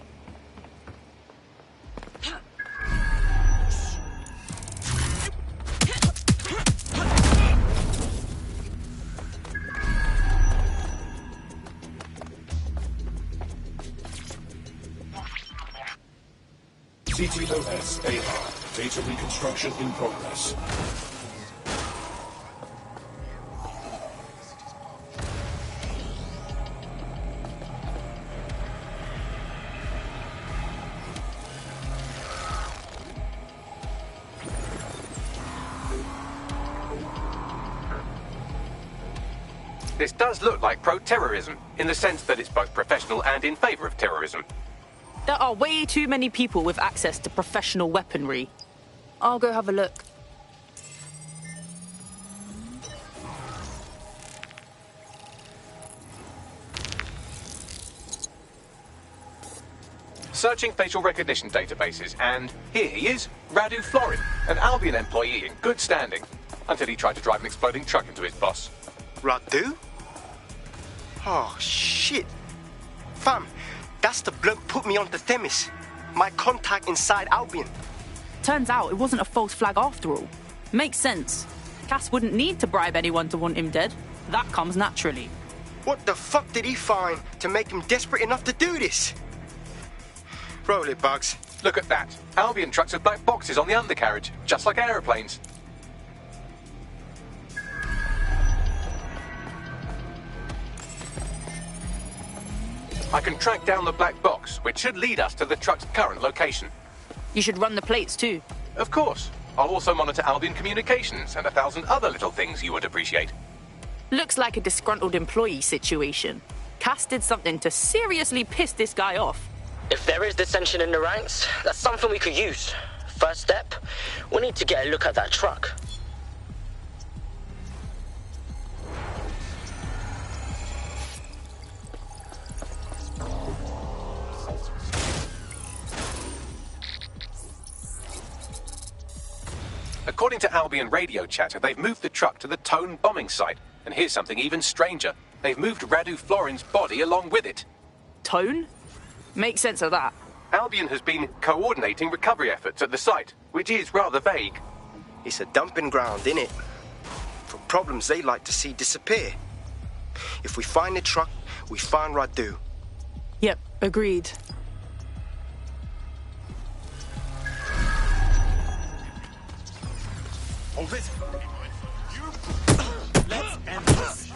CTOS AR. Data reconstruction in progress. This does look like pro-terrorism, in the sense that it's both professional and in favor of terrorism. There are way too many people with access to professional weaponry. I'll go have a look. Searching facial recognition databases, and here he is, Radu Florin, an Albion employee in good standing, until he tried to drive an exploding truck into his boss. Radu? Oh, shit. Fam, that's the bloke put me onto Themis. My contact inside Albion. Turns out it wasn't a false flag after all. Makes sense. Cass wouldn't need to bribe anyone to want him dead. That comes naturally. What the fuck did he find to make him desperate enough to do this? Roll it, Bugs. Look at that. Albion trucks with black boxes on the undercarriage, just like aeroplanes. I can track down the black box, which should lead us to the truck's current location. You should run the plates too. Of course. I'll also monitor Albion communications and 1,000 other little things you would appreciate. Looks like a disgruntled employee situation. Cass did something to seriously piss this guy off. If there is dissension in the ranks, that's something we could use. First step, we need to get a look at that truck. According to Albion radio chatter, they've moved the truck to the Tone bombing site. And here's something even stranger. They've moved Radu Florin's body along with it. Tone? Make sense of that. Albion has been coordinating recovery efforts at the site, which is rather vague. It's a dumping ground, innit? For problems they like to see disappear. If we find the truck, we find Radu. Yep, agreed. Hold it. Let's end this.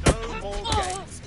No more games.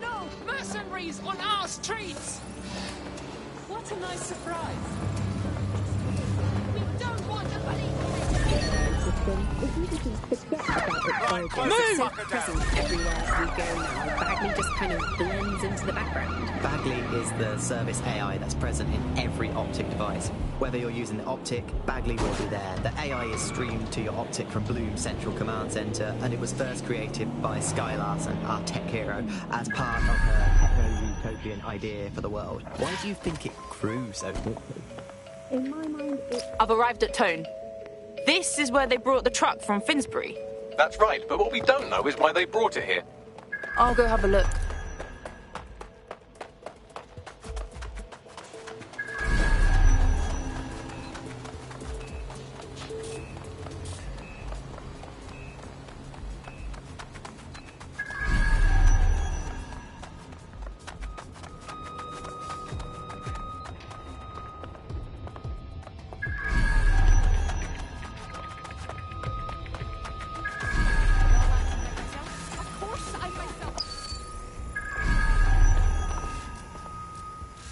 No mercenaries on our streets! What a nice surprise. We don't want a If we could just forget about its origins, it's present everywhere we go now. Bagley just kind of blends into the background. Bagley is the service AI that's present in every Optic device. Whether you're using the Optic, Bagley will be there. The AI is streamed to your Optic from Bloom Central Command Center, and it was first created by Sky Larson, our tech hero, as part of her techno-utopian idea for the world. Why do you think it grew so quickly? In my mind, I've arrived at Tone. This is where they brought the truck from Finsbury. That's right, but what we don't know is why they brought it here. I'll go have a look.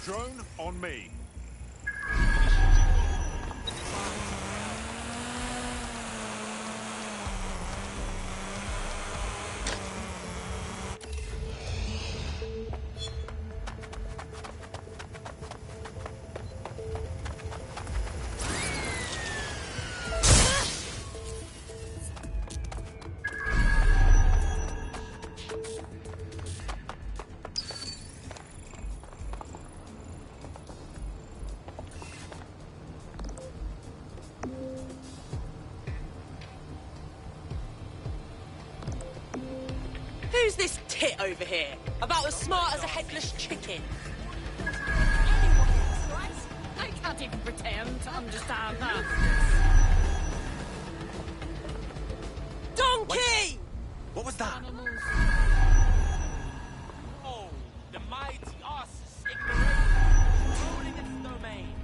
Drone on me. Who's this tit over here? About as smart as a headless chicken. I can't even pretend to understand that. Donkey! Wait. What was that? Oh, the mighty us ignorant, controlling its domain.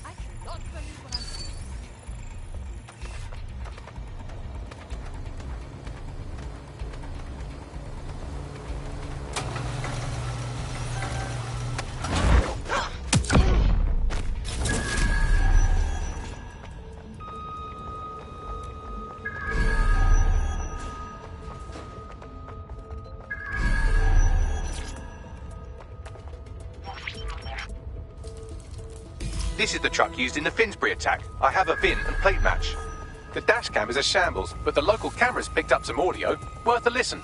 I cannot believe what I'm seeing. This is the truck used in the Finsbury attack. I have a VIN and plate match. The dash cam is a shambles, but the local cameras picked up some audio. Worth a listen.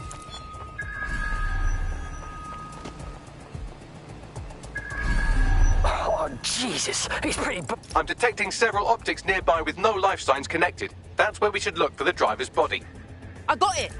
Oh, Jesus. He's pretty... I'm detecting several optics nearby with no life signs connected. That's where we should look for the driver's body. I got it.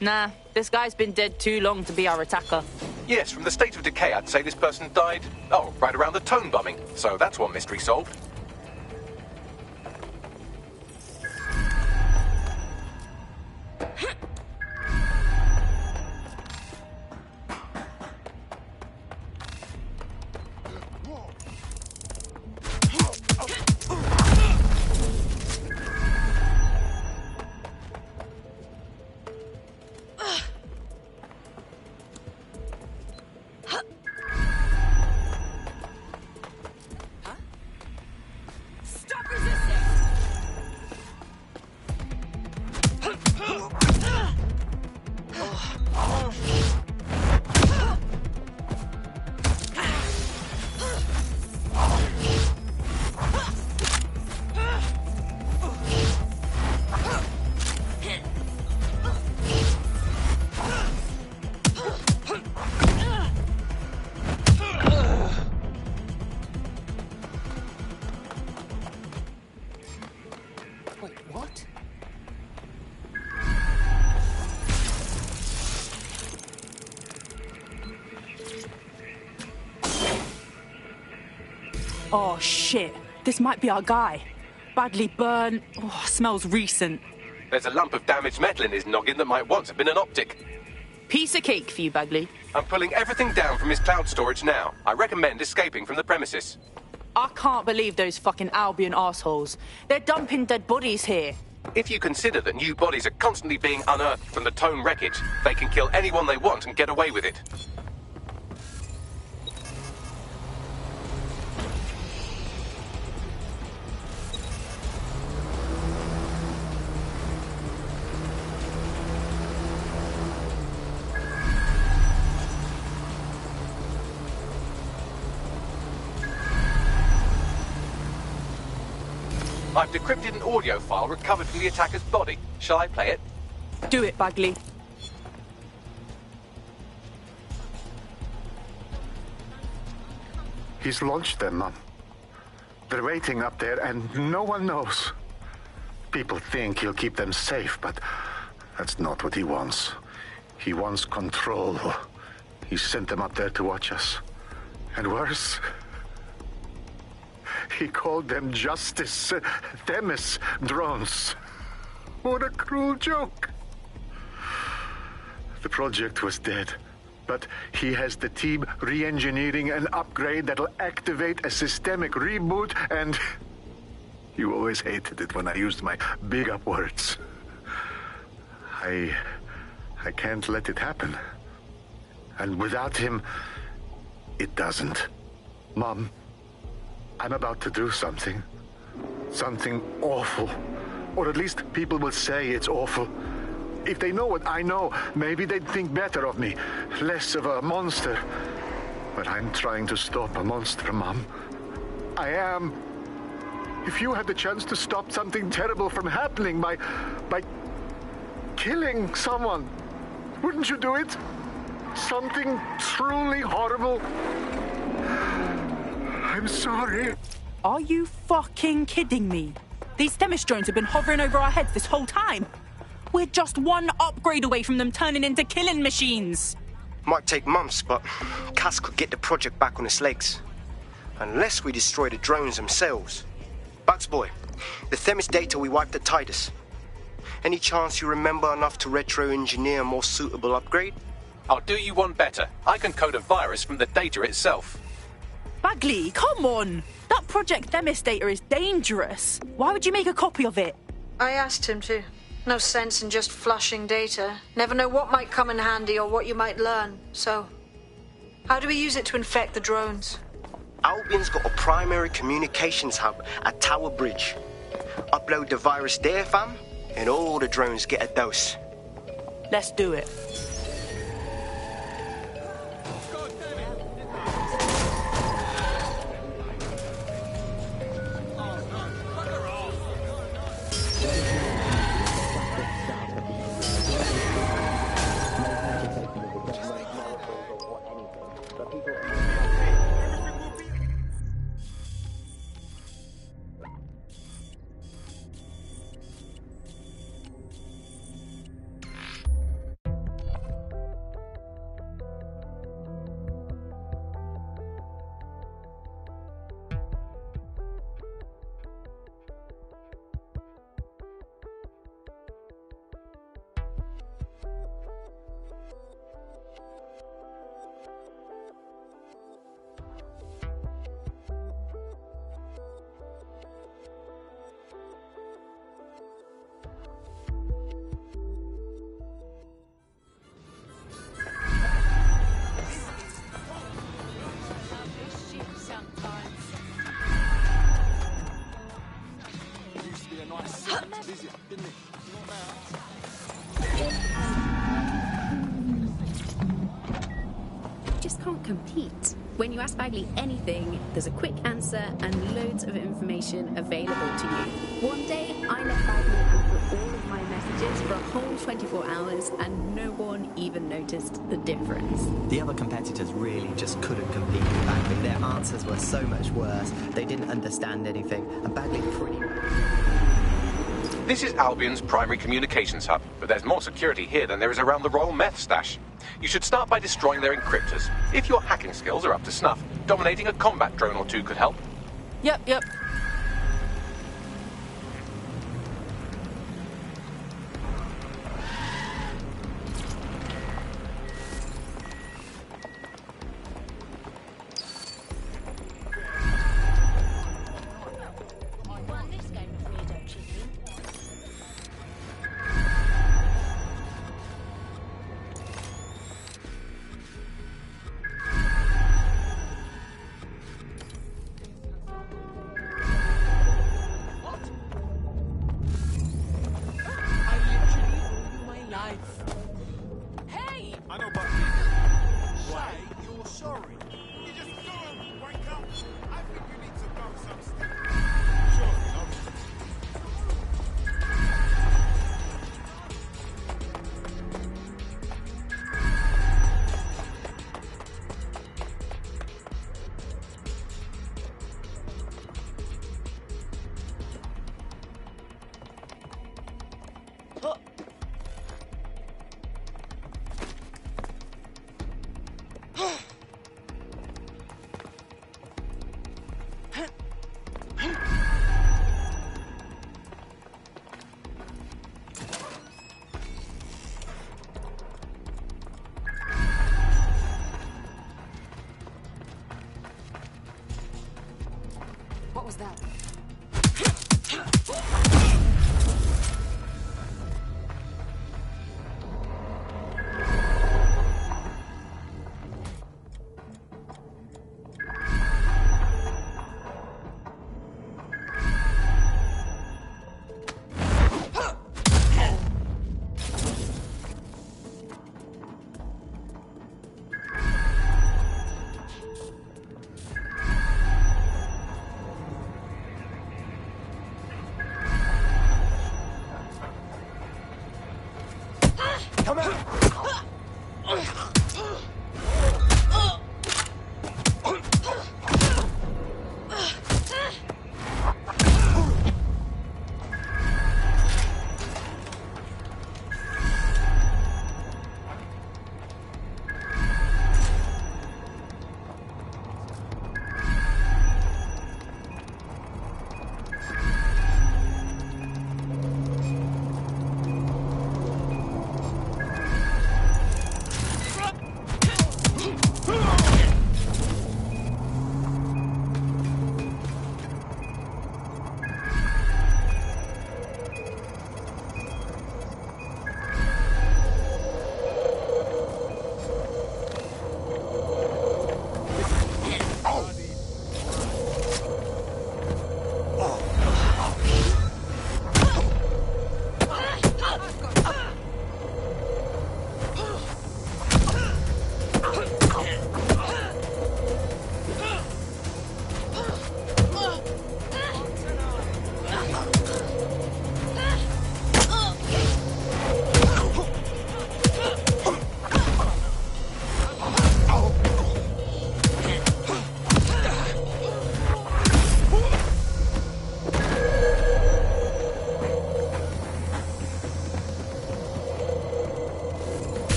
Nah, this guy's been dead too long to be our attacker. Yes, from the state of decay, I'd say this person died, right around the tone bombing. So that's one mystery solved. Oh, shit. This might be our guy. Badly burned. Oh, smells recent. There's a lump of damaged metal in his noggin that might once have been an optic. Piece of cake for you, Bagley. I'm pulling everything down from his cloud storage now. I recommend escaping from the premises. I can't believe those fucking Albion assholes. They're dumping dead bodies here. If you consider that new bodies are constantly being unearthed from the Tone wreckage, they can kill anyone they want and get away with it. I've decrypted an audio file recovered from the attacker's body. Shall I play it? Do it, Bagley. He's launched them, Mum. They're waiting up there and no one knows. People think he'll keep them safe, but that's not what he wants. He wants control. He sent them up there to watch us. And worse, he called them Justice Themis drones. What a cruel joke. The project was dead, but he has the team re-engineering an upgrade that'll activate a systemic reboot, and you always hated it when I used my big up words. I can't let it happen. And without him, it doesn't. Mom, I'm about to do something. Something awful. Or at least people will say it's awful. If they know what I know, maybe they'd think better of me. Less of a monster. But I'm trying to stop a monster, Mom. I am. If you had the chance to stop something terrible from happening by killing someone, wouldn't you do it? Something truly horrible. I I'm sorry. Are you fucking kidding me? These Themis drones have been hovering over our heads this whole time. We're just one upgrade away from them turning into killing machines. Might take months, but Cass could get the project back on its legs. Unless we destroy the drones themselves. Bugs boy, the Themis data we wiped at Titus. Any chance you remember enough to retro-engineer a more suitable upgrade? I'll do you one better. I can code a virus from the data itself. Bagley, come on! That Project Themis data is dangerous. Why would you make a copy of it? I asked him to. No sense in just flushing data. Never know what might come in handy or what you might learn. So, how do we use it to infect the drones? Albion's got a primary communications hub at Tower Bridge. Upload the virus there, fam, and all the drones get a dose. Let's do it. Just can't compete. When you ask Bagley anything, there's a quick answer and loads of information available to you. One day, I let Bagley answer all of my messages for a whole 24 hours, and no one even noticed the difference. The other competitors really just couldn't compete with Bagley. Their answers were so much worse. They didn't understand anything, and Bagley pretty much... This is Albion's primary communications hub, but there's more security here than there is around the Royal Meth stash. You should start by destroying their encryptors. If your hacking skills are up to snuff, dominating a combat drone or two could help. Yep. What was that?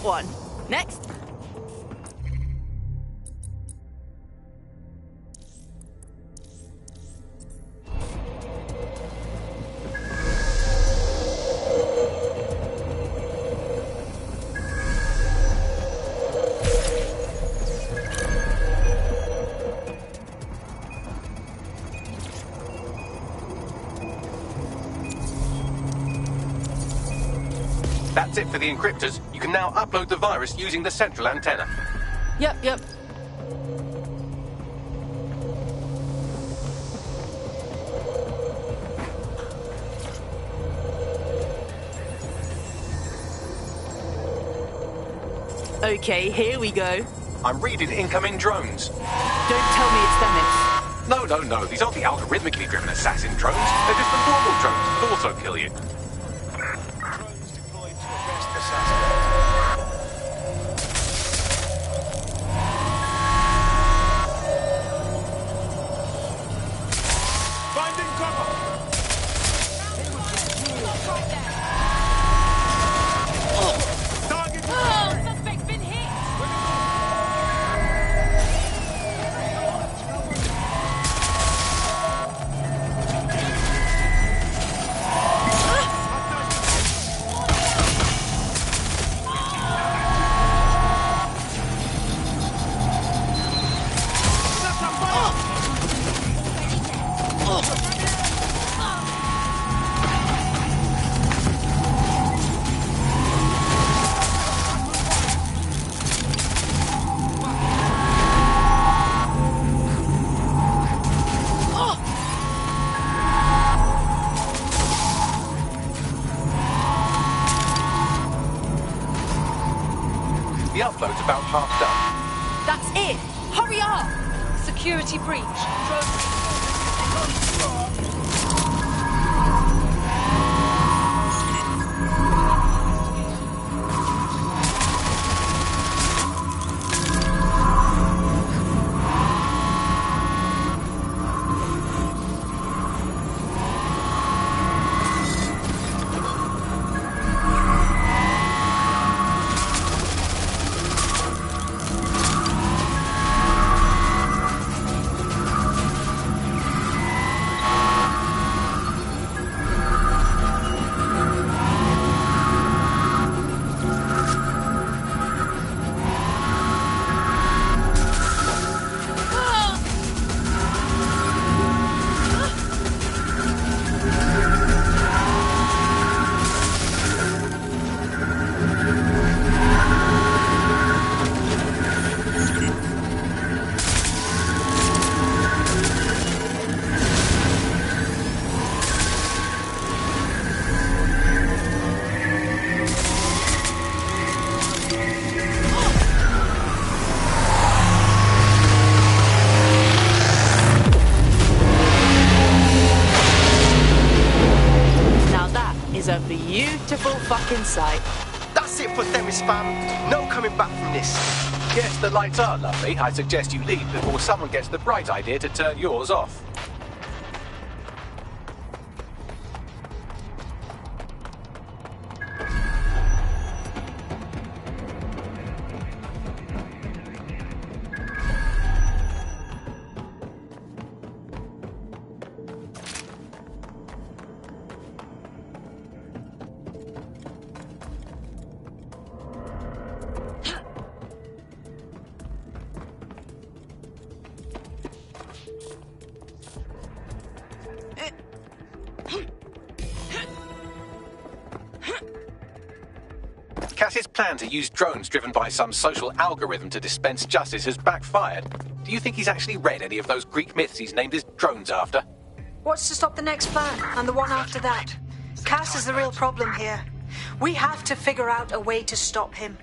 Got one. Next. That's it for the encryptors. You can now upload the virus using the central antenna. Yep. Okay, here we go. I'm reading incoming drones. Don't tell me it's Themis. No. These aren't the algorithmically driven assassin drones. They're just the normal drones that also kill you. The upload's about half done. That's it. Hurry up. Security breach. A beautiful fucking sight. That's it for Themis, fam. No coming back from this. Yes, the lights are lovely. I suggest you leave before someone gets the bright idea to turn yours off. Cass's plan to use drones driven by some social algorithm to dispense justice has backfired. Do you think he's actually read any of those Greek myths he's named his drones after? What's to stop the next plan and the one after that? Cass is the real problem here. We have to figure out a way to stop him.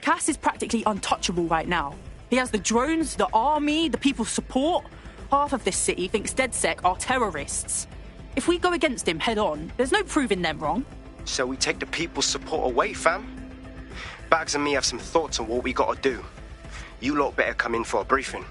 Cass is practically untouchable right now. He has the drones, the army, the people's support. Half of this city thinks DedSec are terrorists. If we go against him head on, there's no proving them wrong. So we take the people's support away, fam? Bags and me have some thoughts on what we gotta do. You lot better come in for a briefing.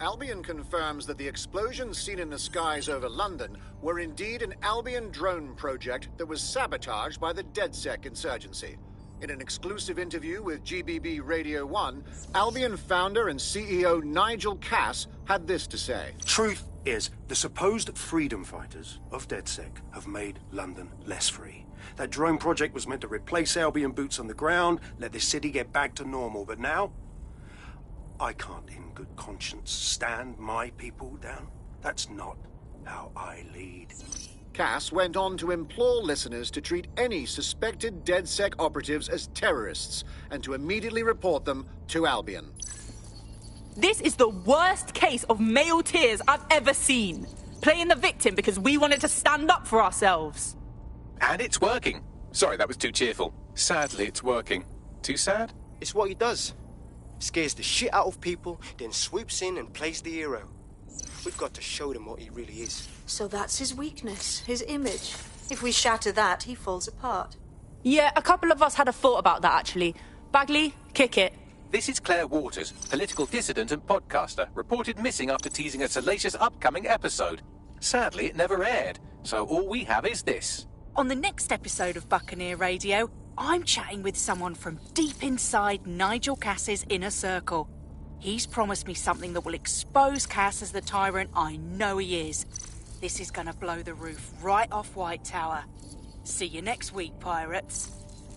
Albion confirms that the explosions seen in the skies over London were indeed an Albion drone project that was sabotaged by the DedSec insurgency. In an exclusive interview with GBB Radio 1, Albion founder and CEO Nigel Cass had this to say. Truth is, the supposed freedom fighters of DedSec have made London less free. That drone project was meant to replace Albion boots on the ground, let the city get back to normal, but now I can't in good conscience stand my people down. That's not how I lead. Cass went on to implore listeners to treat any suspected DedSec operatives as terrorists and to immediately report them to Albion. This is the worst case of male tears I've ever seen. Playing the victim because we wanted to stand up for ourselves. And it's working. Sorry, that was too cheerful. Sadly, it's working. Too sad? It's what he does. Scares the shit out of people, then swoops in and plays the hero. We've got to show them what he really is. So that's his weakness, his image. If we shatter that, he falls apart. Yeah, a couple of us had a thought about that, actually. Bagley, kick it. This is Claire Waters, political dissident and podcaster, reported missing after teasing a salacious upcoming episode. Sadly, it never aired, so all we have is this. On the next episode of Buccaneer Radio, I'm chatting with someone from deep inside Nigel Cass's inner circle. He's promised me something that will expose Cass as the tyrant I know he is. This is gonna blow the roof right off White Tower. See you next week, pirates.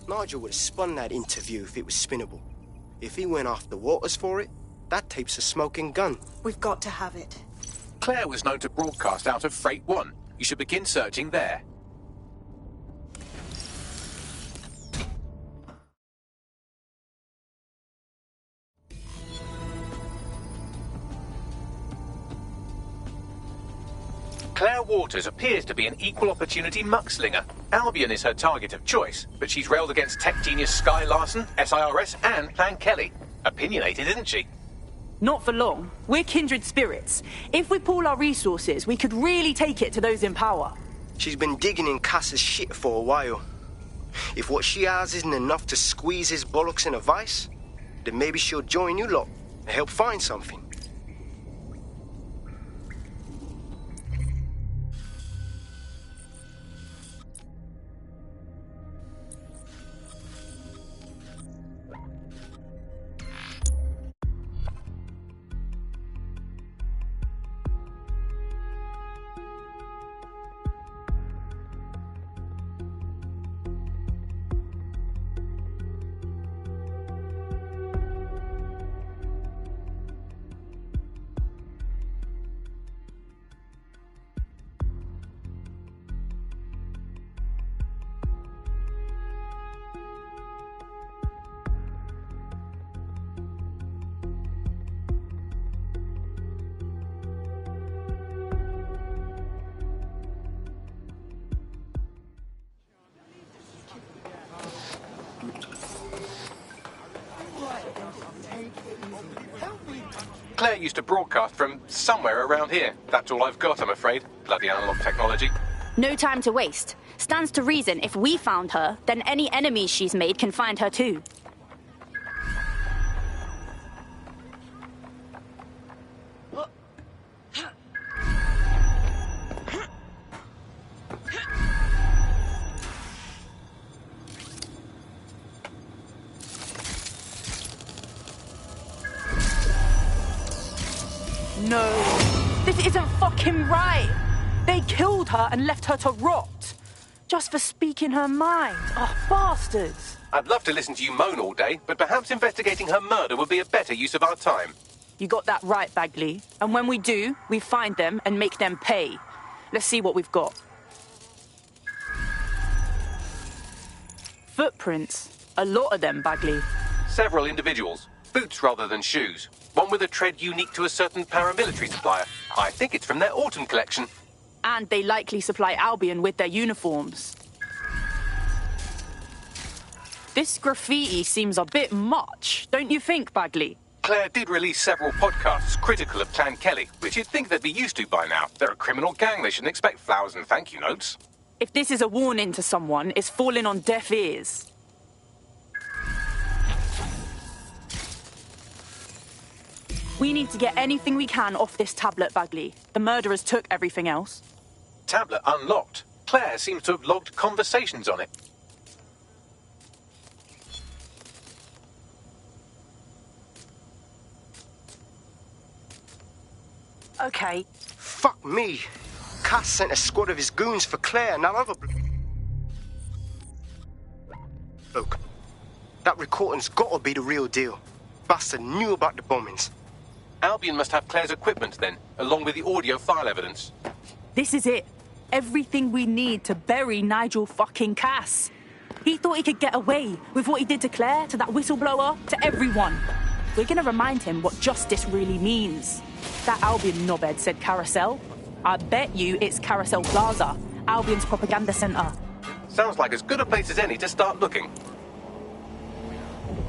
Nigel would have spun that interview if it was spinnable. If he went after Waters for it, that tape's a smoking gun. We've got to have it. Claire was known to broadcast out of Freight 1. You should begin searching there. Claire Waters appears to be an equal opportunity muckslinger. Albion is her target of choice, but she's railed against tech genius Sky Larson, SIRS, and Plan Kelly. Opinionated, isn't she? Not for long. We're kindred spirits. If we pool our resources, we could really take it to those in power. She's been digging in Cass's shit for a while. If what she has isn't enough to squeeze his bollocks in a vice, then maybe she'll join you lot and help find something. Claire used to broadcast from somewhere around here. That's all I've got, I'm afraid. Bloody analog technology. No time to waste. Stands to reason if we found her, then any enemies she's made can find her too. No, this isn't fucking right. They killed her and left her to rot. Just for speaking her mind. Oh, bastards. I'd love to listen to you moan all day, but perhaps investigating her murder would be a better use of our time. You got that right, Bagley. And when we do, we find them and make them pay. Let's see what we've got. Footprints. A lot of them, Bagley. Several individuals. Boots rather than shoes. One with a tread unique to a certain paramilitary supplier. I think it's from their autumn collection. And they likely supply Albion with their uniforms. This graffiti seems a bit much, don't you think, Bagley? Claire did release several podcasts critical of Plan Kelly, which you'd think they'd be used to by now. They're a criminal gang, they shouldn't expect flowers and thank you notes. If this is a warning to someone, it's falling on deaf ears. We need to get anything we can off this tablet, Bagley. The murderers took everything else. Tablet unlocked. Claire seems to have logged conversations on it. Okay. Fuck me. Cass sent a squad of his goons for Claire and that other bloke. That recording's gotta be the real deal. Bastard knew about the bombings. Albion must have Claire's equipment then, along with the audio file evidence. This is it. Everything we need to bury Nigel fucking Cass. He thought he could get away with what he did to Claire, to that whistleblower, to everyone. We're gonna remind him what justice really means. That Albion knobhead said Carousel. I bet you it's Carousel Plaza, Albion's propaganda centre. Sounds like as good a place as any to start looking.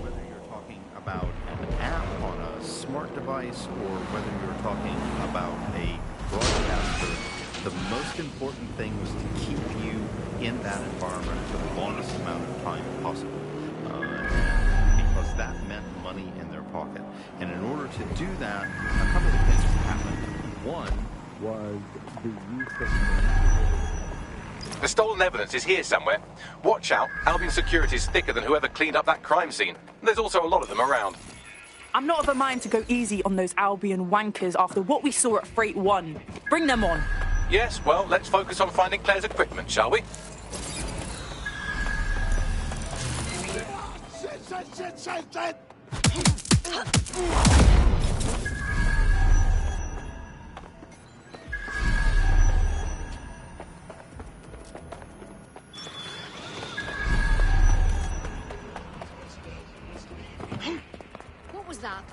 Whether you're talking about an app on a smart device or whether you're talking about a broadcaster, the most important thing was to keep you in that environment for the longest amount of time possible. Because that meant money in their pocket. And in order to do that, a couple of things happened. One was the use of... The stolen evidence is here somewhere. Watch out, Albion security is thicker than whoever cleaned up that crime scene. There's also a lot of them around. I'm not of a mind to go easy on those Albion wankers after what we saw at Freight 1. Bring them on. Yes, well, let's focus on finding Claire's equipment, shall we? Shit. What was that?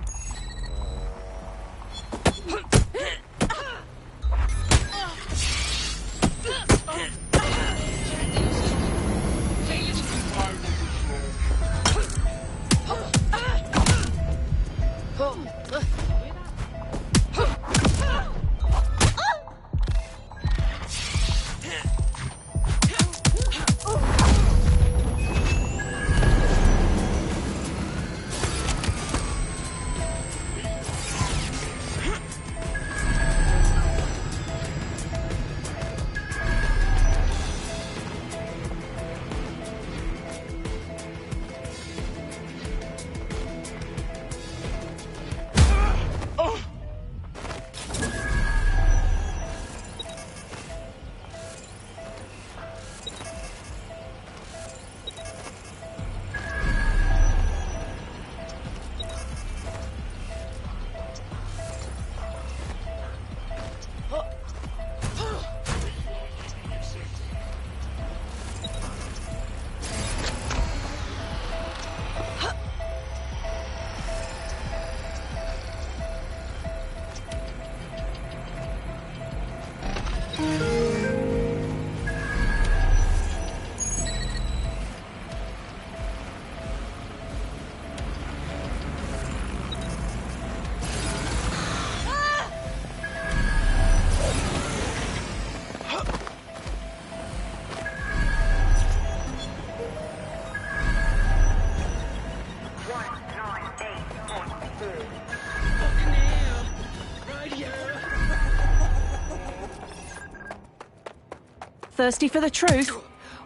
Thirsty for the truth?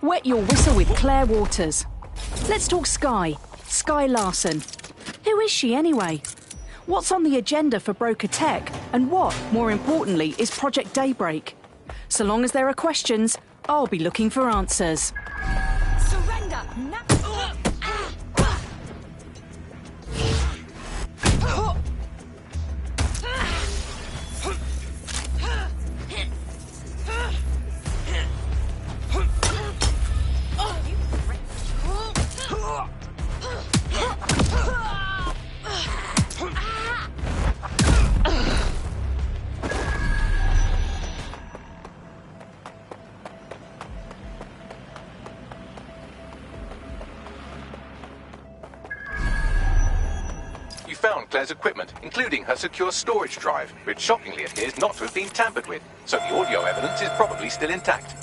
Wet your whistle with Claire Waters. Let's talk Skye. Skye Larson. Who is she anyway? What's on the agenda for Broker Tech? And what, more importantly, is Project Daybreak? So long as there are questions, I'll be looking for answers. Surrender! Claire's equipment, including her secure storage drive, which shockingly appears not to have been tampered with, so the audio evidence is probably still intact.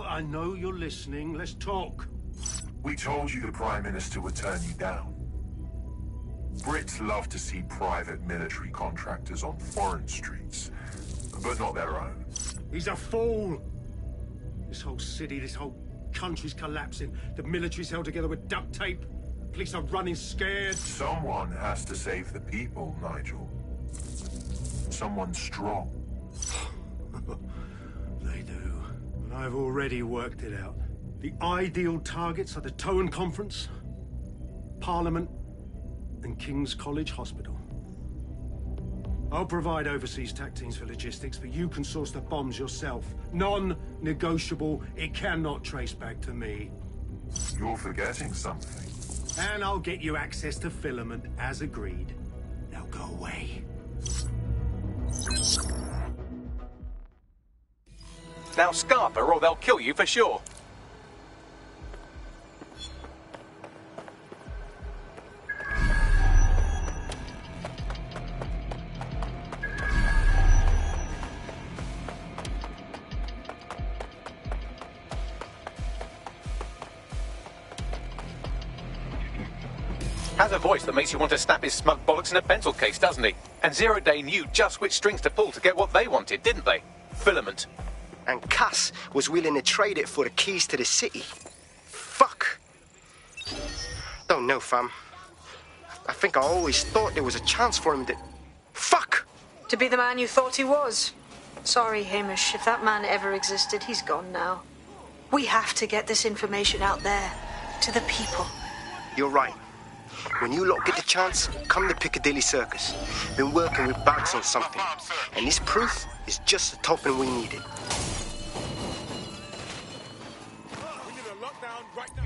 I know you're listening. Let's talk. We told you the Prime Minister would turn you down. Brits love to see private military contractors on foreign streets, but not their own. He's a fool! This whole city, this whole country's collapsing. The military's held together with duct tape. Police are running scared. Someone has to save the people, Nigel. Someone strong. They do. But I've already worked it out. The ideal targets are the Towan Conference, Parliament, and King's College Hospital. I'll provide overseas tac teams for logistics, but you can source the bombs yourself. Non-negotiable. It cannot trace back to me. You're forgetting something. And I'll get you access to filament, as agreed. Now go away. Now scarper or they'll kill you for sure. Has a voice that makes you want to snap his smug bollocks in a pencil case, doesn't he? And Zero Day knew just which strings to pull to get what they wanted, didn't they? Filament. And Cass was willing to trade it for the keys to the city. Fuck. Don't know, fam. I think I always thought there was a chance for him to... Fuck! To be the man you thought he was. Sorry, Hamish. If that man ever existed, he's gone now. We have to get this information out there. To the people. You're right. When you lot get the chance, come to Piccadilly Circus. Been working with Bags on something. And this proof is just the token we needed. We need a lockdown right now.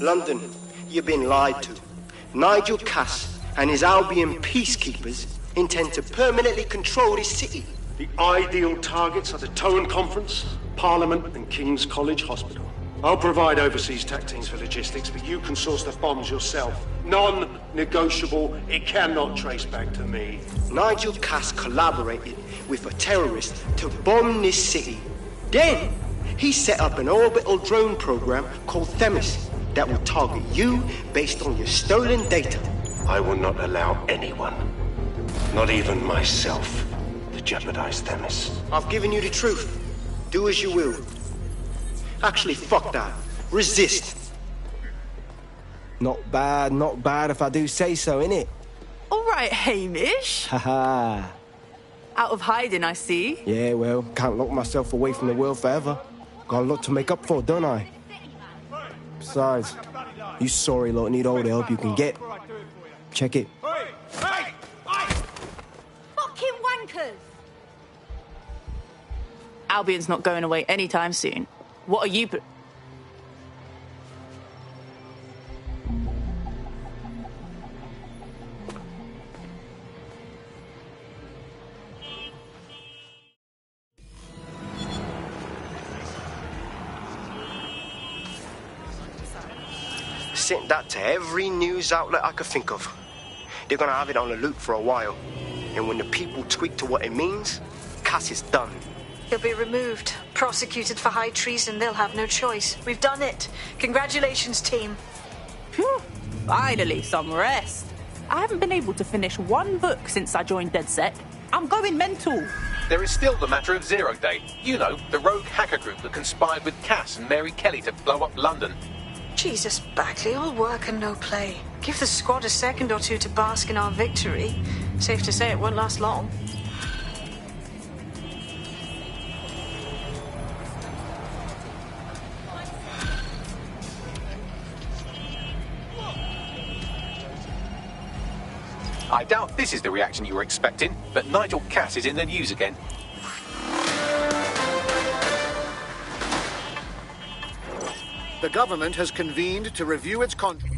London, you've been lied to. Nigel Cass and his Albion peacekeepers intend to permanently control this city. The ideal targets are the Towan Conference, Parliament, and King's College Hospital. I'll provide overseas tac teams for logistics, but you can source the bombs yourself. Non-negotiable. It cannot trace back to me. Nigel Cass collaborated with a terrorist to bomb this city. Then, he set up an orbital drone program called Themis that will target you based on your stolen data. I will not allow anyone, not even myself, to jeopardize Themis. I've given you the truth. Do as you will. Actually, fuck that. Resist. Not bad if I do say so, innit? All right, Hamish. Haha. Out of hiding, I see. Yeah, well, can't lock myself away from the world forever. Got a lot to make up for, don't I? Besides, you sorry lot need all the help you can get. Check it. Fucking wankers! Albion's not going away anytime soon. What are you... Sent that to every news outlet I could think of. They're gonna have it on the loop for a while. And when the people tweak to what it means, Cass is done. He'll be removed, Prosecuted for high treason, they'll have no choice. We've done it. Congratulations, team. Phew. Finally, some rest. I haven't been able to finish one book since I joined DedSec. I'm going mental. There is still the matter of Zero Day. You know, the rogue hacker group that conspired with Cass and Mary Kelly to blow up London. Jesus, Bagley, all work and no play. Give the squad a second or two to bask in our victory. Safe to say it won't last long. I doubt this is the reaction you were expecting, but Nigel Cass is in the news again. The government has convened to review its contract.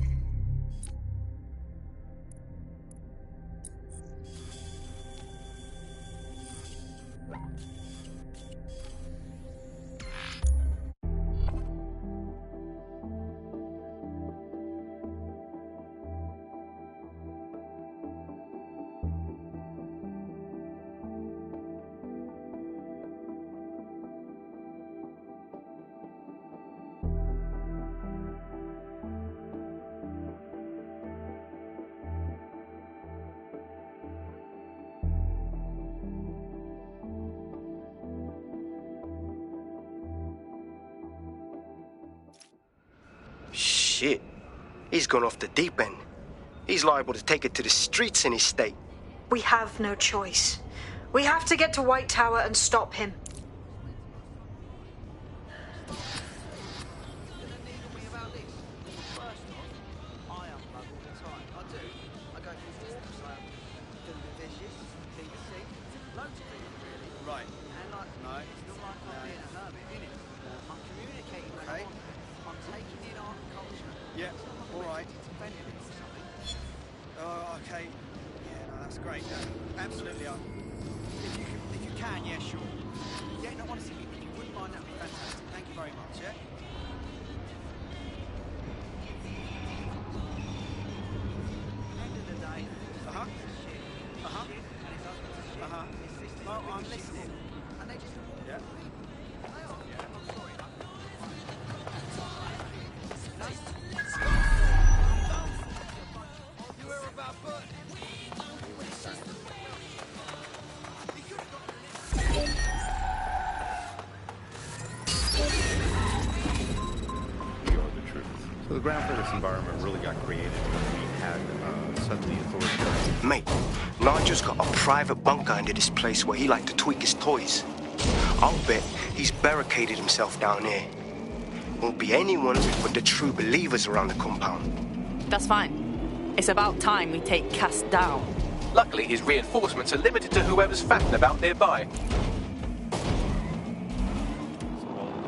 Shit. He's gone off the deep end. He's liable to take it to the streets in his state. We have no choice. We have to get to White Tower and stop him. So the ground for this environment really got created when we had suddenly authority. Mate, Nigel's got a private bunker under this place where he liked to tweak his toys. I'll bet he's barricaded himself down here. Won't be anyone but the true believers around the compound. That's fine. It's about time we take Cass down. Luckily, his reinforcements are limited to whoever's fatting about nearby.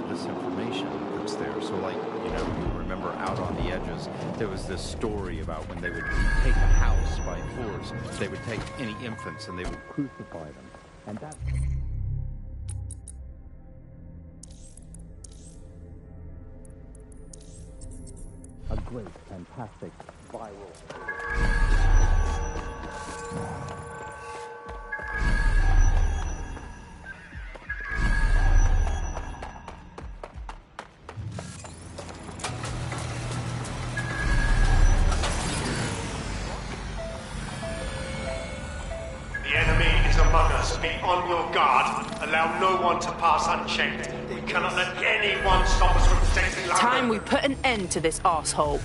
This information that's there. So, like, you know, you remember out on the edges, there was this story about when they would take a house by force, they would take any infants and they would crucify them. And that's... a great, fantastic, viral... The enemy is among us. Be on your guard. Allow no one to pass unchecked. We cannot let anyone stop us from taking London. Time we put an end to this arsehole.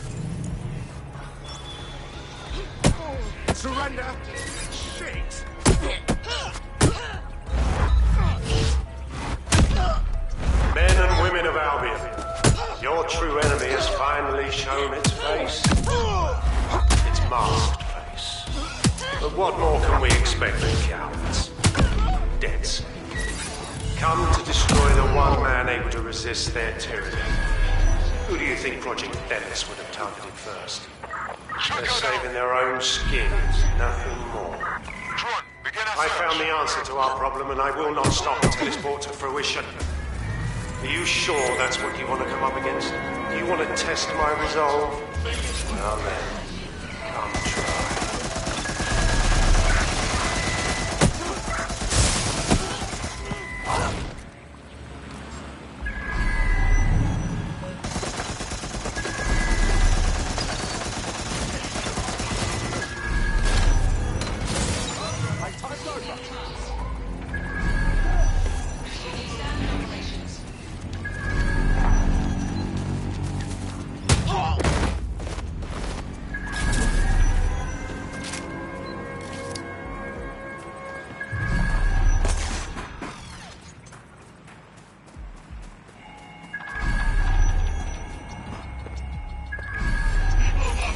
Surrender! Shit! Men and women of Albion, your true enemy has finally shown its face. Its masked face. But what more can we expect from cowards? Deaths. Come to destroy the one man able to resist their tyranny. Who do you think Project Themis would have targeted first? They're saving their own skins, nothing more. I found the answer to our problem, and I will not stop until it's brought to fruition. Are you sure that's what you want to come up against? Do you want to test my resolve? Well then, come try.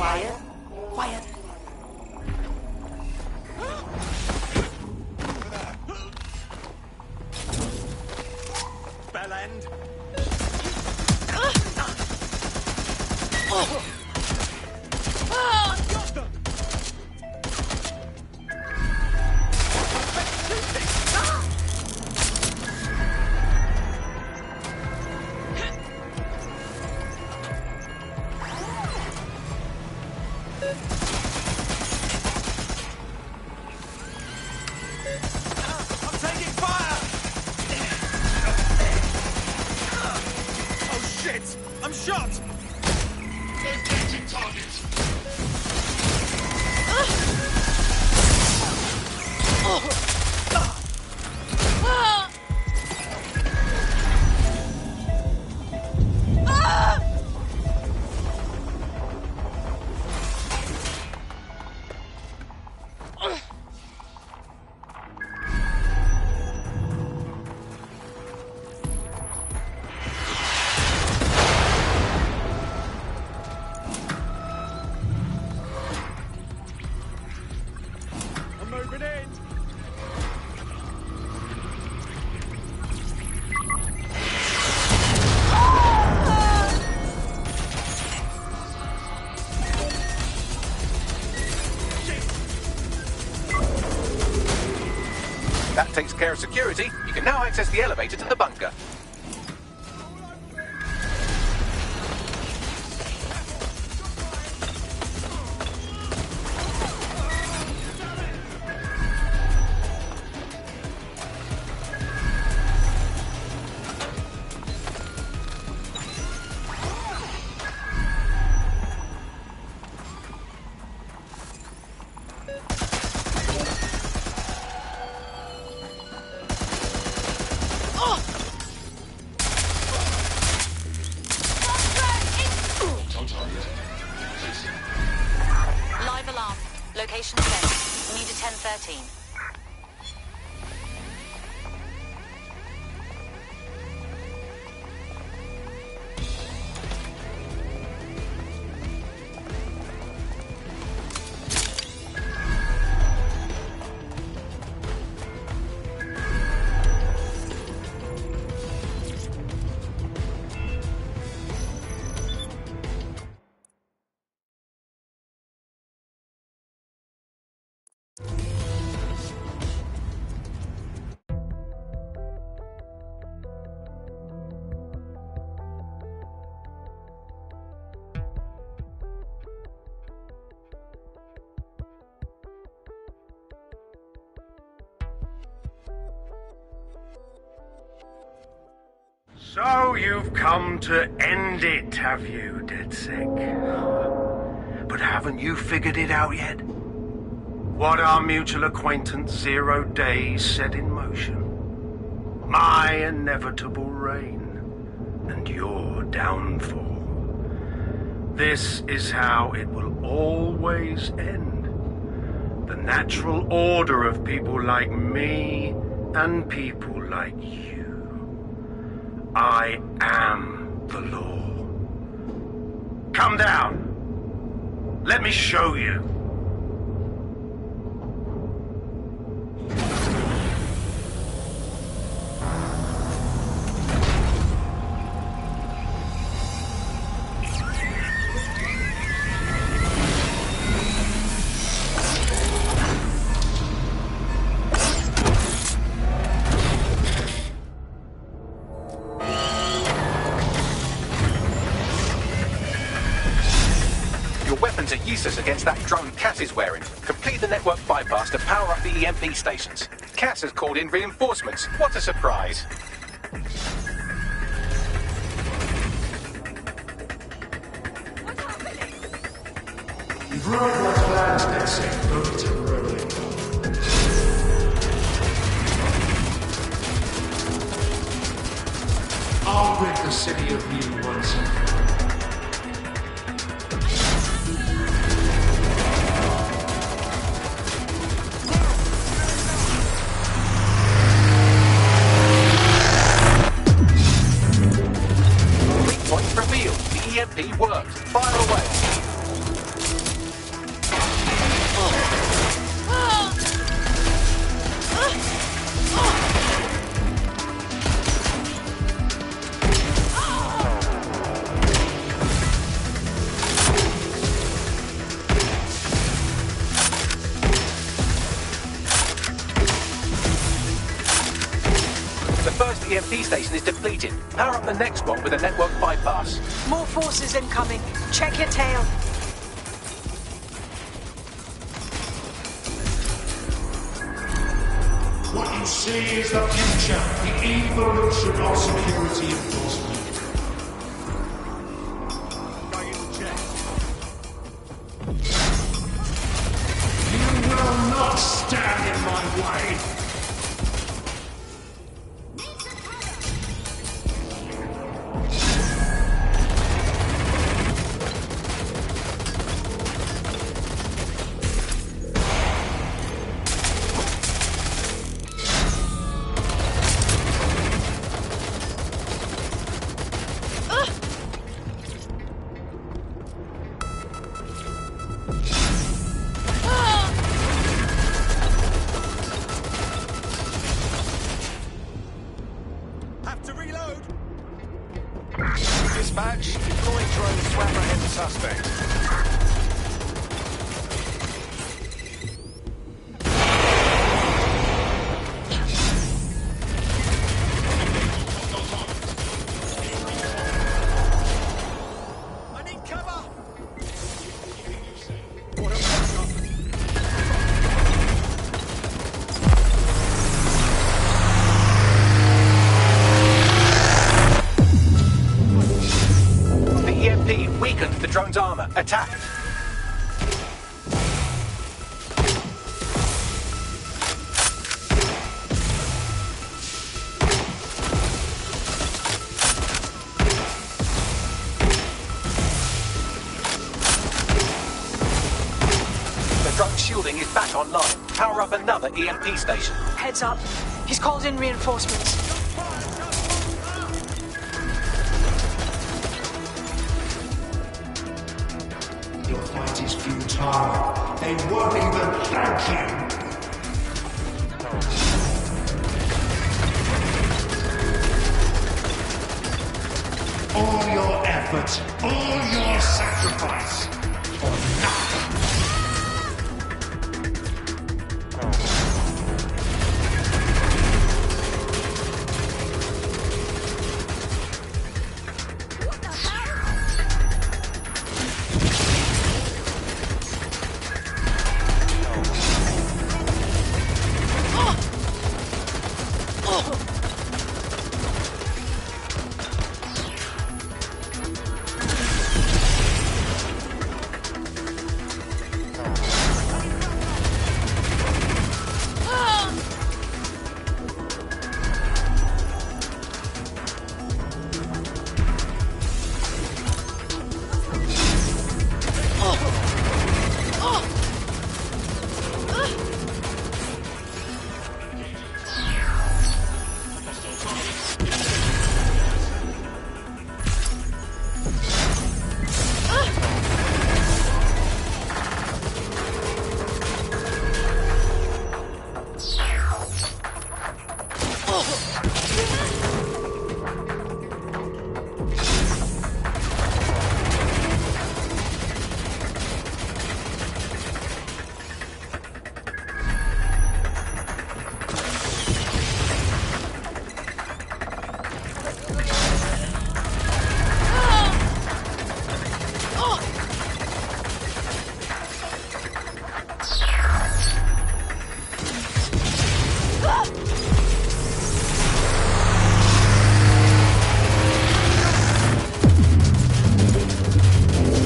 Quiet. Quiet. Bell end. I'm taking fire! Oh shit! I'm shot! Engaging target! I'm moving in! That takes care of security. You can now access the elevator to the bunker. Live alarm. Location set. We need a 1013. So you've come to end it, have you, DedSec? But haven't you figured it out yet? What our mutual acquaintance 0 Days set in motion? My inevitable reign and your downfall. This is how it will always end. The natural order of people like me and people like you. I am the law. Come down. Let me show you. Weapons are useless against that drone Cass is wearing. Complete the network bypass to power up the EMP stations. Cass has called in reinforcements. What a surprise. You've ruined my plans, DedSec, only temporarily. I'll rid the city of you once and for all. Point revealed. The EMP worked. Fire away. EMP station is depleted. Power up the next one with a network bypass. More forces incoming. Check your tail. What you see is the future, the evolution of security enforcement. You will not stand in my way. Dispatch, deploy drone to apprehend the suspect. Weakened the drone's armor. Attack! The drone's shielding is back online. Power up another EMP station. Heads up. He's called in reinforcements. Your fight is futile. They won't even thank you. All your effort, all your sacrifice, for nothing.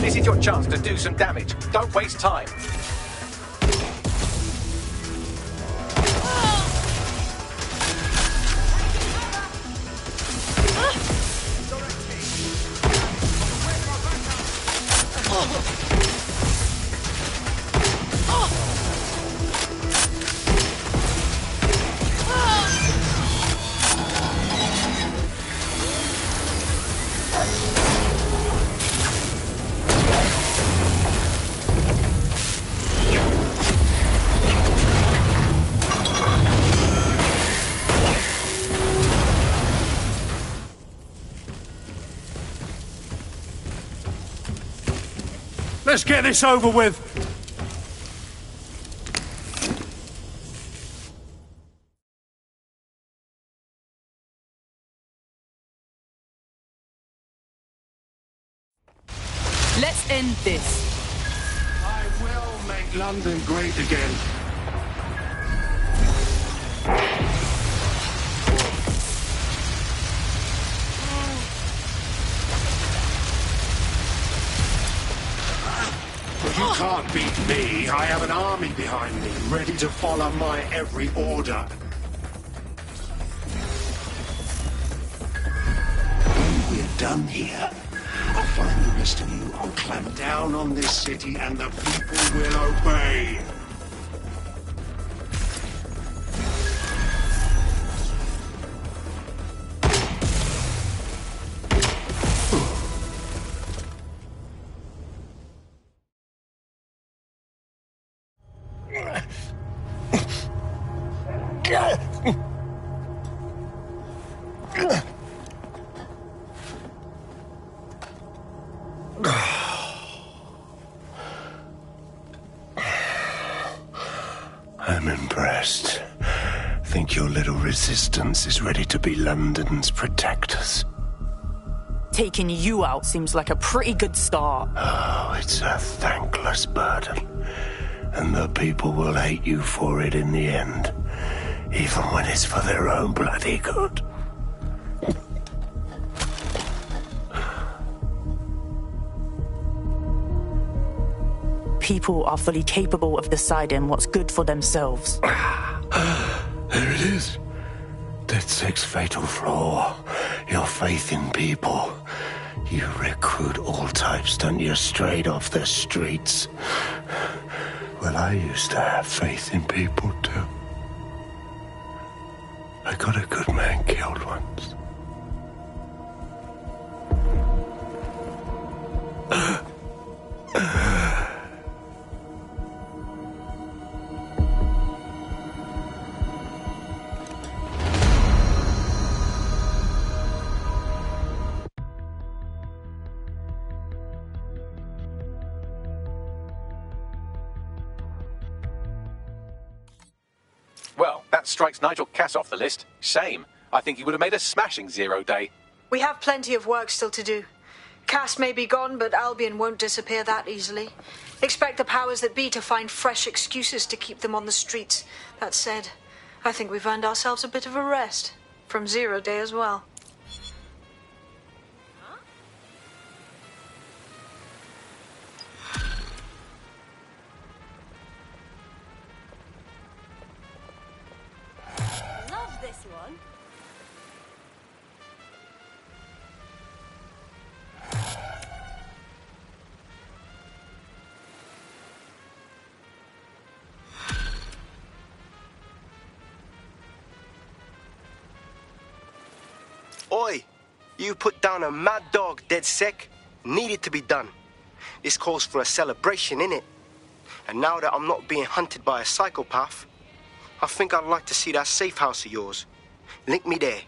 This is your chance to do some damage. Don't waste time. Let's get this over with. make London great again. You can't beat me. I have an army behind me, ready to follow my every order. When we're done here, I'll find the rest of you. I'll clamp down on this city and the people will obey. I'm impressed. Think your little resistance is ready to be London's protectors. Taking you out seems like a pretty good start. Oh, it's a thankless burden. And the people will hate you for it in the end. Even when it's for their own bloody good. People are fully capable of deciding what's good for themselves. There it is. DedSec's fatal flaw. Your faith in people. You recruit all types, don't you, straight off the streets. Well, I used to have faith in people, too. I got a good man killed once. Well, that strikes Nigel Cass off the list. Shame. I think he would have made a smashing 0 day. We have plenty of work still to do. Cass may be gone, but Albion won't disappear that easily. Expect the powers that be to find fresh excuses to keep them on the streets. That said, I think we've earned ourselves a bit of a rest. From 0 day as well. Love this one. Oi! You put down a mad dog, DedSec. Needed to be done. This calls for a celebration, innit? And now that I'm not being hunted by a psychopath, I think I'd like to see that safe house of yours. Link me there.